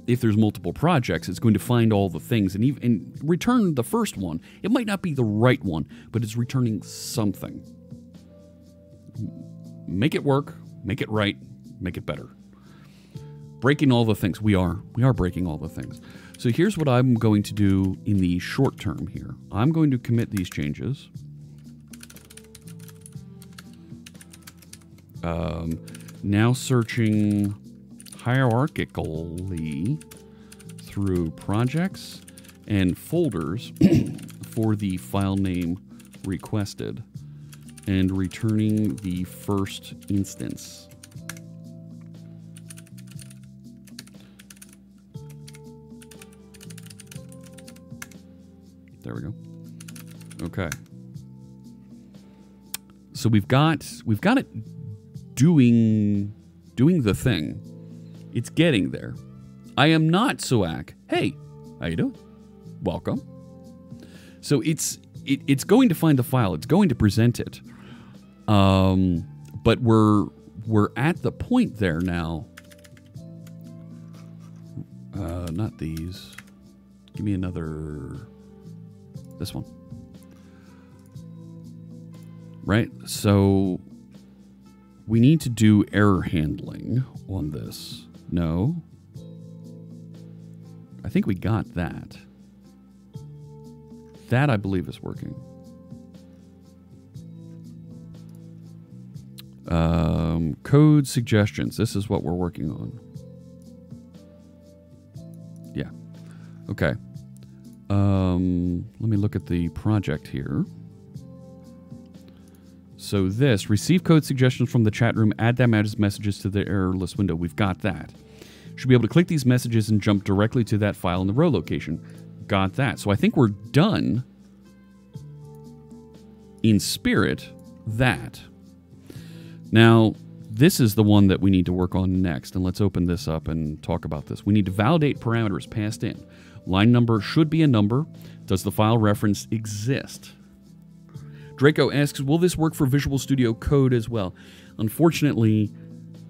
if there's multiple projects, it's going to find all the things and return the first one. It might not be the right one, but it's returning something. Make it work, make it right, make it better. Breaking all the things. We are breaking all the things. So here's what I'm going to do in the short term here. I'm going to commit these changes. Now searching hierarchically through projects and folders for the file name requested and returning the first instance. There we go. Okay. So we've got it doing the thing. It's getting there. I am not Suak. Hey, how you doing? Welcome. So it's going to find the file. It's going to present it. But we're at the point there now. Not these. Give me another. This one. Right? So we need to do error handling on this. No. I think we got that. That, I believe, is working. Code suggestions. This is what we're working on. Yeah. Okay. Let me look at the project here. So this, receive code suggestions from the chat room, add them as messages to the error list window. We've got that. Should be able to click these messages and jump directly to that file in the row location. Got that. So I think we're done in spirit that. Now, this is the one that we need to work on next, and let's open this up and talk about this. We need to validate parameters passed in. Line number should be a number. Does the file reference exist? Draco asks, will this work for Visual Studio Code as well? Unfortunately,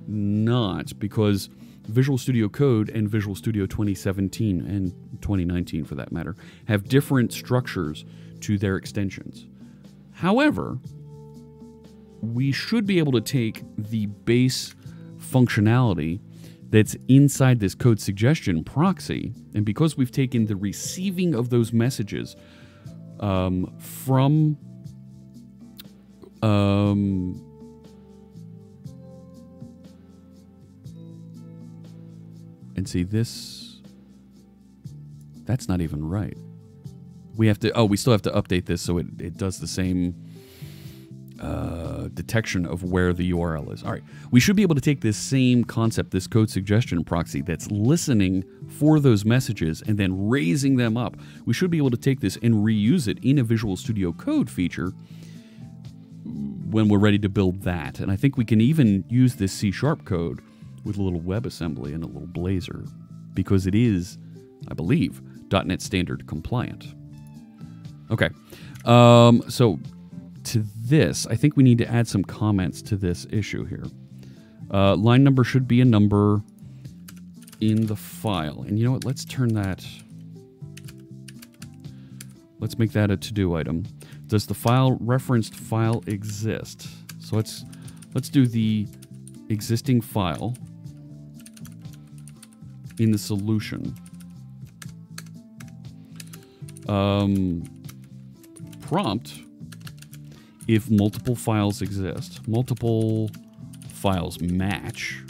not, because Visual Studio Code and Visual Studio 2017, and 2019 for that matter, have different structures to their extensions. However, we should be able to take the base functionality that's inside this code suggestion proxy, and because we've taken the receiving of those messages from and see this, that's not even right. We have to, we still have to update this so it does the same detection of where the URL is. All right, we should be able to take this same concept, this code suggestion proxy that's listening for those messages and then raising them up. We should be able to take this and reuse it in a Visual Studio Code feature when we're ready to build that. And I think we can even use this C# code with a little WebAssembly and a little Blazor, because it is, I believe, .NET Standard compliant. Okay, so to this, I think we need to add some comments to this issue here. Line number should be a number in the file. And you know what? Let's turn that... Let's make that a to-do item. Does the file referenced file exist? So let's do the existing file in the solution. Prompt if multiple files exist. Multiple files match.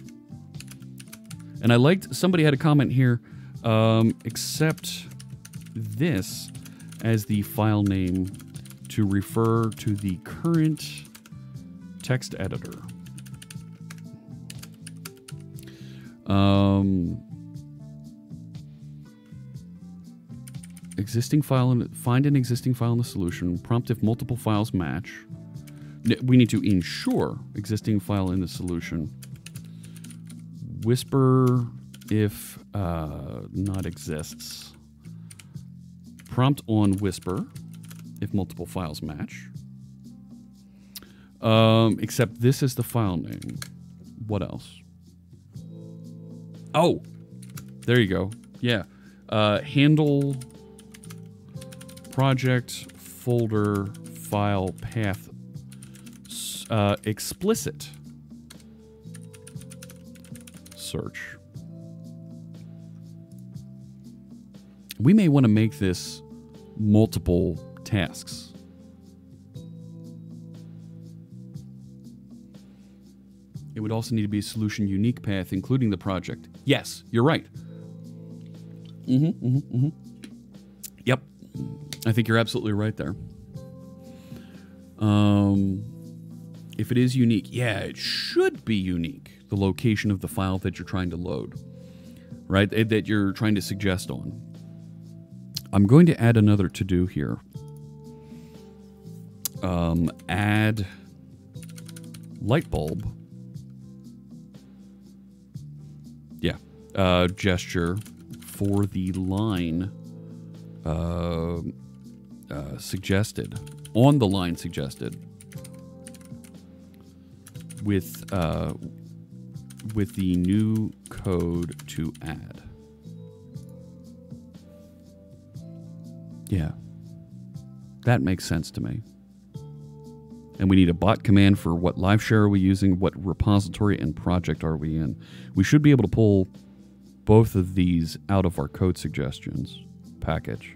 And I liked, somebody had a comment here, accept this as the file name to refer to the current text editor. Existing file, find an existing file in the solution. Prompt if multiple files match. We need to ensure existing file in the solution. Whisper if not exists. Prompt on whisper if multiple files match. Except this is the file name. What else? Oh, there you go. Yeah. Handle project folder file path explicit search. We may want to make this multiple tasks. It would also need to be a solution unique path, including the project. Yes, you're right. Yep. I think you're absolutely right there. If it is unique, yeah, it should be unique. The location of the file that you're trying to load, right? That you're trying to suggest on. I'm going to add another to-do here. Add light bulb. Yeah. Gesture for the line suggested. On the line suggested. With the new code to add. Yeah. That makes sense to me. And we need a bot command for what live share are we using, what repository and project are we in. We should be able to pull both of these out of our code suggestions package.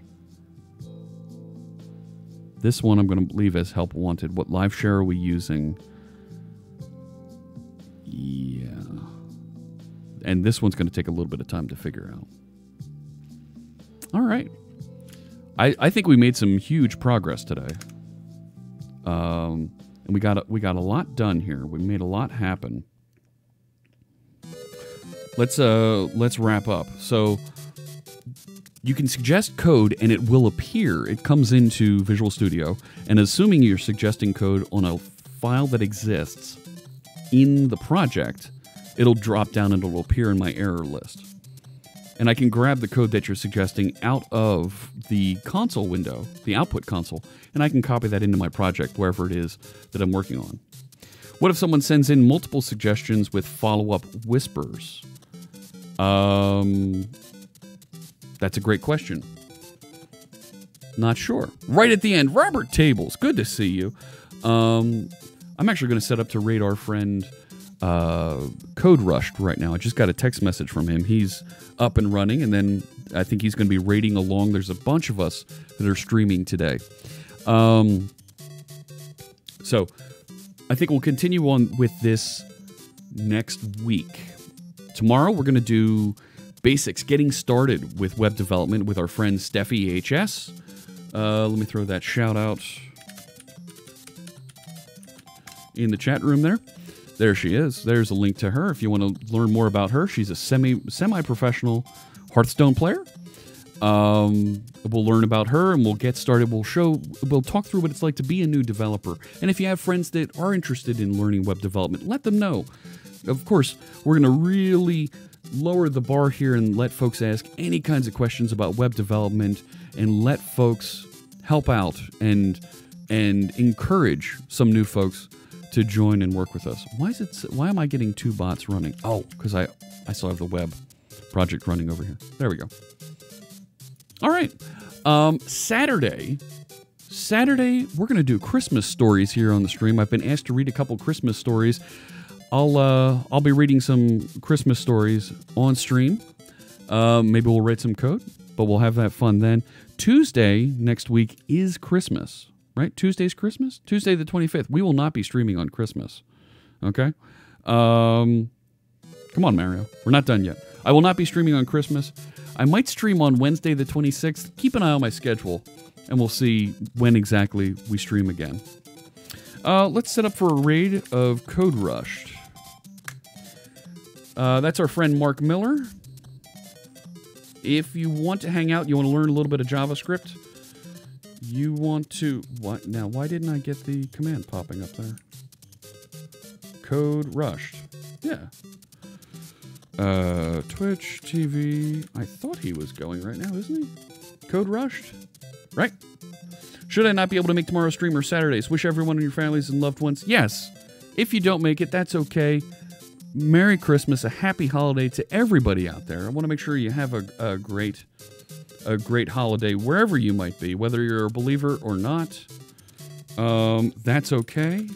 This one I'm going to leave as help wanted. What live share are we using? Yeah. And this one's going to take a little bit of time to figure out. All right. I think we made some huge progress today. And we got a lot done here. We made a lot happen. Let's wrap up. So you can suggest code and it will appear. It comes into Visual Studio, and assuming you're suggesting code on a file that exists in the project, it'll drop down and it'll appear in my error list. And I can grab the code that you're suggesting out of the console window, the output console, and I can copy that into my project, wherever it is that I'm working on. What if someone sends in multiple suggestions with follow-up whispers? That's a great question. Not sure. Right at the end, Robert Tables, good to see you. I'm actually going to set up to raid our friend Code Rushed right now. I just got a text message from him. He's up and running, and then I think he's going to be raiding along. There's a bunch of us that are streaming today. So I think we'll continue on with this next week. Tomorrow we're going to do basics, getting started with web development with our friend Steffi HS. Let me throw that shout out in the chat room there. There she is. There's a link to her if you want to learn more about her. She's a semi-professional Hearthstone player. We'll learn about her and we'll get started. We'll talk through what it's like to be a new developer. And if you have friends that are interested in learning web development, let them know. Of course, we're going to really lower the bar here and let folks ask any kinds of questions about web development and let folks help out and encourage some new folks to join and work with us. Why am I getting two bots running? Oh, because I still have the web project running over here. There we go. All right. Saturday, we're going to do Christmas stories here on the stream. I've been asked to read a couple Christmas stories. I'll be reading some Christmas stories on stream. Maybe we'll write some code, but we'll have that fun then. Tuesday next week is Christmas, right? Tuesday's Christmas? Tuesday the 25th. We will not be streaming on Christmas. Okay? Come on, Mario. We're not done yet. I will not be streaming on Christmas. I might stream on Wednesday the 26th. Keep an eye on my schedule, and we'll see when exactly we stream again. Let's set up for a raid of Code Rushed. That's our friend Mark Miller. If you want to hang out, you want to learn a little bit of JavaScript, you want to... What? Now, why didn't I get the command popping up there? Code Rushed. Yeah. Twitch TV. I thought he was going right now, isn't he? Code Rushed? Right? Should I not be able to make tomorrow's stream or Saturdays? Wish everyone and your families and loved ones. Yes. If you don't make it, that's okay. Merry Christmas, a happy holiday to everybody out there. I want to make sure you have a great holiday wherever you might be, whether you're a believer or not. That's okay.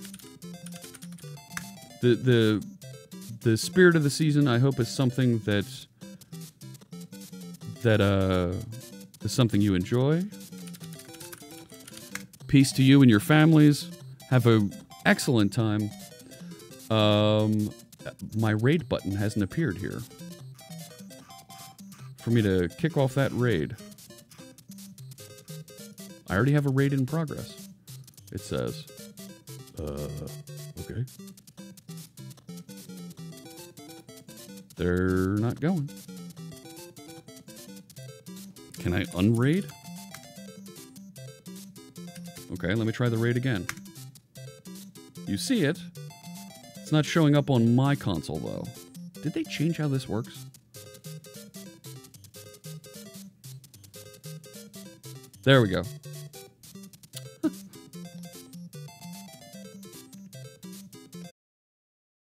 The spirit of the season, I hope, is something that is something you enjoy. Peace to you and your families. Have an excellent time. My raid button hasn't appeared here for me to kick off that raid. I already have a raid in progress. It says, okay. They're not going. Can I unraid? Okay, let me try the raid again. You see it. It's not showing up on my console, though. Did they change how this works? There we go.